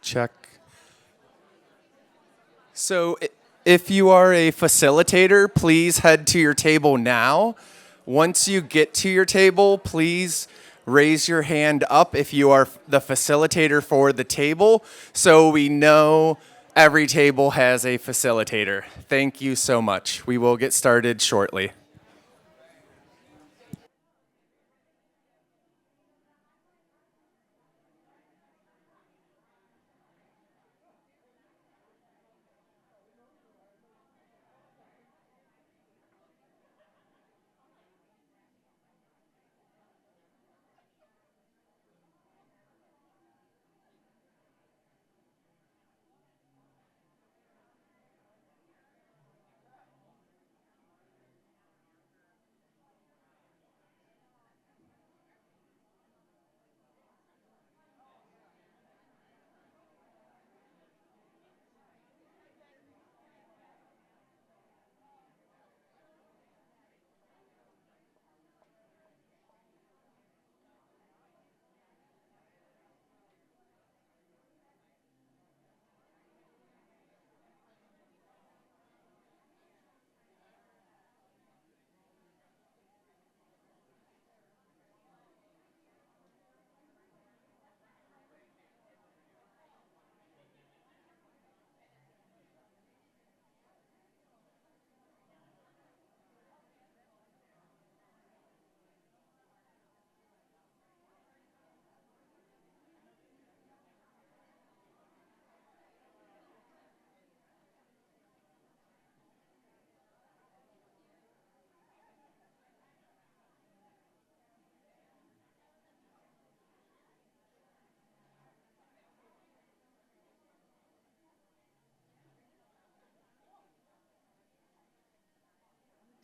check. So if you are a facilitator, please head to your table now. Once you get to your table, please raise your hand up if you are the facilitator for the table, so we know every table has a facilitator. Thank you so much. We will get started shortly.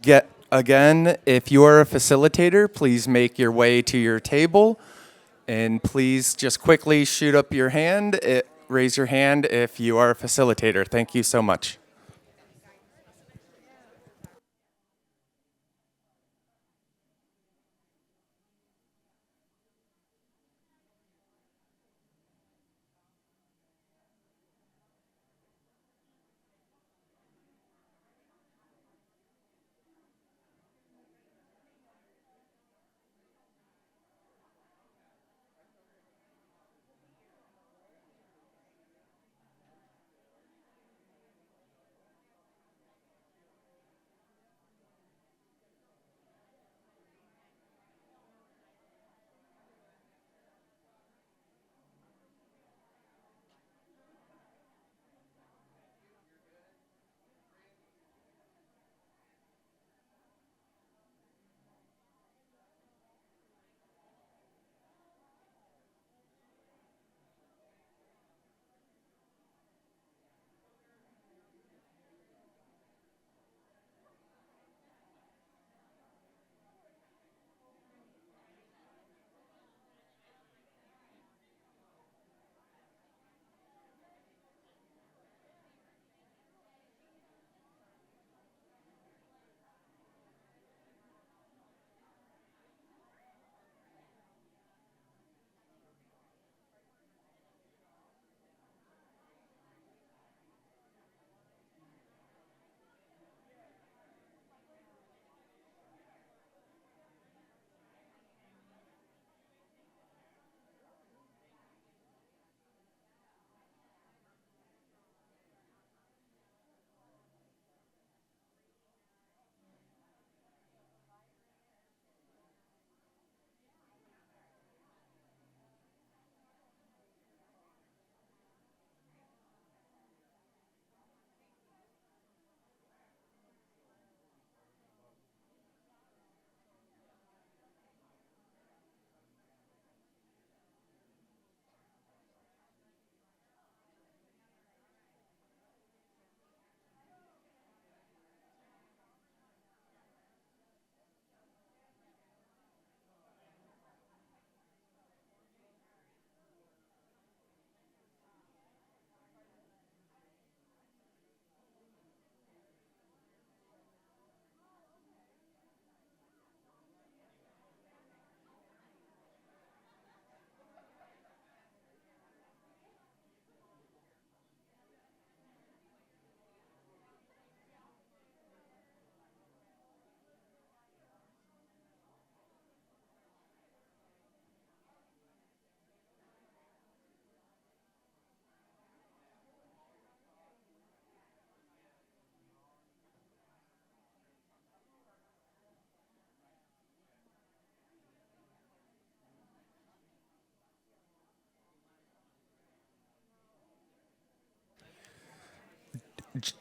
If you are a facilitator, please make your way to your table, and please just quickly shoot up your hand. Raise your hand if you are a facilitator. Thank you so much.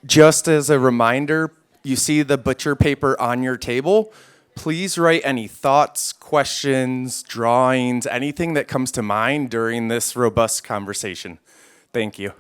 Just as a reminder, you see the butcher paper on your table. Please write any thoughts, questions, drawings, anything that comes to mind during this robust conversation. Thank you.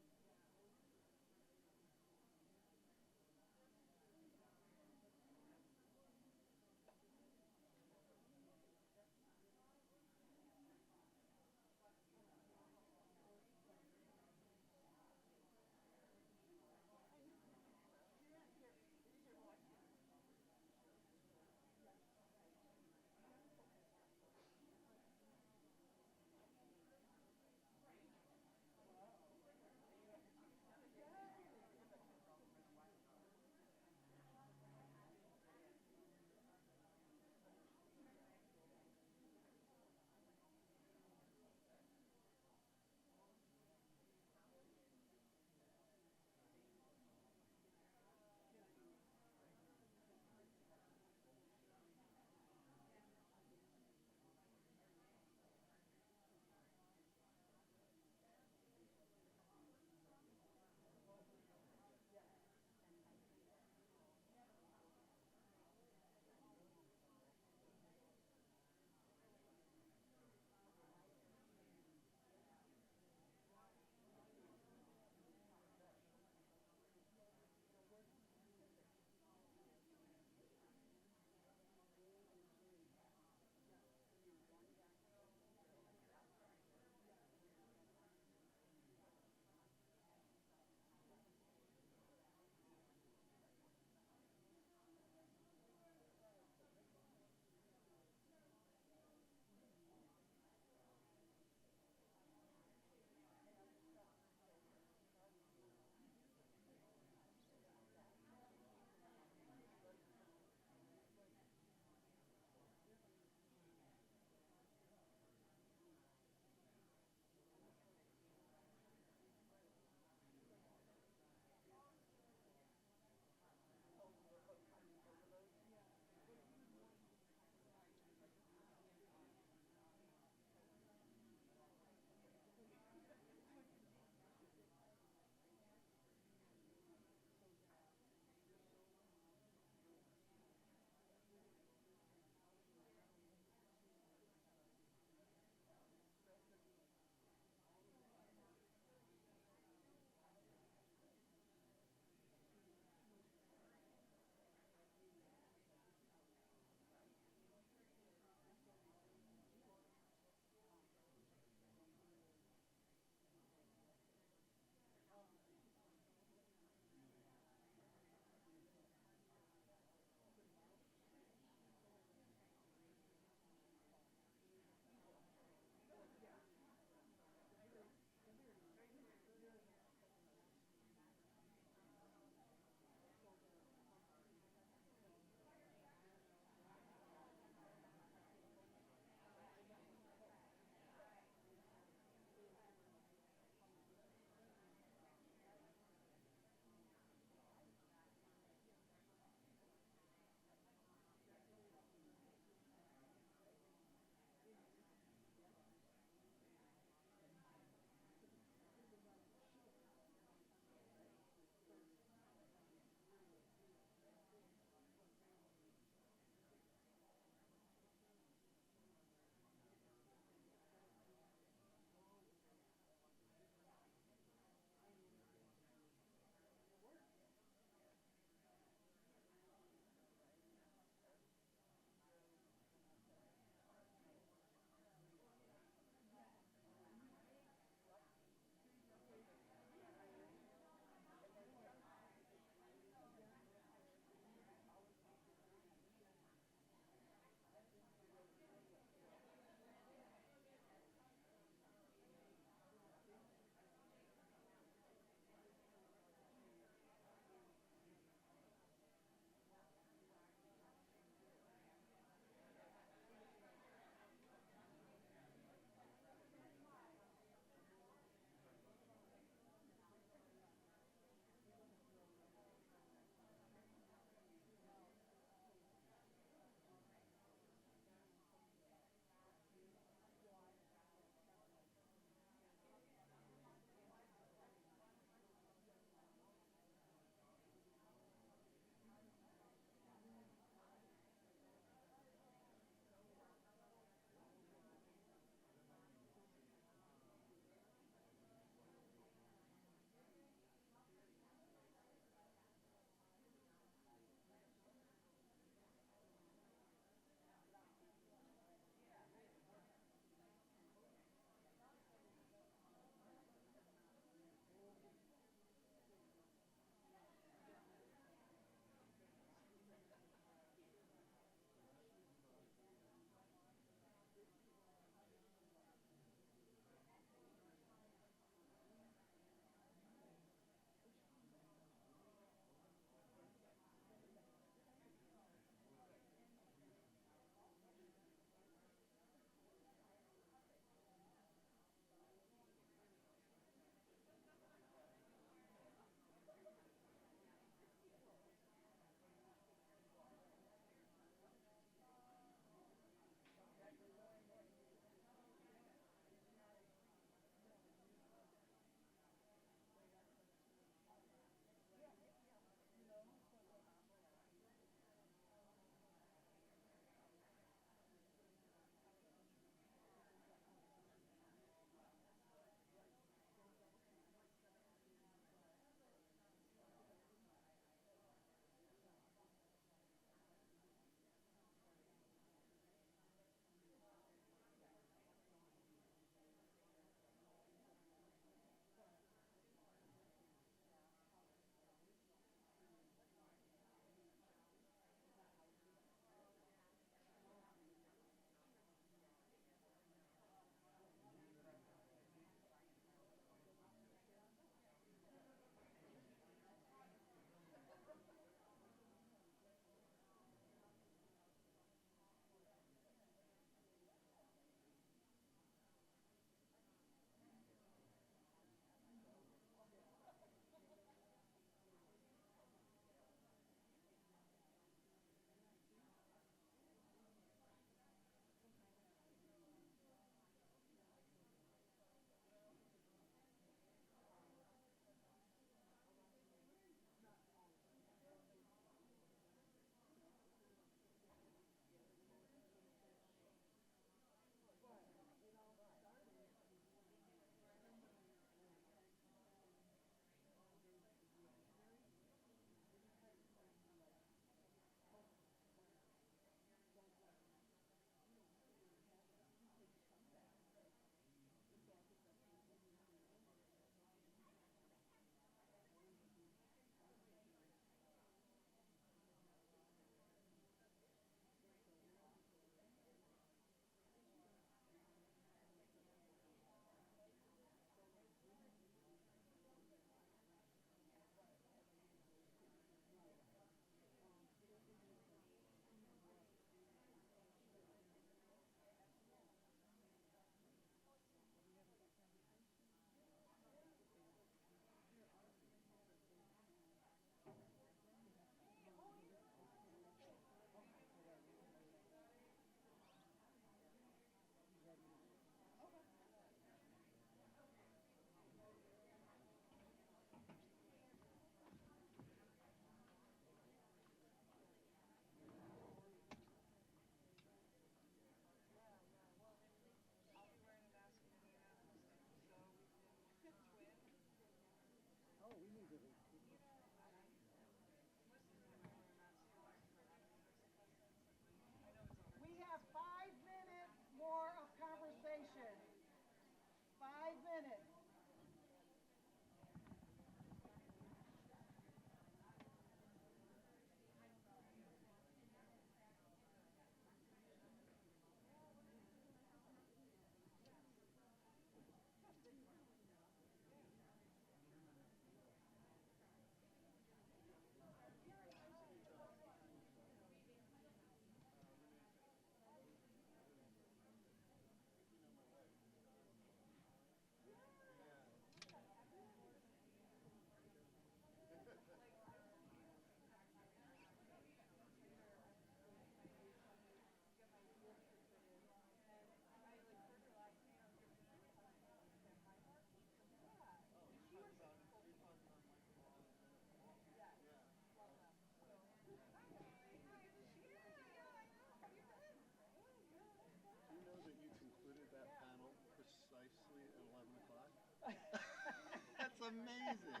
amazing.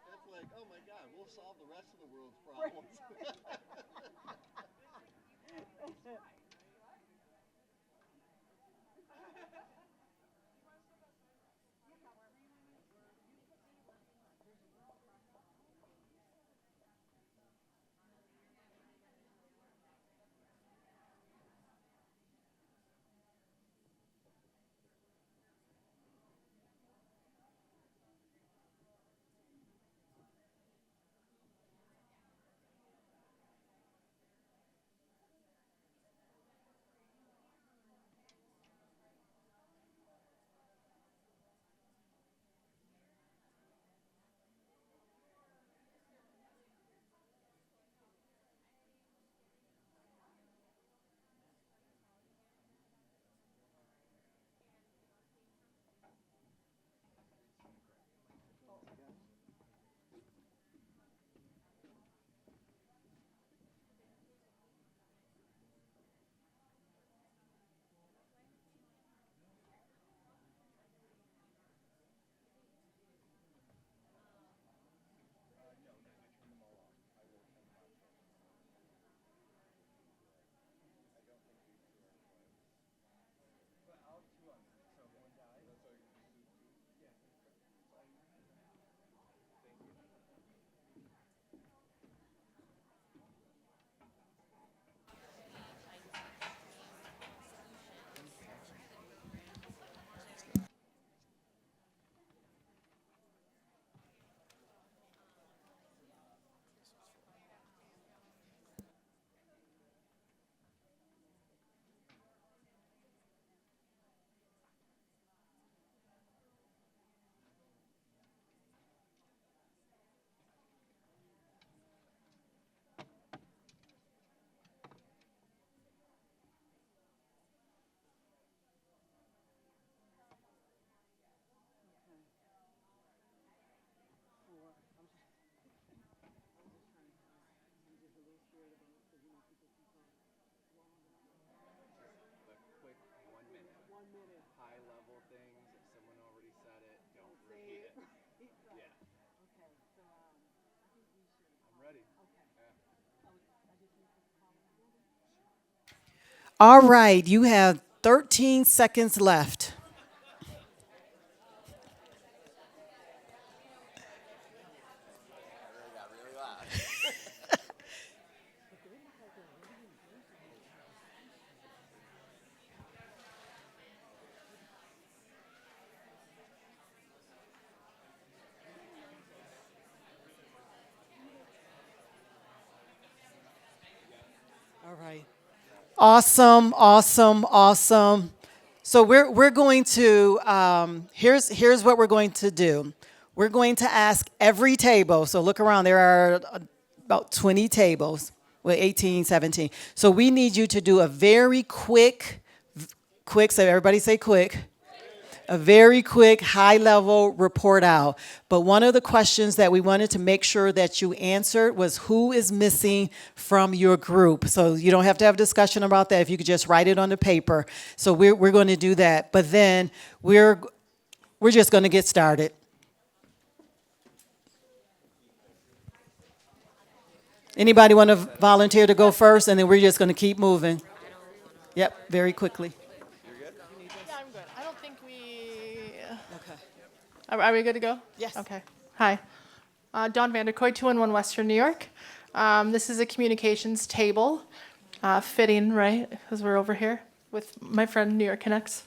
That's like, oh my God, we'll solve the rest of the world's problems. All right, you have 13 seconds left. All right. Awesome, awesome, awesome. So we're going to, here's what we're going to do. We're going to ask every table, so look around, there are about 20 tables, well, 18, 17. So we need you to do a very quick, so everybody say quick, a very quick, high-level report out. But one of the questions that we wanted to make sure that you answered was who is missing from your group. So you don't have to have a discussion about that if you could just write it on the paper. So we're going to do that. But then we're just going to get started. Anybody want to volunteer to go first? And then we're just going to keep moving. Yep, very quickly. Are we good to go? Yes. Okay. Hi. Dawn Vanderkoy, 211 Western New York. This is a communications table. Fitting, right? Because we're over here with my friend New York Connects.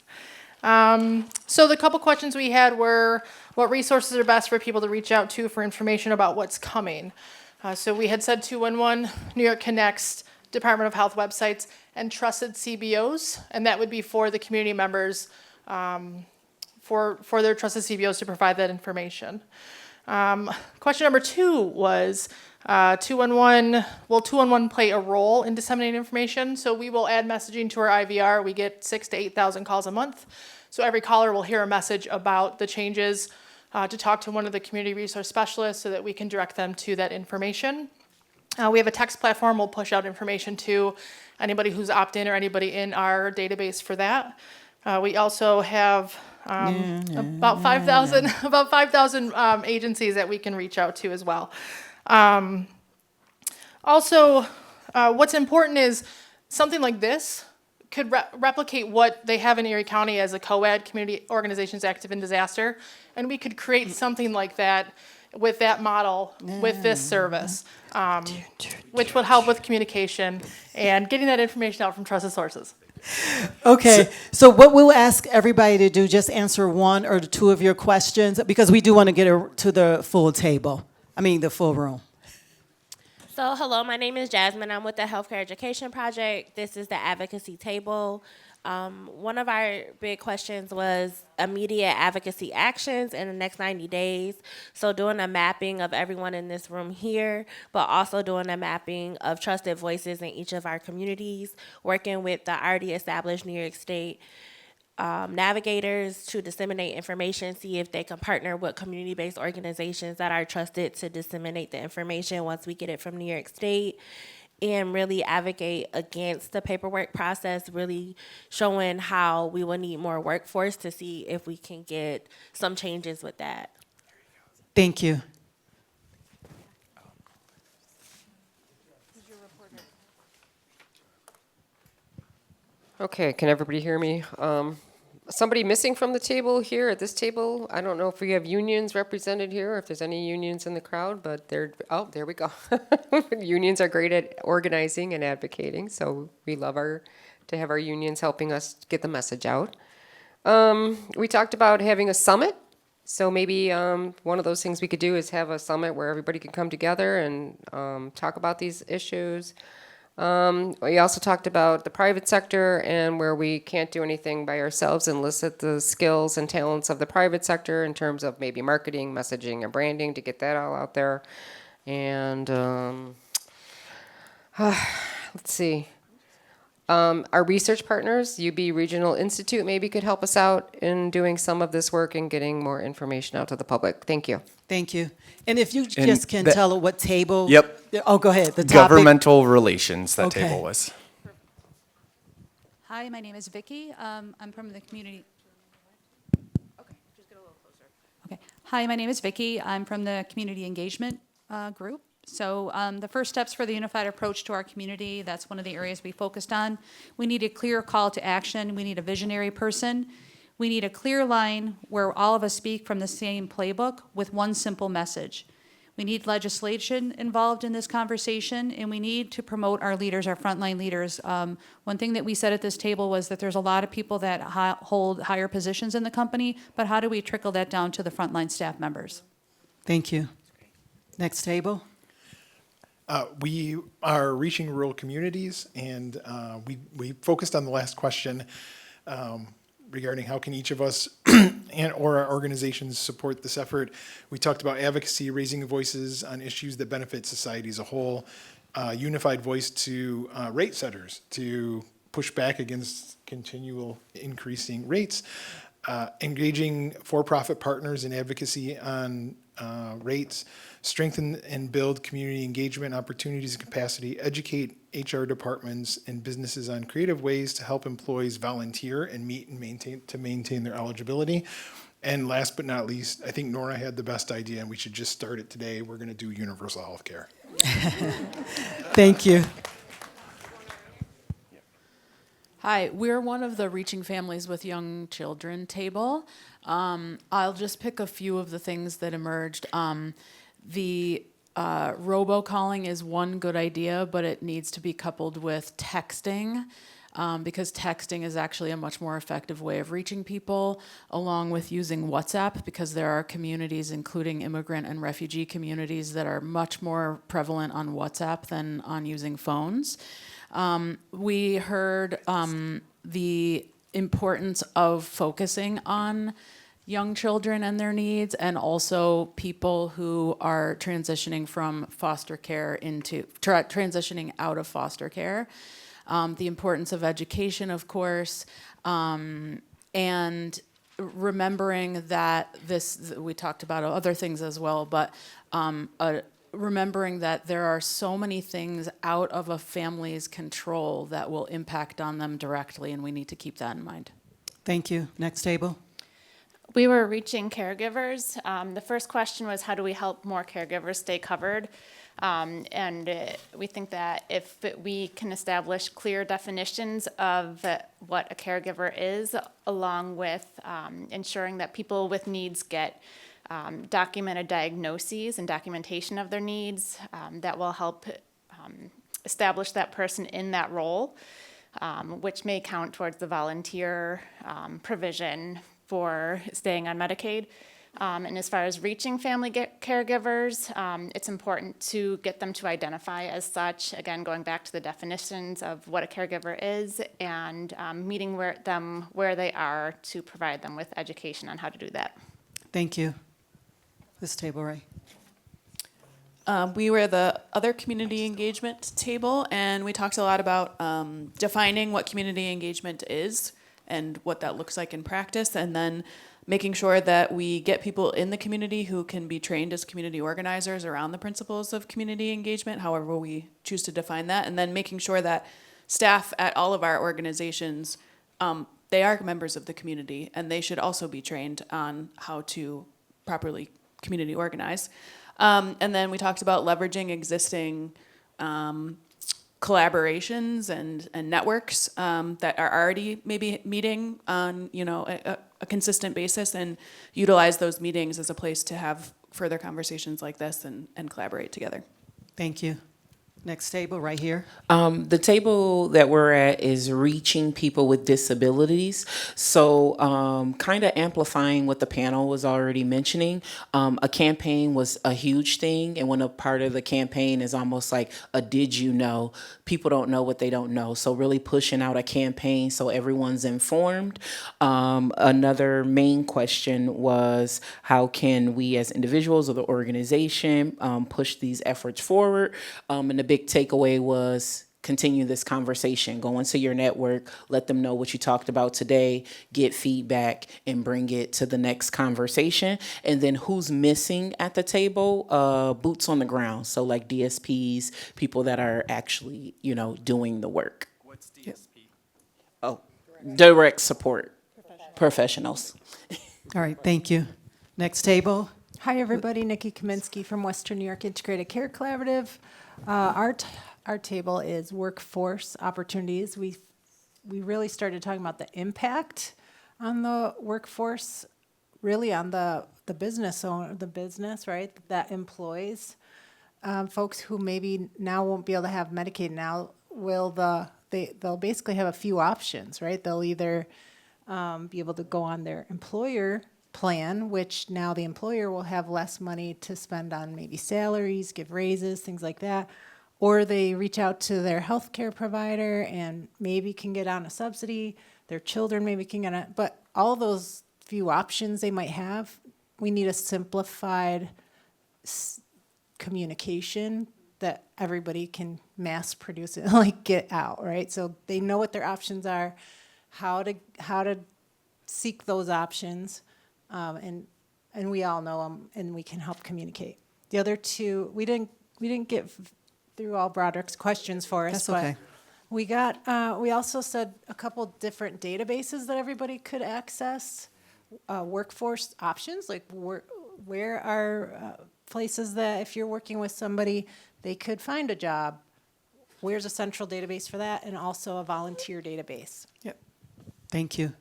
So the couple questions we had were, what resources are best for people to reach out to for information about what's coming? So we had said 211, New York Connects, Department of Health websites, and trusted CBOs, and that would be for the community members for their trusted CBOs to provide that information. Question number 2 was, 211, will 211 play a role in disseminating information? So we will add messaging to our IVR. We get 6,000 to 8,000 calls a month. So every caller will hear a message about the changes to talk to one of the community resource specialists so that we can direct them to that information. We have a text platform. We'll push out information to anybody who's opt-in or anybody in our database for that. We also have About 5,000 about 5,000 agencies that we can reach out to as well. Also, what's important is something like this could replicate what they have in Erie County as a COAD, Community Organizations Active in Disaster, and we could create something like that with that model, with this service, which would help with communication and getting that information out from trusted sources. Okay, so what we'll ask everybody to do, just answer one or two of your questions, because we do want to get to the full table. I mean, the full room. So, hello, my name is Jasmine. I'm with the Healthcare Education Project. This is the advocacy table. One of our big questions was immediate advocacy actions in the next 90 days. So doing a mapping of everyone in this room here, but also doing a mapping of trusted voices in each of our communities, working with the already established New York State navigators to disseminate information, see if they can partner with community-based organizations that are trusted to disseminate the information once we get it from New York State, and really advocate against the paperwork process, really showing how we will need more workforce to see if we can get some changes with that. Thank you. Okay, can everybody hear me? Somebody missing from the table here at this table? I don't know if we have unions represented here, or if there's any unions in the crowd, but there we go. Unions are great at organizing and advocating, so we love to have our unions helping us get the message out. We talked about having a summit, so maybe one of those things we could do is have a summit where everybody can come together and talk about these issues. We also talked about the private sector and where we can't do anything by ourselves and elicit the skills and talents of the private sector in terms of maybe marketing, messaging, and branding to get that all out there. And let's see. Our research partners, UB Regional Institute, maybe could help us out in doing some of this work and getting more information out to the public. Thank you. Thank you. And if you just can tell what table. Yep. Oh, go ahead. The topic. Governmental relations, that Okay. table was. Hi, my name is Vicky. I'm from the community. Okay. Hi, my name is Vicky. I'm from the community engagement group. So the first steps for the unified approach to our community, that's one of the areas we focused on. We need a clear call to action. We need a visionary person. We need a clear line where all of us speak from the same playbook with one simple message. We need legislation involved in this conversation, and we need to promote our leaders, our frontline leaders. One thing that we said at this table was that there's a lot of people that hold higher positions in the company, but how do we trickle that down to the frontline staff members? Thank you. Next table. We are reaching rural communities, and we focused on the last question regarding how can each of us or our organizations support this effort. We talked about advocacy, raising voices on issues that benefit society as a whole, unified voice to rate setters to push back against continual increasing rates, engaging for-profit partners in advocacy on rates, strengthen and build community engagement opportunities and capacity, educate HR departments and businesses on creative ways to help employees volunteer and meet and maintain their eligibility. And last but not least, I think Nora had the best idea, and we should just start it today. We're going to do universal health care. Thank you. Hi, we're one of the Reaching Families with Young Children table. I'll just pick a few of the things that emerged. The robocalling is one good idea, but it needs to be coupled with texting, because texting is actually a much more effective way of reaching people, along with using WhatsApp, because there are communities, including immigrant and refugee communities, that are much more prevalent on WhatsApp than on using phones. We heard the importance of focusing on young children and their needs, and also people who are transitioning from foster care into transitioning out of foster care. The importance of education, of course, and remembering that we talked about other things as well, but remembering that there are so many things out of a family's control that will impact on them directly, and we need to keep that in mind. Thank you. Next table. we were reaching caregivers. The first question was, how do we help more caregivers stay covered? We think that if we can establish clear definitions of what a caregiver is, along with ensuring that people with needs get documented diagnoses and documentation of their needs, that will help establish that person in that role, which may count towards the volunteer provision for staying on Medicaid. And as far as reaching family caregivers, it's important to get them to identify as such. Again, going back to the definitions of what a caregiver is and meeting them where they are to provide them with education on how to do that. Thank you. This table, right? We were the other community engagement table, and we talked a lot about defining what community engagement is and what that looks like in practice, and then making sure that we get people in the community who can be trained as community organizers around the principles of community engagement, however we choose to define that, and then making sure that staff at all of our organizations, they are members of the community, and they should also be trained on how to properly community organize. And then we talked about leveraging existing collaborations and networks that are already maybe meeting on a consistent basis, and utilize those meetings as a place to have further conversations like this and collaborate together. Thank you. Next table, right here. The table that we're at is reaching people with disabilities. So kind of amplifying what the panel was already mentioning. A campaign was a huge thing. And when a part of the campaign is almost like a did you know, people don't know what they don't know. So really pushing out a campaign so everyone's informed. Another main question was, how can we as individuals or the organization push these efforts forward? And the big takeaway was continue this conversation, go into your network, let them know what you talked about today, get feedback, and bring it to the next conversation. And then who's missing at the table? Boots on the ground. So like DSPs, people that are actually, doing the work. What's DSP? Oh, direct support professionals. All right, thank you. Next table. Hi, everybody. Nikki Kaminsky from Western New York Integrated Care Collaborative. Our table is workforce opportunities. We really started talking about the impact on the workforce, really on the business owner, right, that employs folks who maybe now won't be able to have Medicaid. Now they'll basically have a few options, right? They'll either be able to go on their employer plan, which now the employer will have less money to spend on maybe salaries, give raises, things like that. Or they reach out to their healthcare provider and maybe can get on a subsidy. Their children maybe can get on, but all those few options they might have, we need a simplified communication that everybody can mass produce it, like get out, right? So they know what their options are, how to seek those options, and we all know them, and we can help communicate. The other two, we didn't get through all Broderick's questions for us. That's but okay. We also said a couple different databases that everybody could access, workforce options, like where are places that if you're working with somebody, they could find a job. Where's a central database for that, and also a volunteer database. Yep. Thank you.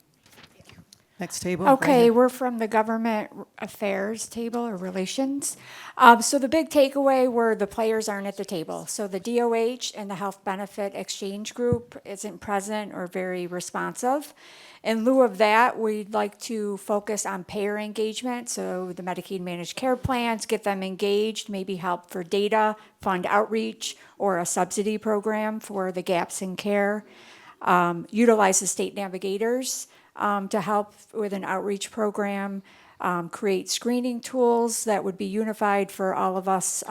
Next table. Okay, we're from the government affairs table or relations. So the big takeaway were the players aren't at the table. So the DOH and the Health Benefit Exchange Group isn't present or very responsive. In lieu of that, we'd like to focus on payer engagement. So the Medicaid managed care plans, get them engaged, maybe help for data, fund outreach, or a subsidy program for the gaps in care. Utilize the state navigators to help with an outreach program, create screening tools that would be unified for all of us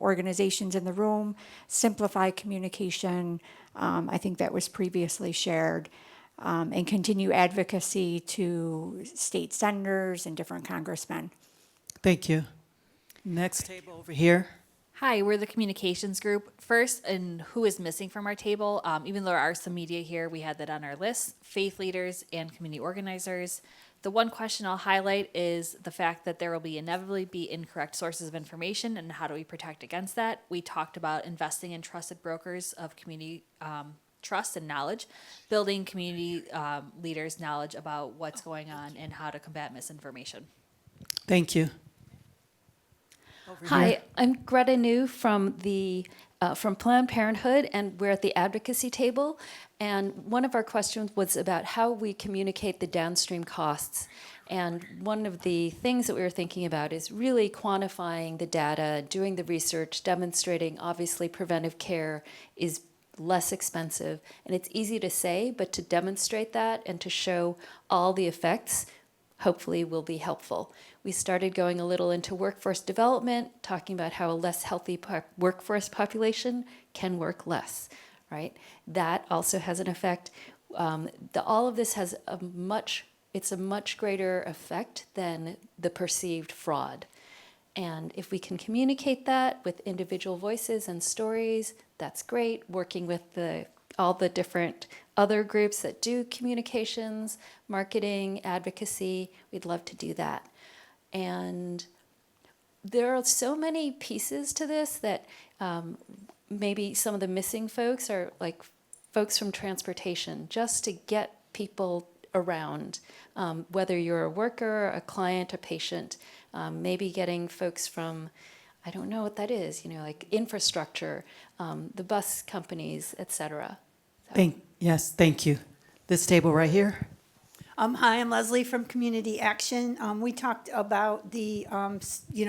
organizations in the room, simplify communication, I think that was previously shared, and continue advocacy to state senators and different congressmen. Thank you. Next table over here. Hi, we're the communications group. First, and who is missing from our table, even though there are some media here, we had that on our list, faith leaders and community organizers. The one question I'll highlight is the fact that there will inevitably be incorrect sources of information, and how do we protect against that? We talked about investing in trusted brokers of community trust and knowledge, building community leaders' knowledge about what's going on and how to combat misinformation. Thank you. Hi, I'm Greta New from from Planned Parenthood, and we're at the advocacy table. And one of our questions was about how we communicate the downstream costs. And one of the things that we were thinking about is really quantifying the data, doing the research, demonstrating obviously preventive care is less expensive. And it's easy to say, but to demonstrate that and to show all the effects hopefully will be helpful. We started going a little into workforce development, talking about how a less healthy workforce population can work less, right? That also has an effect. All of this has it's a much greater effect than the perceived fraud. And if we can communicate that with individual voices and stories, that's great. Working with all the different other groups that do communications, marketing, advocacy, we'd love to do that. And there are so many pieces to this that maybe some of the missing folks are like folks from transportation, just to get people around, whether you're a worker, a client, a patient, maybe getting folks from, I don't know what that is, like infrastructure, the bus companies, et cetera. Yes, thank you. This table right here. Hi, I'm Leslie from Community Action. We talked about the,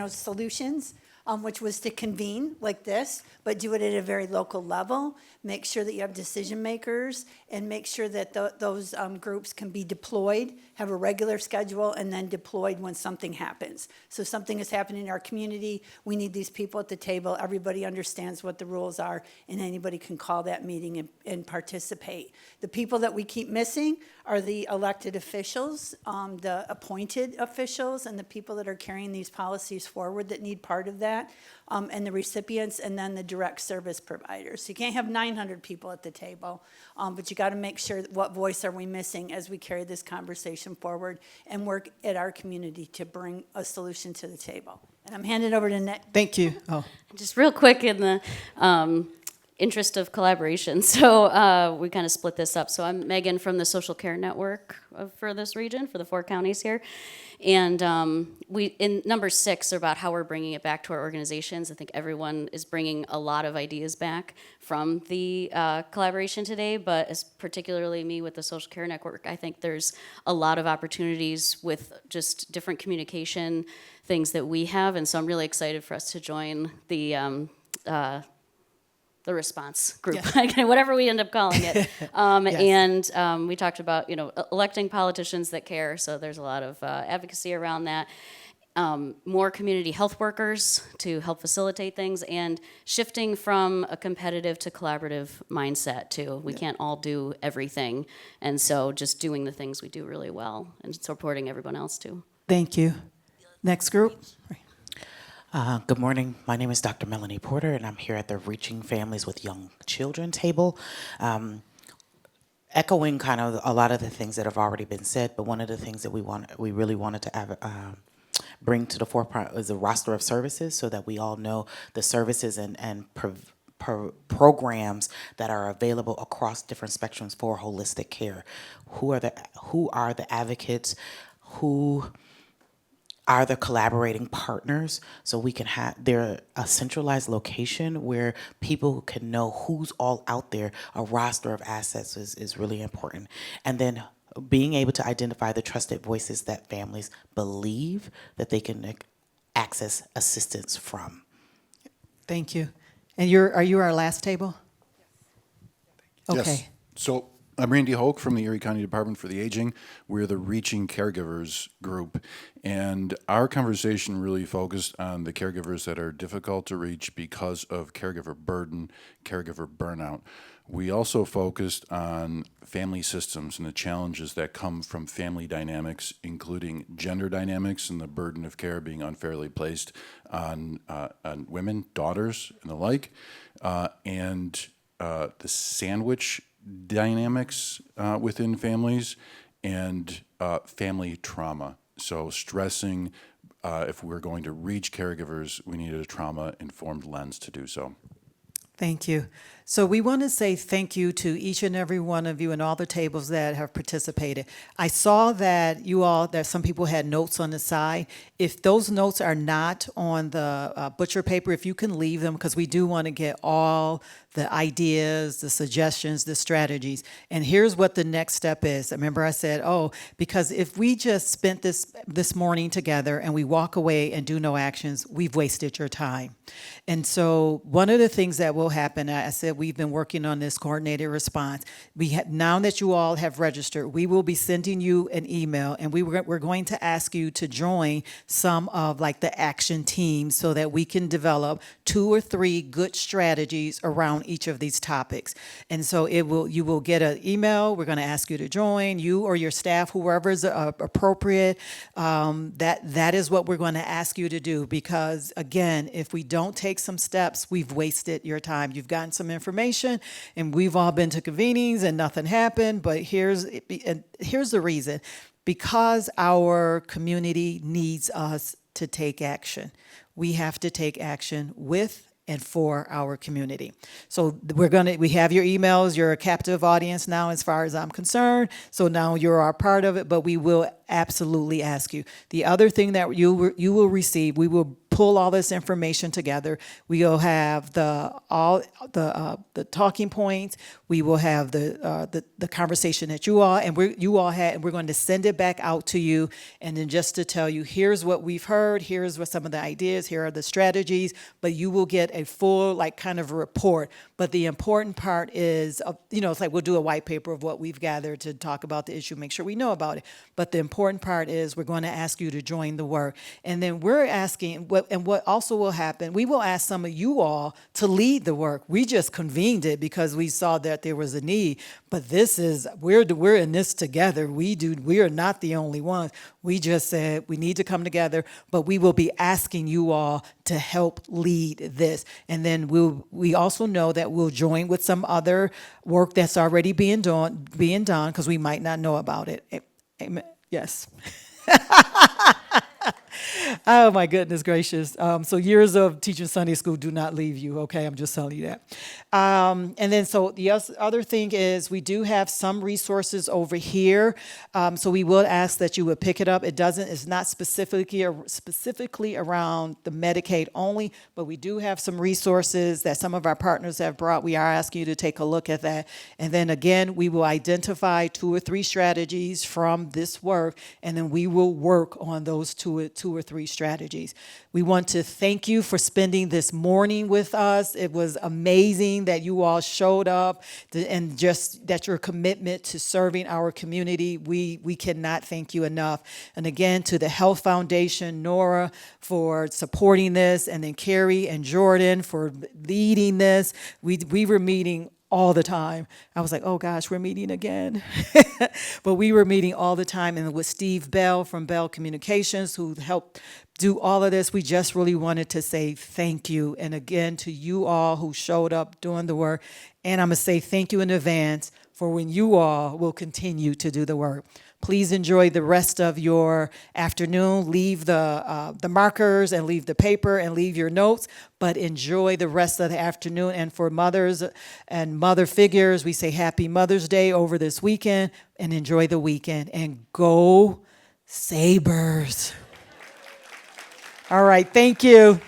solutions, which was to convene like this, but do it at a very local level. Make sure that you have decision makers, and make sure that those groups can be deployed, have a regular schedule, and then deployed when something happens. So something is happening in our community, we need these people at the table, everybody understands what the rules are, and anybody can call that meeting and participate. The people that we keep missing are the elected officials, the appointed officials, and the people that are carrying these policies forward that need part of that, and the recipients, and then the direct service providers. So you can't have 900 people at the table, but you got to make sure what voice are we missing as we carry this conversation forward and work at our community to bring a solution to the table. And I'm handing over to Nick. Thank you. Oh. Just real quick in the interest of collaboration. So we kind of split this up. So I'm Megan from the Social Care Network for this region, for the 4 counties here. And in number 6 are about how we're bringing it back to our organizations. I think everyone is bringing a lot of ideas back from the collaboration today, but as particularly me with the Social Care Network, I think there's a lot of opportunities with just different communication things that we have. And so I'm really excited for us to join the response group, yes. Whatever we end up calling it. Yes. And we talked about, electing politicians that care, so there's a lot of advocacy around that. More community health workers to help facilitate things, and shifting from a competitive to collaborative mindset too. We can't all do everything, and so just doing the things we do really well and supporting everyone else too. Thank you. Next group. Good morning. My name is Dr. Melanie Porter, and I'm here at the Reaching Families with Young Children table. Echoing kind of a lot of the things that have already been said, but one of the things that we really wanted to bring to the forefront is a roster of services, so that we all know the services and programs that are available across different spectrums for holistic care. Who are the advocates? Who are the collaborating partners, so we can have a centralized location where people can know who's all out there. A roster of assets is really important. And then being able to identify the trusted voices that families believe that they can access assistance from. Thank you. And are you our last table? Okay. Yes. So I'm Randy Hoke from the Erie County Department for the Aging. We're the Reaching Caregivers group, and our conversation really focused on the caregivers that are difficult to reach because of caregiver burden, caregiver burnout. We also focused on family systems and the challenges that come from family dynamics, including gender dynamics and the burden of care being unfairly placed on women, daughters, and the like, and the sandwich dynamics within families, and family trauma. So stressing, if we're going to reach caregivers, we need a trauma-informed lens to do so. Thank you. So we want to say thank you to each and every one of you and all the tables that have participated. I saw that that some people had notes on the side. If those notes are not on the butcher paper, if you can leave them, because we do want to get all the ideas, the suggestions, the strategies. And here's what the next step is. Remember I said, because if we just spent this morning together and we walk away and do no actions, we've wasted your time. And so one of the things that will happen, I said we've been working on this coordinated response. Now that you all have registered, we will be sending you an email, and we're going to ask you to join some of like the action teams so that we can develop 2 or 3 good strategies around each of these topics. And so you will get an email. We're going to ask you to join, you or your staff, whoever is appropriate. That is what we're going to ask you to do, because again, if we don't take some steps, we've wasted your time. You've gotten some information, and we've all been to convenings and nothing happened. But here's the reason: because our community needs us to take action. We have to take action with and for our community. So we have your emails. You're a captive audience now, as far as I'm concerned. So now you're a part of it, but we will absolutely ask you. The other thing that you will receive, we will pull all this information together. We will have the talking points. We will have the conversation that you all had, and we're going to send it back out to you. And then just to tell you, here's what we've heard. Here's what some of the ideas. Here are the strategies. But you will get a full kind of report. But the important part is, it's like we'll do a white paper of what we've gathered to talk about the issue, make sure we know about it. But the important part is we're going to ask you to join the work. And then we're asking, what also will happen, we will ask some of you all to lead the work. We just convened it because we saw that there was a need. But we're in this together. We are not the only ones. We just said we need to come together, but we will be asking you all to help lead this. And then we also know that we'll join with some other work that's already being done because we might not know about it. Amen. Yes. Oh, my goodness gracious. So years of teaching Sunday school do not leave you, okay? I'm just telling you that. And then so the other thing is we do have some resources over here. So we will ask that you would pick it up. It's not specifically around the Medicaid only, but we do have some resources that some of our partners have brought. We are asking you to take a look at that. And then again, we will identify 2 or 3 strategies from this work, and then we will work on those two or three strategies. We want to thank you for spending this morning with us. It was amazing that you all showed up and just that your commitment to serving our community. We cannot thank you enough. And again, to the Health Foundation, Nora, for supporting this, and then Carrie and Jordan for leading this. We were meeting all the time. I was like, oh gosh, we're meeting again. But we were meeting all the time, and with Steve Bell from Bell Communications, who helped do all of this. We just really wanted to say thank you. And again, to you all who showed up doing the work. And I'm going to say thank you in advance for when you all will continue to do the work. Please enjoy the rest of your afternoon. Leave the markers and leave the paper and leave your notes, but enjoy the rest of the afternoon. And for mothers and mother figures, we say Happy Mother's Day over this weekend, and enjoy the weekend. And go Sabres. All right, thank you.